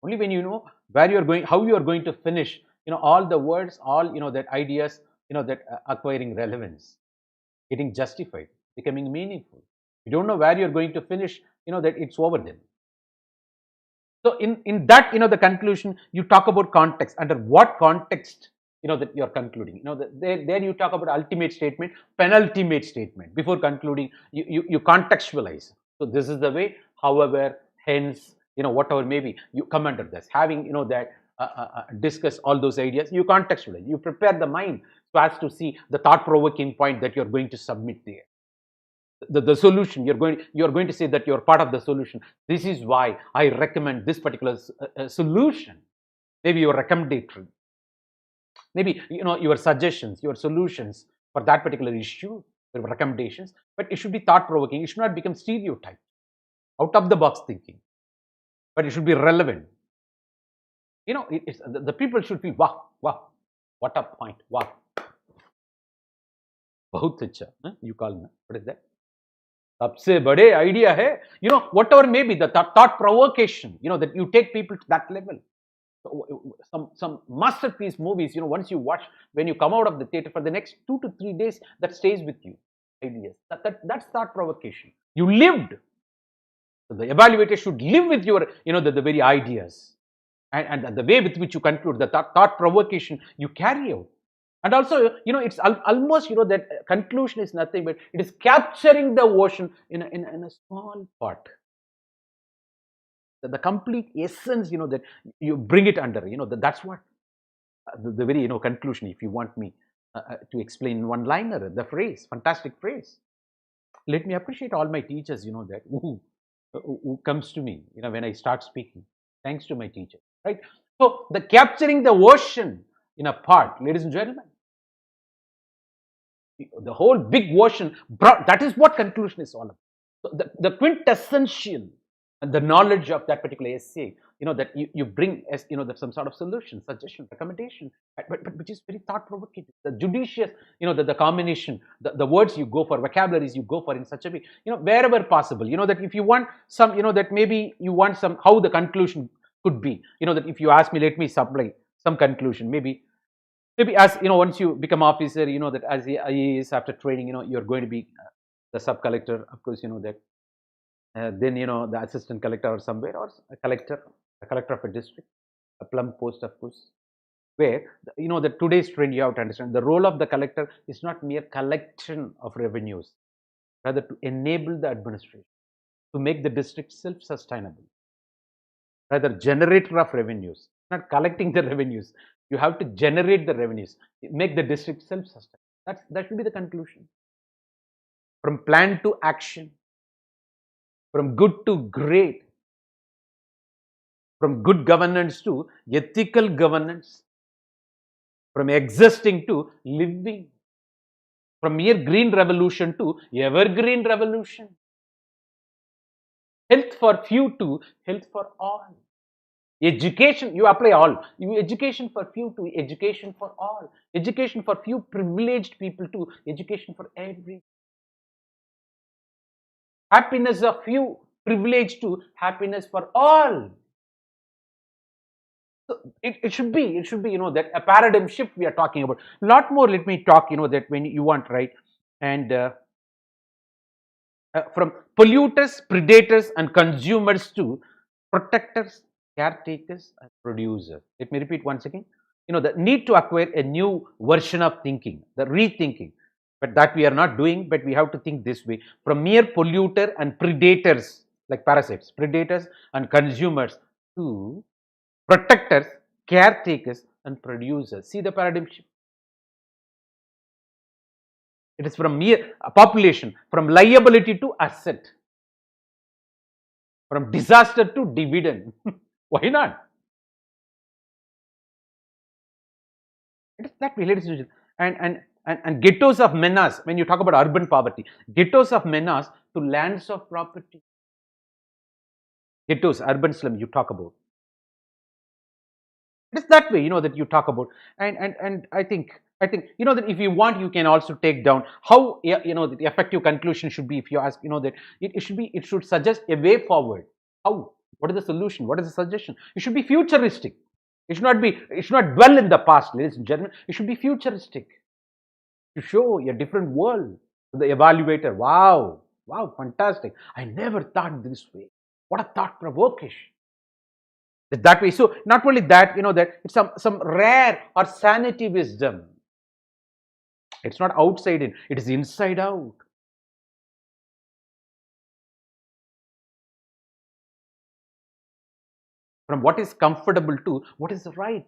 Only when you know where you are going, how you are going to finish, all the words, all, that ideas, that acquiring relevance, getting justified, becoming meaningful. You don't know where you're going to finish, that it's over then. So in that, the conclusion, you talk about context. Under what context, that you're concluding. There you talk about ultimate statement, penultimate statement. Before concluding, you contextualize. So this is the way, however, hence, whatever maybe, you come under this. Having, that discuss all those ideas, you contextualize. You prepare the mind so as to see the thought-provoking point that you're going to submit there. The solution, you're going to say that you're part of the solution. This is why I recommend this particular solution. Maybe your recommendatory, maybe your suggestions, your solutions for that particular issue, your recommendations. But it should be thought-provoking. It should not become stereotype, out of the box thinking, but it should be relevant. The people should feel, wow, what a point, wow, bahut acha. You call me, what is that? सबसे बड़े idea है, whatever may be the thought provocation, that you take people to that level. So, some masterpiece movies, once you watch, when you come out of the theater, for the next 2 to 3 days, that stays with you. Ideas. That's thought provocation. You lived. So the evaluator should live with your, the very ideas, and the way with which you conclude, the thought provocation you carry out. And also, it's almost, that conclusion is nothing but it is capturing the ocean in a small part. The complete essence, that you bring it under, that's what the very, conclusion, if you want me to explain one liner, the phrase, fantastic phrase. Let me appreciate all my teachers, that who comes to me, when I start speaking. Thanks to my teacher, right? So the capturing the ocean in a part, ladies and gentlemen, the whole big ocean, that is what conclusion is all about. So the quintessential and the knowledge of that particular essay, that you bring as, that some sort of solution, suggestion, recommendation, but which is very thought-provoking. The judicious, the combination, the words you go for, vocabularies you go for in such a way, wherever possible, that if you want some, that maybe you want some, how the conclusion could be, that if you ask me, let me supply some conclusion, maybe as once you become officer, that as the IAS after training, you're going to be the sub collector, of course, that then the assistant collector or somewhere, or a collector of a district, a plum post, of course, where the today's trend, you have to understand the role of the collector is not mere collection of revenues, rather to enable the administration, to make the district self-sustainable, rather generator of revenues, not collecting the revenues. You have to generate the revenues, make the district self-sustainable. That should be the conclusion. From plan to action, from good to great, from good governance to ethical governance, from existing to living, from mere green revolution to evergreen revolution, health for few to health for all. Education, you apply all. Education for few to education for all. Education for few privileged people to education for every. Happiness of few privileged to happiness for all. So it should be, that a paradigm shift we are talking about. A lot more, let me talk, that when you want, right? And from polluters, predators, and consumers to protectors, caretakers, and producers. Let me repeat once again. The need to acquire a new version of thinking, the rethinking, but that we are not doing, but we have to think this way. From mere polluter and predators, like parasites, predators and consumers, to protectors, caretakers, and producers. See the paradigm shift? It is from mere population, from liability to asset, from disaster to dividend. Why not? It is that way, ladies and gentlemen. And and ghettos of menace, when you talk about urban poverty, ghettos of menace to lands of property. Ghettos, urban slum you talk about. It's that way, that you talk about. And I think that if you want, you can also take down how, the effective conclusion should be. If you ask, that it should suggest a way forward. How? What is the solution? What is the suggestion? It should be futuristic. It should not dwell in the past, ladies and gentlemen. It should be futuristic to show a different world to the evaluator. Wow, fantastic. I never thought this way. What a thought provocation. That way. So not only that, that it's some rare or sanity wisdom. It's not outside in, it is inside out. From what is comfortable to what is right.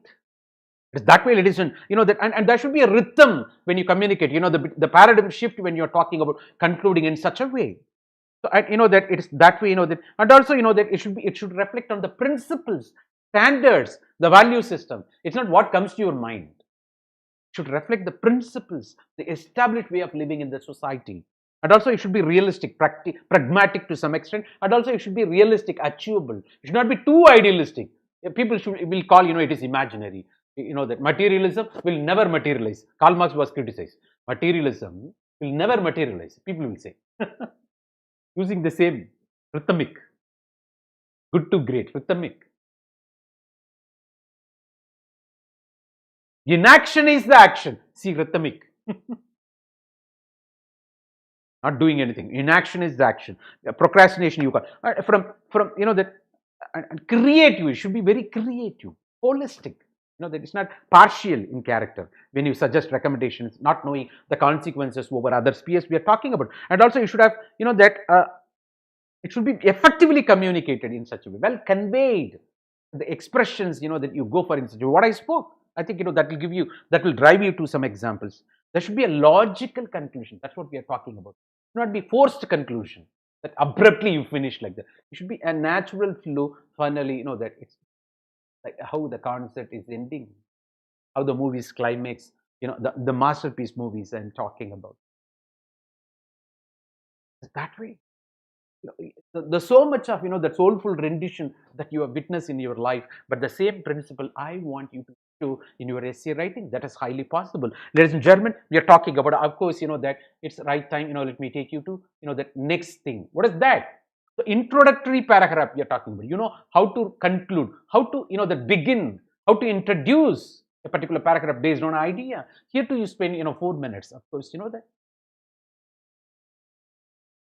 It's that way, ladies and that, and there should be a rhythm when you communicate. The paradigm shift when you're talking about concluding in such a way. So that it's that way. That, and also that it should reflect on the principles, standards, the value system. It's not what comes to your mind. It should reflect the principles, the established way of living in the society. And also it should be realistic, pragmatic to some extent. And also it should be realistic, achievable. It should not be too idealistic. People will call, it is imaginary. That materialism will never materialize. Karl Marx was criticized. Materialism will never materialize, people will say. Using the same rhythmic. Good to great, rhythmic. Inaction is the action. See, rhythmic. Not doing anything. Inaction is the action. Procrastination, you call. From that, and creative. It should be very creative, holistic. That it's not partial in character when you suggest recommendations, not knowing the consequences over other spheres we are talking about. And also you should have, that it should be effectively communicated in such a way, well conveyed. The expressions, that you go for in such a way. What I spoke, I think, that will drive you to some examples. There should be a logical conclusion. That's what we are talking about. It should not be forced conclusion that abruptly you finish like that. It should be a natural flow. Finally, that it's like how the concept is ending, how the movie's climax, the masterpiece movies I'm talking about. It's that way. There's so much of the soulful rendition that you have witnessed in your life, but the same principle I want you to show in your essay writing. That is highly possible. Ladies and gentlemen, we are talking about, of course, that it's the right time. Let me take you to that next thing. What is that? The introductory paragraph we are talking about. How to conclude, how to that begin, how to introduce a particular paragraph based on an idea. Here too you spend 4 minutes. Of course, that.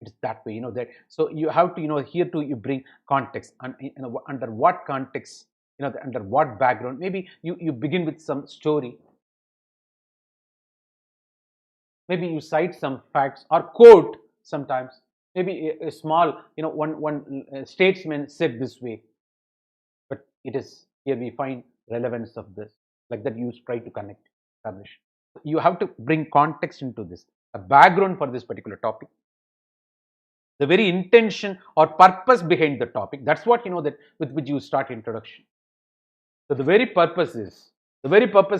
It's that way, that. So you have to, here too you bring context, and under what context, under what background. Maybe you begin with some story. Maybe you cite some facts or quote sometimes. Maybe a small, one statesman said this way, but it is here we find relevance of this. Like that, you try to connect, establish. You have to bring context into this, a background for this particular topic. The very intention or purpose behind the topic. That's what that with which you start introduction. So the very purpose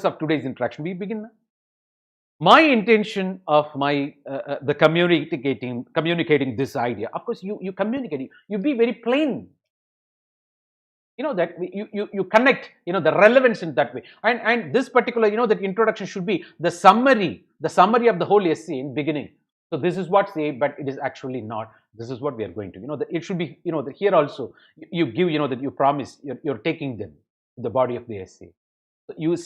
of today's interaction. We begin now. My intention of my the communicating this idea. Of course, you communicate. You be very plain. That you connect. The relevance in that way. And this particular that introduction should be the summary of the whole essay in beginning. So this is what say, but it is actually not. This is what we are going to. That it should be. That here also you give. That you promise you're taking them to the body of the essay. So you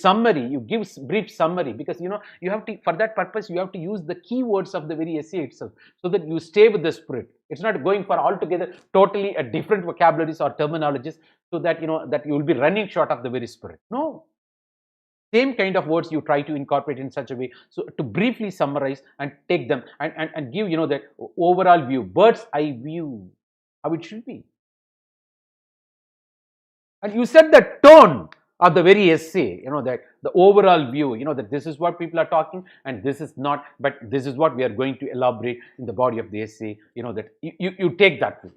give brief summary, because you have to, for that purpose you have to use the keywords of the very essay itself, so that you stay with the spirit. It's not going for altogether totally a different vocabularies or terminologies, so that that you will be running short of the very spirit. No. Same kind of words you try to incorporate in such a way, so to briefly summarize and take them and give that overall view, bird's eye view, how it should be. And you set the tone of the very essay, that the overall view, that this is what people are talking and this is not, but this is what we are going to elaborate in the body of the essay, that you take that view.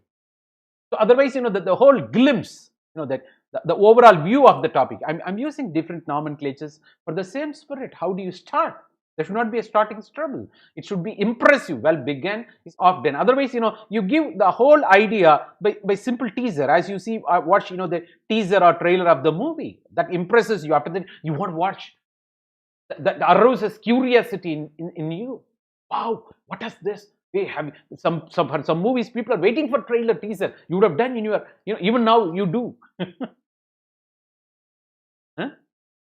So otherwise, that the whole glimpse, that the overall view of the topic. I'm using different nomenclatures for the same spirit. How do you start? There should not be a starting trouble. It should be impressive. Well began is off done. Otherwise, you give the whole idea by simple teaser. As you see, watch, the teaser or trailer of the movie that impresses you. After that, you want to watch. That arouses curiosity in you. Wow, what is this? They have some movies. People are waiting for trailer teaser. You would have done in your, even now you do. Huh?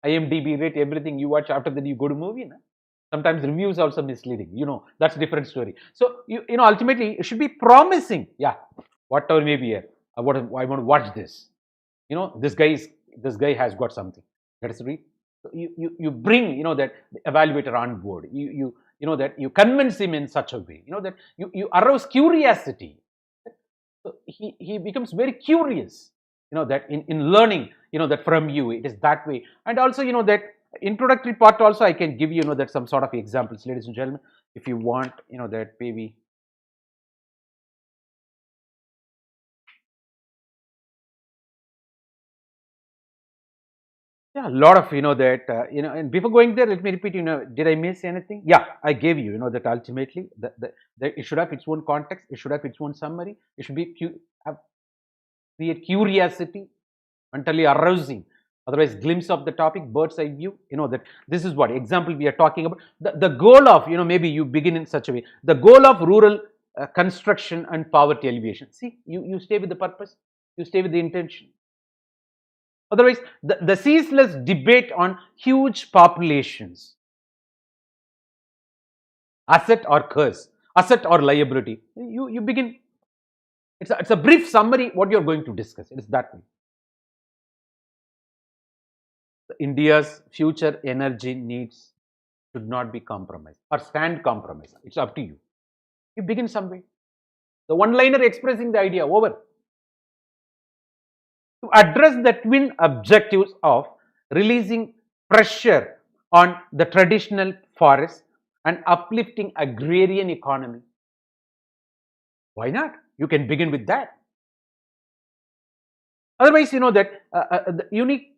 IMDb rate everything you watch. After that, you go to movie. Na? Sometimes reviews also misleading. That's a different story. So ultimately it should be promising. Yeah, whatever may be here. I want to watch this. This guy has got something. Let us read. So you bring that evaluator on board. That you convince him in such a way. That you arouse curiosity. So he becomes very curious. That in learning. That from you it is that way. And also that introductory part also I can give you that some sort of examples, ladies and gentlemen, if you want that maybe. Yeah, a lot of that and before going there, let me repeat. Did I miss anything? Yeah, I gave you that ultimately it should have its own context. It should have its own summary. It should be create curiosity, mentally arousing. Otherwise, glimpse of the topic, bird's eye view. That this is what example we are talking about. The goal of maybe you begin in such a way. The goal of rural construction and poverty alleviation. See, you stay with the purpose. You stay with the intention. Otherwise, the ceaseless debate on huge populations, asset or curse, asset or liability. You begin. It's a brief summary what you're going to discuss. It is that way. India's future energy needs should not be compromised or stand compromised. It's up to you. You begin some way. The one-liner expressing the idea over. To address the twin objectives of releasing pressure on the traditional forest and uplifting agrarian economy. Why not? You can begin with that. Otherwise, that the unique,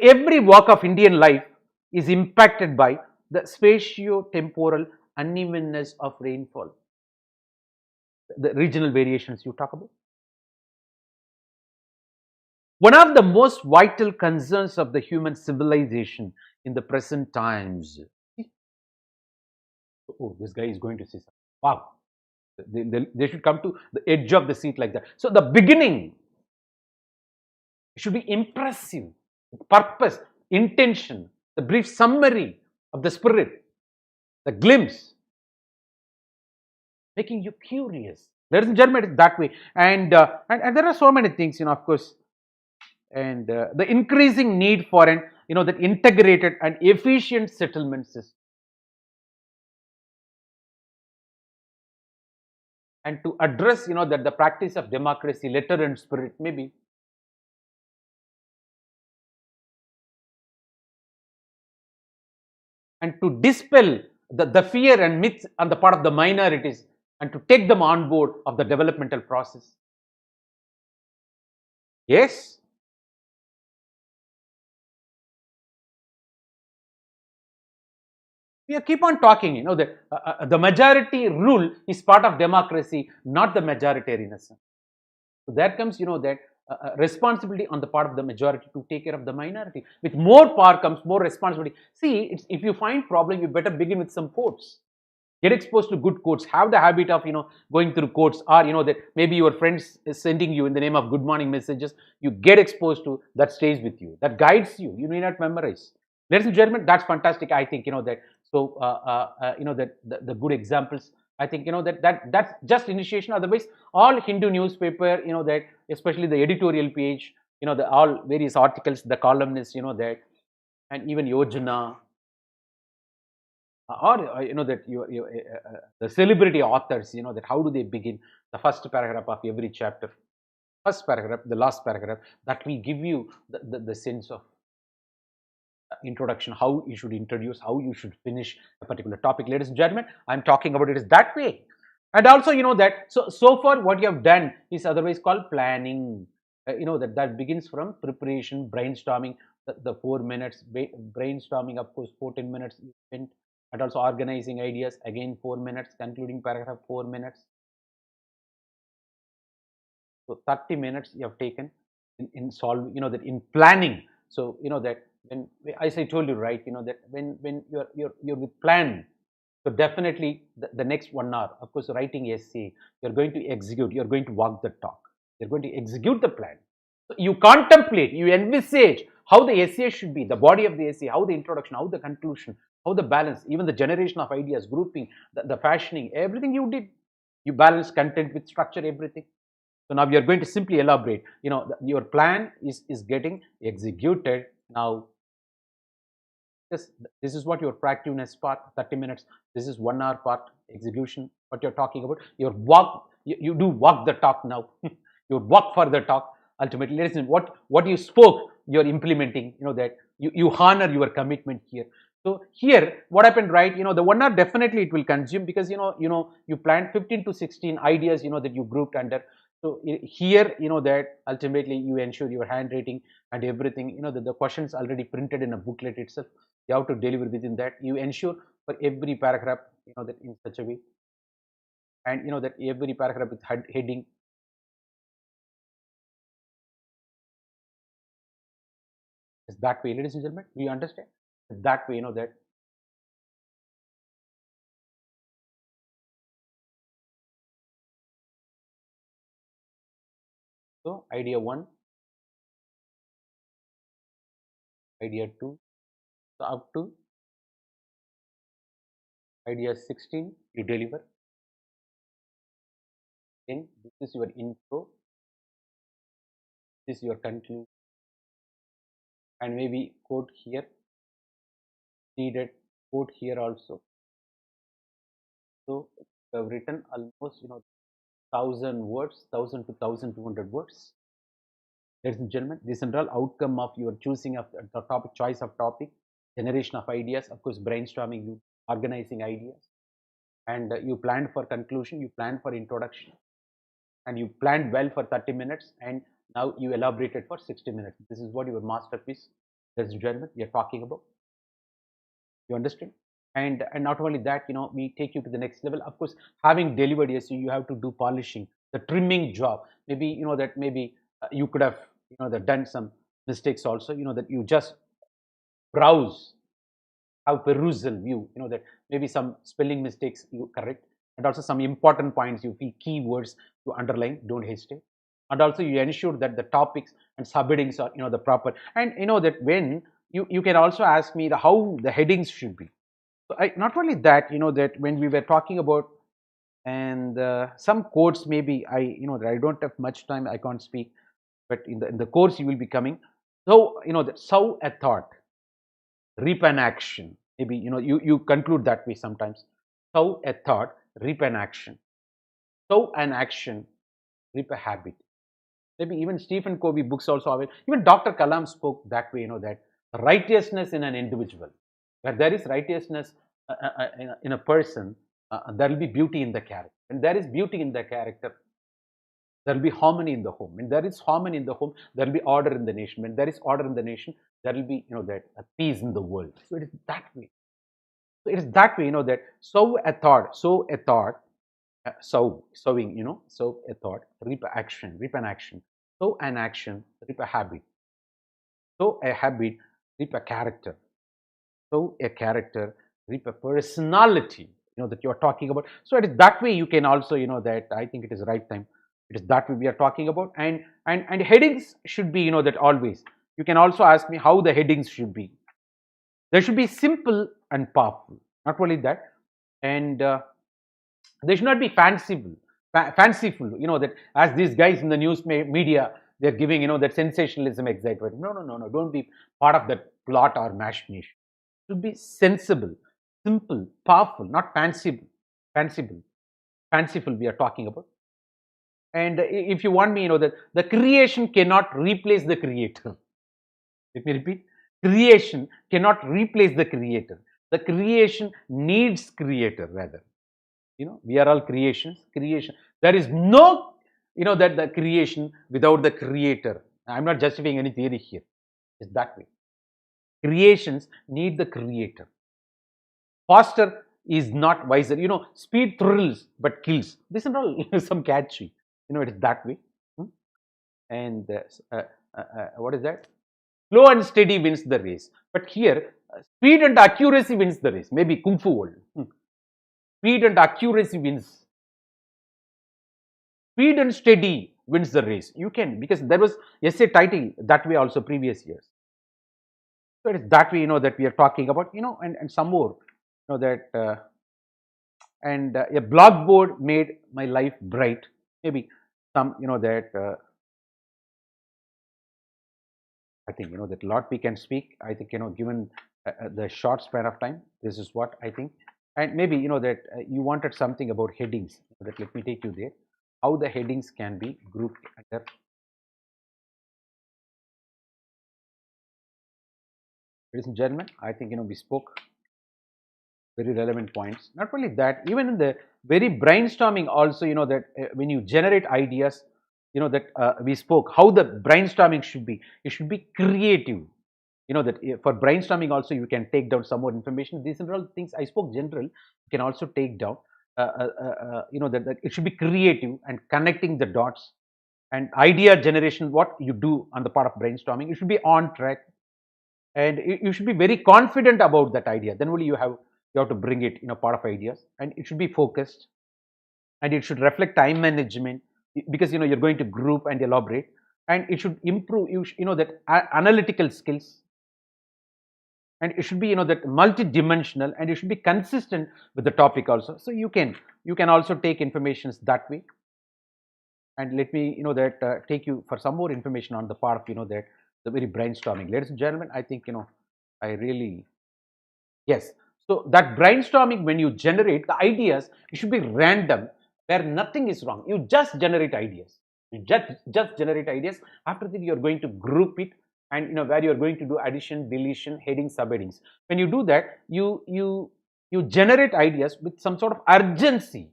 every walk of Indian life is impacted by the spatio-temporal unevenness of rainfall. The regional variations you talk about. One of the most vital concerns of the human civilization in the present times. Oh, this guy is going to say something. Wow. They should come to the edge of the seat like that. So the beginning should be impressive. Purpose, intention, the brief summary of the spirit, the glimpse, making you curious. Ladies and gentlemen, it's that way. And there are so many things, of course. And the increasing need for an that integrated and efficient settlement system, and to address that the practice of democracy, letter and spirit, maybe. And to dispel the fear and myths on the part of the minorities, and to take them on board of the developmental process. Yes. We keep on talking, that the majority rule is part of democracy, not the majoritarianism. So there comes, that responsibility on the part of the majority to take care of the minority. With more power comes more responsibility. See, if you find problem, you better begin with some quotes. Get exposed to good quotes. Have the habit of, going through quotes, or, that maybe your friends is sending you in the name of good morning messages. You get exposed to that, stays with you. That guides you. You need not memorize. Ladies and gentlemen, that's fantastic. I think, that. So, that the good examples. I think that's just initiation. Otherwise, all Hindu newspaper, that especially the editorial page, the all various articles, the columnists, that, and even Yojana, or that the celebrity authors, that how do they begin the first paragraph of every chapter, first paragraph, the last paragraph, that will give you the sense of introduction, how you should introduce, how you should finish a particular topic. Ladies and gentlemen, I'm talking about it is that way. And also, that so far what you have done is otherwise called planning. That begins from preparation, brainstorming, the 4 minutes. Brainstorming, of course, 14 minutes you spent, and also organizing ideas, again 4 minutes. Concluding paragraph, 4 minutes. So 30 minutes you have taken in solving, that in planning. So that when, as I told you, right, that when you're with plan. So definitely the next 1 hour, of course, writing essay, you're going to execute, you're going to walk the talk, you're going to execute the plan. So you contemplate, you envisage how the essay should be, the body of the essay, how the introduction, how the conclusion, how the balance, even the generation of ideas, grouping, the fashioning, everything you did. You balance content with structure, everything. So now we are going to simply elaborate. Your plan is getting executed now. This is what your proactiveness part, 30 minutes. This is 1 hour part, execution, what you're talking about. Your walk, you do walk the talk now. You walk for the talk. Ultimately, listen, what you spoke, you're implementing, that you honor your commitment here. So here, what happened, right? The 1 hour definitely it will consume, because you planned 15 to 16 ideas, that you grouped under. So here, that ultimately you ensure your handwriting and everything, that the questions already printed in a booklet itself. You have to deliver within that. You ensure for every paragraph, that in such a way, and that every paragraph with heading. Is that way, ladies and gentlemen? Do you understand? That way, that. So idea 1, idea 2, so up to idea 16 you deliver. Then this is your intro, this is your conclusion, and maybe quote here, needed quote here also. So you have written almost 1,000 words, 1,000 to 1,200 words. Ladies and gentlemen, this is the outcome of your choosing of the topic, choice of topic, generation of ideas, of course, brainstorming, you organizing ideas, and you planned for conclusion, you planned for introduction, and you planned well for 30 minutes, and now you elaborated for 60 minutes. This is what your masterpiece, ladies and gentlemen, we are talking about. You understand? And not only that, we take you to the next level. Of course, having delivered essay, you have to do polishing, the trimming job. Maybe that maybe you could have that done some mistakes also. That you just browse, have perusal view. That maybe some spelling mistakes you correct, and also some important points you feel keywords to underline. Don't hesitate. And also you ensure that the topics and subheadings are the proper. And that when you can also ask me how the headings should be. So not only that, that when we were talking about, and some quotes, maybe that I don't have much time, I can't speak, but in the course you will be coming. So that sow a thought, reap an action. Maybe you conclude that way sometimes. Sow a thought, reap an action. Sow an action, reap a habit. Maybe even Stephen Covey books also have it. Even Dr. Kalam spoke that way. That righteousness in an individual, where there is righteousness in a person, there will be beauty in the character. When there is beauty in the character, there will be harmony in the home. When there is harmony in the home, there will be order in the nation. When there is order in the nation, there will be that peace in the world. So it is that way. So it is that way. That sow a thought, sowing. Sow a thought, reap an action. Sow an action, reap a habit. Sow a habit, reap a character. Sow a character, reap a personality. That you are talking about. So it is that way you can also that I think it is right time. It is that way we are talking about, and headings should be that always. You can also ask me how the headings should be. They should be simple and powerful. Not only that, and they should not be fanciful. That as these guys in the news media, they're giving that sensationalism, excitement. No. Don't be part of that plot or machination. It should be sensible, simple, powerful, not fanciful. Fanciful we are talking about. And if you want me, that the creation cannot replace the creator. Let me repeat. Creation cannot replace the creator. The creation needs creator, rather. We are all creation. There is no, that the creation without the creator. I'm not justifying any theory here. It's that way. Creations need the creator. Faster is not wiser. Speed thrills but kills. This is all some catchy. It is that way. Hmm? And what is that? Slow and steady wins the race. But here, speed and accuracy wins the race. Maybe Kung Fu world. Speed and accuracy wins. Speed and steady wins the race. You can, because there was essay title that way also previous years. So it's that way, that we are talking about, and some more, that, and a blog board made my life bright. Maybe some, that, I think, that lot we can speak. I think, given the short span of time, this is what I think. And maybe, that you wanted something about headings. That let me take you there. How the headings can be grouped under. Ladies and gentlemen, I think, we spoke very relevant points. Not only that, even in the very brainstorming also, that when you generate ideas, that we spoke how the brainstorming should be. It should be creative. That for brainstorming also you can take down some more information. These are all things I spoke general. You can also take down. That it should be creative and connecting the dots and idea generation. What you do on the part of brainstorming, it should be on track, and you should be very confident about that idea. Then only you have to bring it part of ideas, and it should be focused, and it should reflect time management, because you're going to group and elaborate, and it should improve that analytical skills, and it should be that multi-dimensional, and it should be consistent with the topic also. So you can also take informations that way. And let me that take you for some more information on the part of that the very brainstorming. Ladies and gentlemen, I think I really, yes. So that brainstorming, when you generate the ideas, it should be random, where nothing is wrong. You just generate ideas. You just generate ideas. After that, you're going to group it, and where you're going to do addition, deletion, headings, subheadings. When you do that, you generate ideas with some sort of urgency,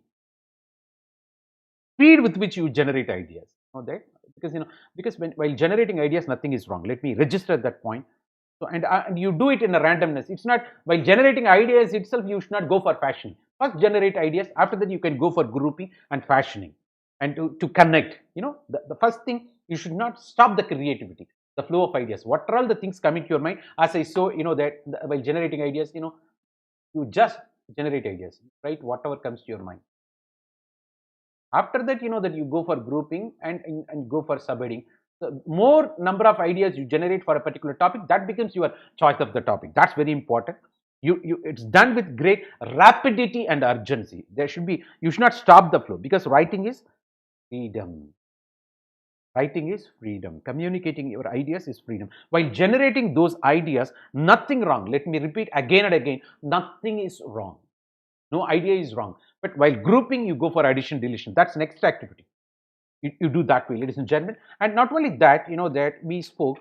speed with which you generate ideas. That because while generating ideas, nothing is wrong. Let me register that point. So, and you do it in a randomness. It's not, while generating ideas itself, you should not go for fashion. First generate ideas. After that, you can go for grouping and fashioning, and to connect. The first thing, you should not stop the creativity, the flow of ideas. What are all the things coming to your mind? As I saw, that while generating ideas, you just generate ideas, right? Whatever comes to your mind. After that, that you go for grouping and go for subheading. The more number of ideas you generate for a particular topic, that becomes your choice of the topic. That's very important. It's done with great rapidity and urgency. You should not stop the flow, because writing is freedom. Writing is freedom. Communicating your ideas is freedom. While generating those ideas, nothing wrong. Let me repeat again and again, nothing is wrong. No idea is wrong. But while grouping, you go for addition, deletion. That's next activity. You do that way, ladies and gentlemen. And not only that, that we spoke,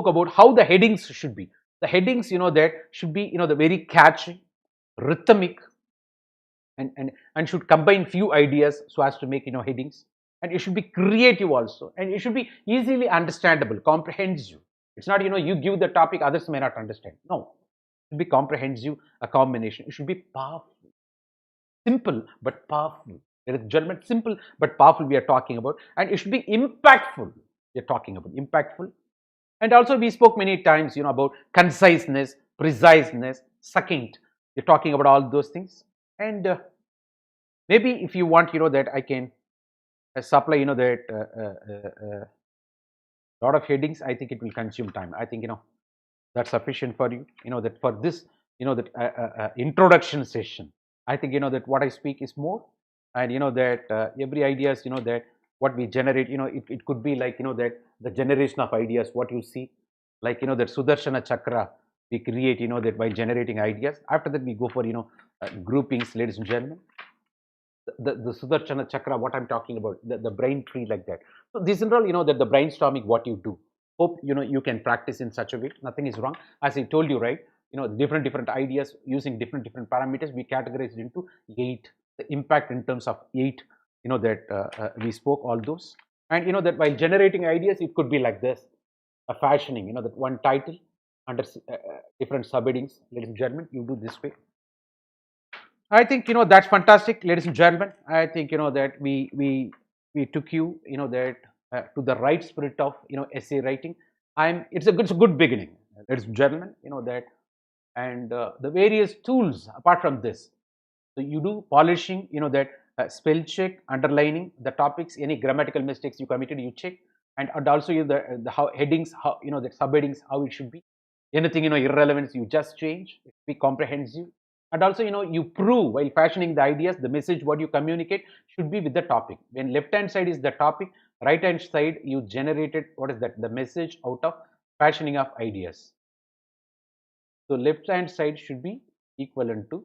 about how the headings should be. The headings, that should be, the very catchy, rhythmic, and should combine few ideas so as to make, headings. And it should be creative also, and it should be easily understandable, comprehensive. It's not, you give the topic, others may not understand. No, it should be comprehensive, a combination. It should be powerful, simple but powerful. There is judgment, simple but powerful we are talking about, and it should be impactful. We are talking about impactful. And also we spoke many times, about conciseness, preciseness, succinct. We're talking about all those things. And maybe if you want, that I can supply, that lot of headings. I think it will consume time. I think, that's sufficient for you. That for this, that introduction session, I think, that what I speak is more. And that every ideas, that what we generate, it could be like, that the generation of ideas, what you see, like, that Sudarshana Chakra we create, that by generating ideas. After that, we go for, groupings, ladies and gentlemen. The Sudarshana Chakra, what I'm talking about, the brain tree, like that. So this is all, that the brainstorming, what you do. Hope, you can practice in such a way. Nothing is wrong. As I told you, right, different ideas using different parameters, we categorize it into 8. The impact in terms of 8, that we spoke all those. And that while generating ideas, it could be like this, a fashioning, that one title, under different subheadings. Ladies and gentlemen, you do this way. I think that's fantastic, ladies and gentlemen. I think that we took that to the right spirit of essay writing. It's a good beginning, ladies and gentlemen. That and the various tools apart from this. So you do polishing, that spell check, underlining the topics, any grammatical mistakes you committed, you check, and also the how headings, how the subheadings, how it should be. Anything irrelevance, you just change. It be comprehensive, and also you prove while fashioning the ideas, the message what you communicate should be with the topic. When left hand side is the topic, right hand side you generated what is that the message out of fashioning of ideas. So left hand side should be equivalent to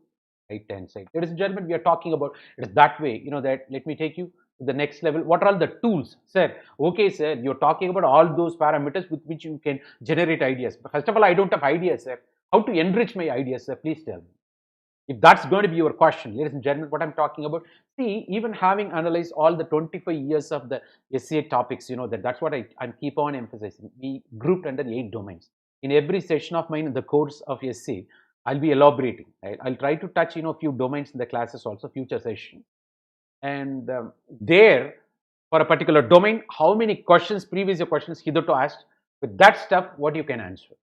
right hand side. Ladies and gentlemen, we are talking about it is that way. That let me take you to the next level. What are all the tools, sir? Okay, sir, you're talking about all those parameters with which you can generate ideas. But first of all, I don't have ideas, sir. How to enrich my ideas, sir? Please tell me. If that's going to be your question, ladies and gentlemen, what I'm talking about, see, even having analyzed all the 25 years of the essay topics, that's what I'm keep on emphasizing. We grouped under 8 domains. In every session of mine in the course of essay, I'll be elaborating. Right? I'll try to touch, a few domains in the classes also, future session. And there, for a particular domain, how many questions, previous questions hitherto asked, with that stuff, what you can answer.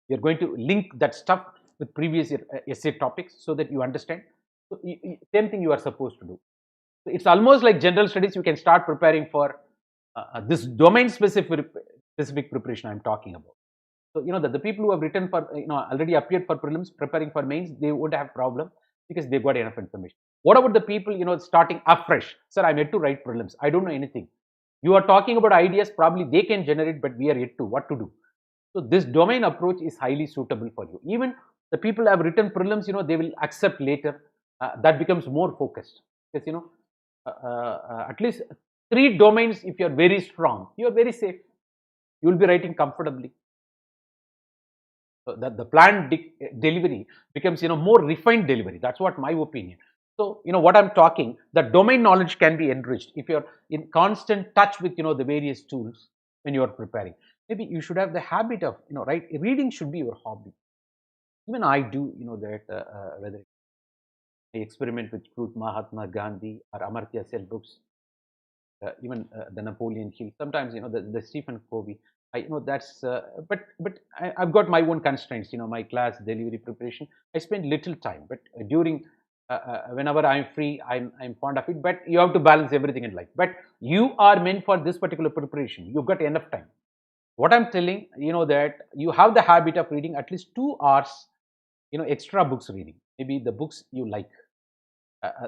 You're going to link that stuff with previous essay topics so that you understand. So same thing you are supposed to do. So it's almost like general studies. You can start preparing for this domain specific preparation I'm talking about. So the people who have written for already appeared for prelims, preparing for mains, they won't have problem because they've got enough information. What about the people starting afresh? Sir, I'm yet to write prelims. I don't know anything. You are talking about ideas. Probably they can generate, but we are yet to what to do. So this domain approach is highly suitable for you. Even the people who have written prelims, they will accept later. That becomes more focused because at least 3 domains. If you are very strong, you are very safe. You will be writing comfortably. So that the planned delivery becomes more refined delivery. That's what my opinion. So what I'm talking, the domain knowledge can be enriched if you're in constant touch with the various tools when you are preparing. Maybe you should have the habit of right, reading should be your hobby. Even I do that whether I experiment with Truth, Mahatma Gandhi or Amartya Sen books, even the Napoleon Hill. Sometimes the Stephen Covey. That's but I've got my own constraints. My class delivery preparation. I spend little time, but during whenever I'm free, I'm fond of it. But you have to balance everything in life. But you are meant for this particular preparation. You've got enough time. What I'm telling, that you have the habit of reading at least 2 hours, extra books reading. Maybe the books you like.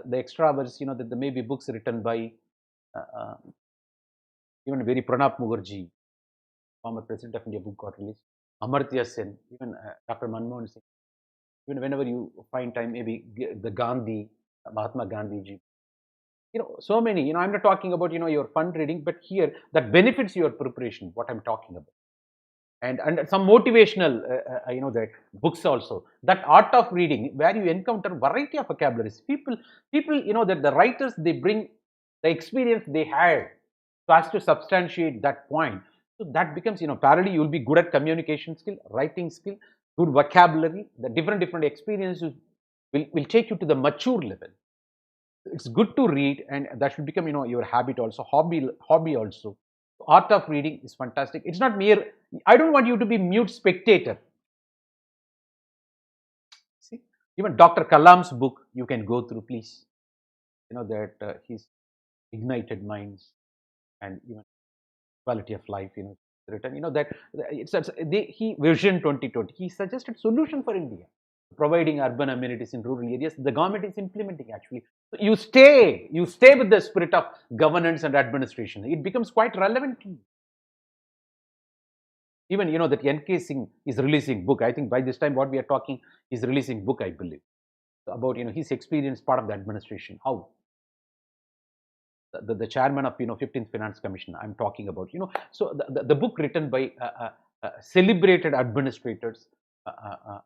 The extra hours, that there may be books written by even very Pranab Mukherjee, former president of India, book got released. Amartya Sen, even Dr. Manmohan Singh. Even whenever you find time, maybe the Gandhi, Mahatma Gandhi ji. So many. I'm not talking about your fun reading, but here that benefits your preparation. What I'm talking about. And some motivational that books also, that art of reading where you encounter variety of vocabularies. People that the writers, they bring the experience they had so as to substantiate that point. So that becomes parallelly you will be good at communication skill, writing skill, good vocabulary. The different experiences will take you to the mature level. It's good to read, and that should become your habit also, hobby also. Art of reading is fantastic. It's not mere. I don't want you to be mute spectator. See, even Dr. Kalam's book you can go through, please. That his ignited minds and even quality of life. Written. That he Vision 2020. He suggested solution for India, providing urban amenities in rural areas. The government is implementing actually. So you stay with the spirit of governance and administration. It becomes quite relevant to you. Even that N.K. Singh is releasing book. I think by this time what we are talking is releasing book, I believe, about his experience part of the administration. How the chairman of 15th Finance Commission I'm talking about. So the book written by celebrated administrators,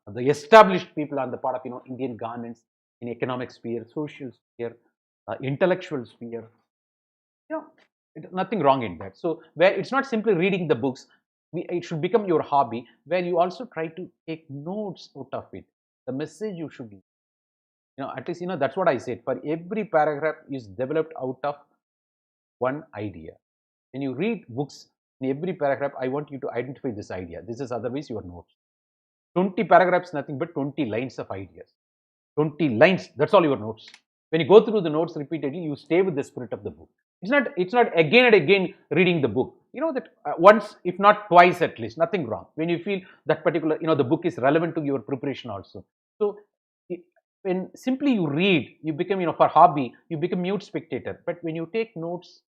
the established people on the part of Indian governance in economic sphere, social sphere, intellectual sphere. Nothing wrong in that. So where it's not simply reading the books. it should become your hobby, where you also try to take notes out of it. The message you should, at least, that's what I said. For every paragraph is developed out of one idea. When you read books, in every paragraph, I want you to identify this idea. This is otherwise your notes. 20 paragraphs, nothing but 20 lines of ideas. 20 lines, that's all your notes. When you go through the notes repeatedly, you stay with the spirit of the book. It's not again and again reading the book. That once, if not twice at least, nothing wrong. When you feel that particular, the book is relevant to your preparation also. So when simply you read, you become, for hobby, you become mute spectator. But when you take notes,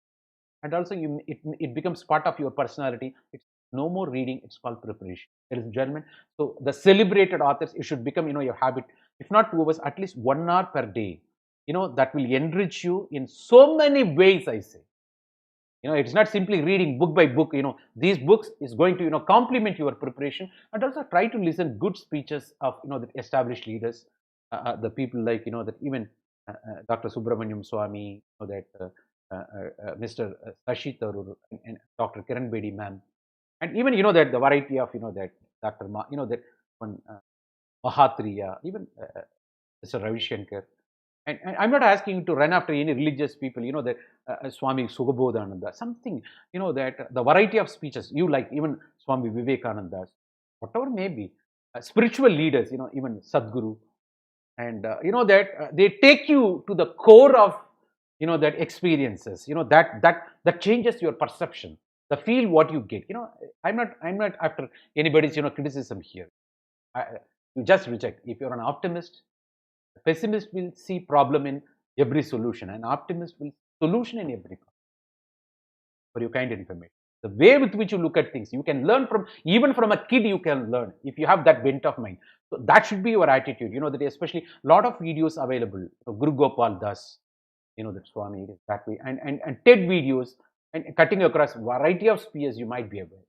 and also it becomes part of your personality, it's no more reading, it's called preparation, ladies and gentlemen. So the celebrated authors, it should become, your habit. If not 2 hours, at least 1 hour per day. That will enrich you in so many ways, I say. It's not simply reading book by book. These books is going to, complement your preparation. And also try to listen good speeches of, the established leaders, the people like, that even Dr. Subramaniam Swami, that Mr. Sashi Tharoor and Dr. Kiran Bedi ma'am. And even, that the variety of, that Dr. that one Mahatriya, even Mr. Ravi Shankar. And I'm not asking you to run after any religious people, that Swami Sugabodhananda, something, that the variety of speeches you like, even Swami Vivekananda, whatever may be, spiritual leaders, even Sadhguru, and that they take you to the core of, that experiences, that changes your perception, the feel what you get. I'm not after anybody's, criticism here. You just reject. If you're an optimist, a pessimist will see problem in every solution. An optimist will solution in every problem. For your kind information, the way with which you look at things, you can learn from, even from a kid you can learn, if you have that bent of mind. So that should be your attitude. That especially a lot of videos available. Guru Gopal Das, that Swami is that way, and TED videos, and cutting across variety of spheres you might be able.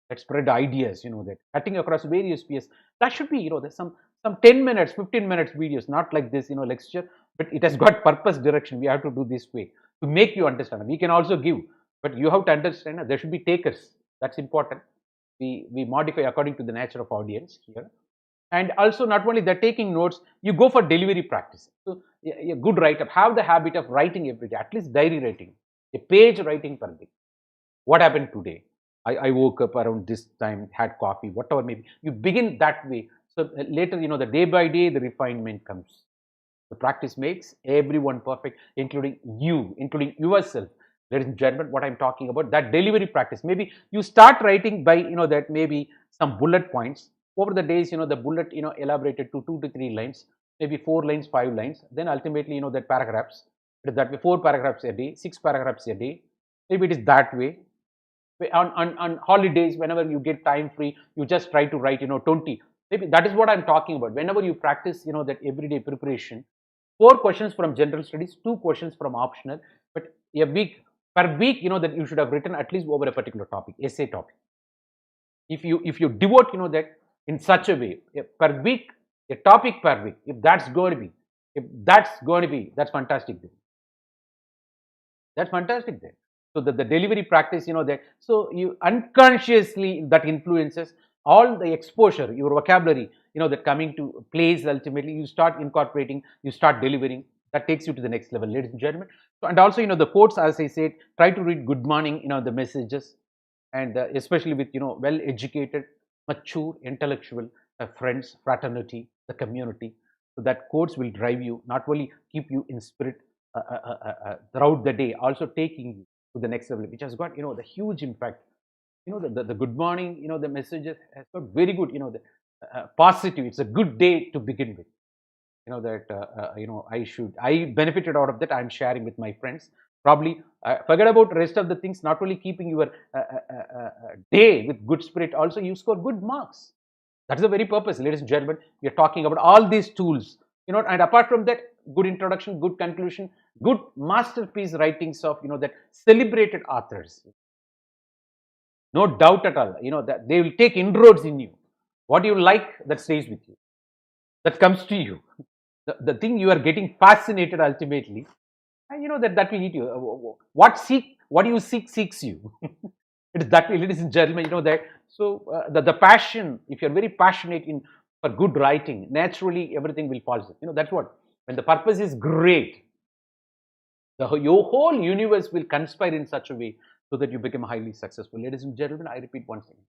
That spread ideas, that cutting across various spheres. That should be, there's some 10 minutes, 15 minutes videos, not like this, lecture, but it has got purpose, direction. We have to do this way to make you understand. We can also give, but you have to understand. There should be takers. That's important. We modify according to the nature of audience here. And also, not only that, taking notes, you go for delivery practice. So a good writer, have the habit of writing every day, at least diary writing, a page writing per day. What happened today? I woke up around this time, had coffee, whatever maybe. You begin that way. So later, the day by day, the refinement comes. The practice makes everyone perfect, including you, including yourself. Ladies and gentlemen, what I'm talking about, that delivery practice. Maybe you start writing by, that maybe some bullet points. Over the days, the bullet, elaborated to 2 to 3 lines, maybe 4 lines, 5 lines. Then ultimately, that paragraphs. That way, 4 paragraphs a day, 6 paragraphs a day. Maybe it is that way. On holidays, whenever you get time free, you just try to write, 20. Maybe that is what I'm talking about. Whenever you practice, that everyday preparation, 4 questions from general studies, 2 questions from optional, but a week, per week, that you should have written at least over a particular topic, essay topic. If you devote, that in such a way, per week, a topic per week, if that's going to be, that's fantastic then. That's fantastic then. So the delivery practice, that, so you unconsciously, that influences all the exposure, your vocabulary, that coming to place, ultimately you start incorporating, you start delivering. That takes you to the next level, ladies and gentlemen. So, and also, the quotes, as I said, try to read good morning, the messages, and especially with, well educated, mature, intellectual friends, fraternity, the community. So that quotes will drive you, not only keep you in spirit throughout the day, also taking you to the next level, which has got, the huge impact. The good morning, the messages has got very good, the positive. It's a good day to begin with. I benefited out of that. I'm sharing with my friends. Probably forget about the rest of the things. Not only keeping your day with good spirit, also you score good marks. That's the very purpose, ladies and gentlemen. We are talking about all these tools, and apart from that, good introduction, good conclusion, good masterpiece writings of, that celebrated authors. No doubt at all, that they will take inroads in you. What you like, that stays with you. That comes to you. The thing you are getting fascinated ultimately, and that will eat you. What you seek seeks you. It is that way, ladies and gentlemen, that. So the passion, if you're very passionate in for good writing, naturally everything will fall. That's what. When the purpose is great, your whole universe will conspire in such a way so that you become highly successful. Ladies and gentlemen, I repeat once again.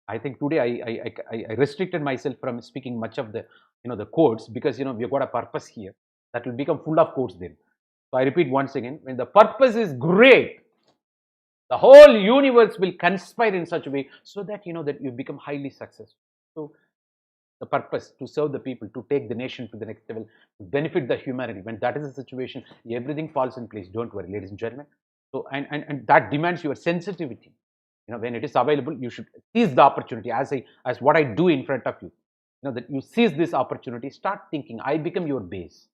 I think today I restricted myself from speaking much of the the quotes, because we've got a purpose here that will become full of quotes then. So I repeat once again, when the purpose is great, the whole universe will conspire in such a way so that that you become highly successful. So the purpose to serve the people, to take the nation to the next level, to benefit the humanity. When that is the situation, everything falls in place. Don't worry, ladies and gentlemen. So and that demands your sensitivity. When it is available, you should seize the opportunity, as what I do in front of you. That you seize this opportunity. Start thinking. I become your base.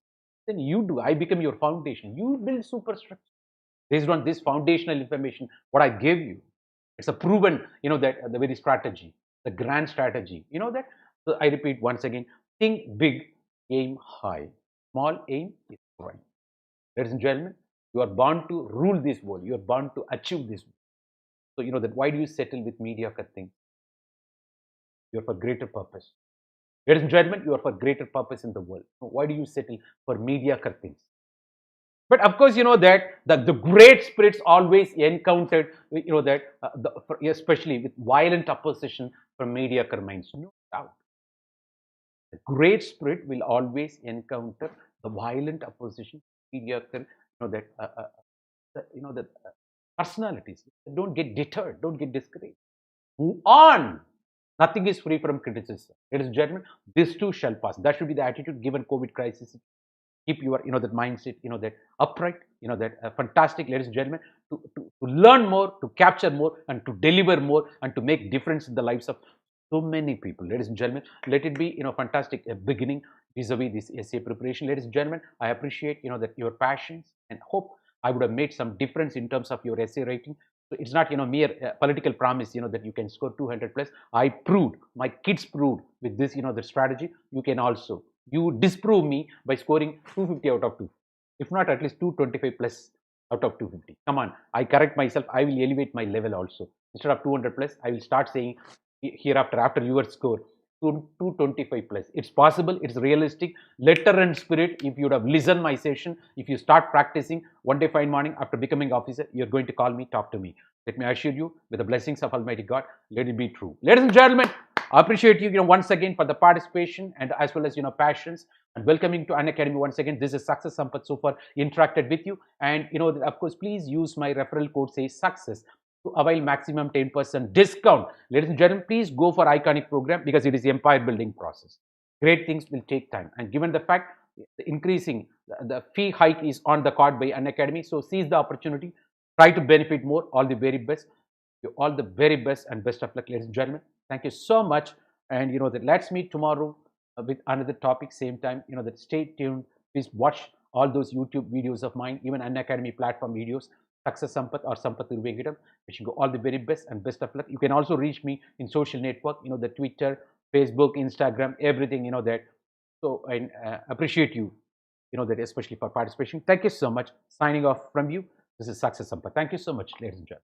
Then you do. I become your foundation. You build superstructure based on this foundational information. What I gave you, it's a proven. That the very strategy, the grand strategy. That. So I repeat once again, think big, aim high. Small aim is right. Ladies and gentlemen, you are born to rule this world. You are born to achieve this. So that why do you settle with mediocre things? You are for greater purpose. Ladies and gentlemen, you are for greater purpose in the world. So why do you settle for mediocre things? But of course, that the great spirits always encountered, that especially with violent opposition from mediocre minds. No doubt. The great spirit will always encounter the violent opposition, mediocre, that personalities. Don't get deterred. Don't get discouraged. Move on. Nothing is free from criticism. Ladies and gentlemen, this too shall pass. That should be the attitude given COVID crisis. Keep your, that mindset, that upright, that fantastic, ladies and gentlemen, to learn more, to capture more, and to deliver more, and to make difference in the lives of so many people. Ladies and gentlemen, let it be, fantastic beginning vis-a-vis this essay preparation. Ladies and gentlemen, I appreciate, that your passions, and hope I would have made some difference in terms of your essay writing. So it's not, mere political promise, that you can score 200 plus. I proved, my kids proved with this, the strategy, you can also. You disprove me by scoring 250 out of 2. If not, at least 225 plus out of 250. Come on, I correct myself. I will elevate my level also. Instead of 200 plus, I will start saying hereafter, after your score, 225 plus. It's possible, it's realistic. Letter and spirit, if you would have listened my session, if you start practicing, one day fine morning after becoming officer, you're going to call me, talk to me. Let me assure you, with the blessings of Almighty God, let it be true. Ladies and gentlemen, I appreciate you, once again for the participation, and as well as passions, and welcoming to Unacademy once again. This is Success Sampath so far interacted with you, and of course, please use my referral code, say success, to avail maximum 10% discount. Ladies and gentlemen, please go for Iconic program, because it is the empire building process. Great things will take time, and given the fact increasing the fee hike is on the card by Unacademy, so seize the opportunity, try to benefit more. All the very best. You all the very best, and best of luck, ladies and gentlemen. Thank you so much, and that let's meet tomorrow with another topic, same time. That stay tuned. Please watch all those YouTube videos of mine, even Unacademy platform videos. Success Sampath or Sampath Irvengitam. Wishing you all the very best and best of luck. You can also reach me in social network, the Twitter, Facebook, Instagram, everything, that. So I appreciate you, that especially for participation. Thank you so much. Signing off from you. This is Success Sampath. Thank you so much, ladies and gentlemen.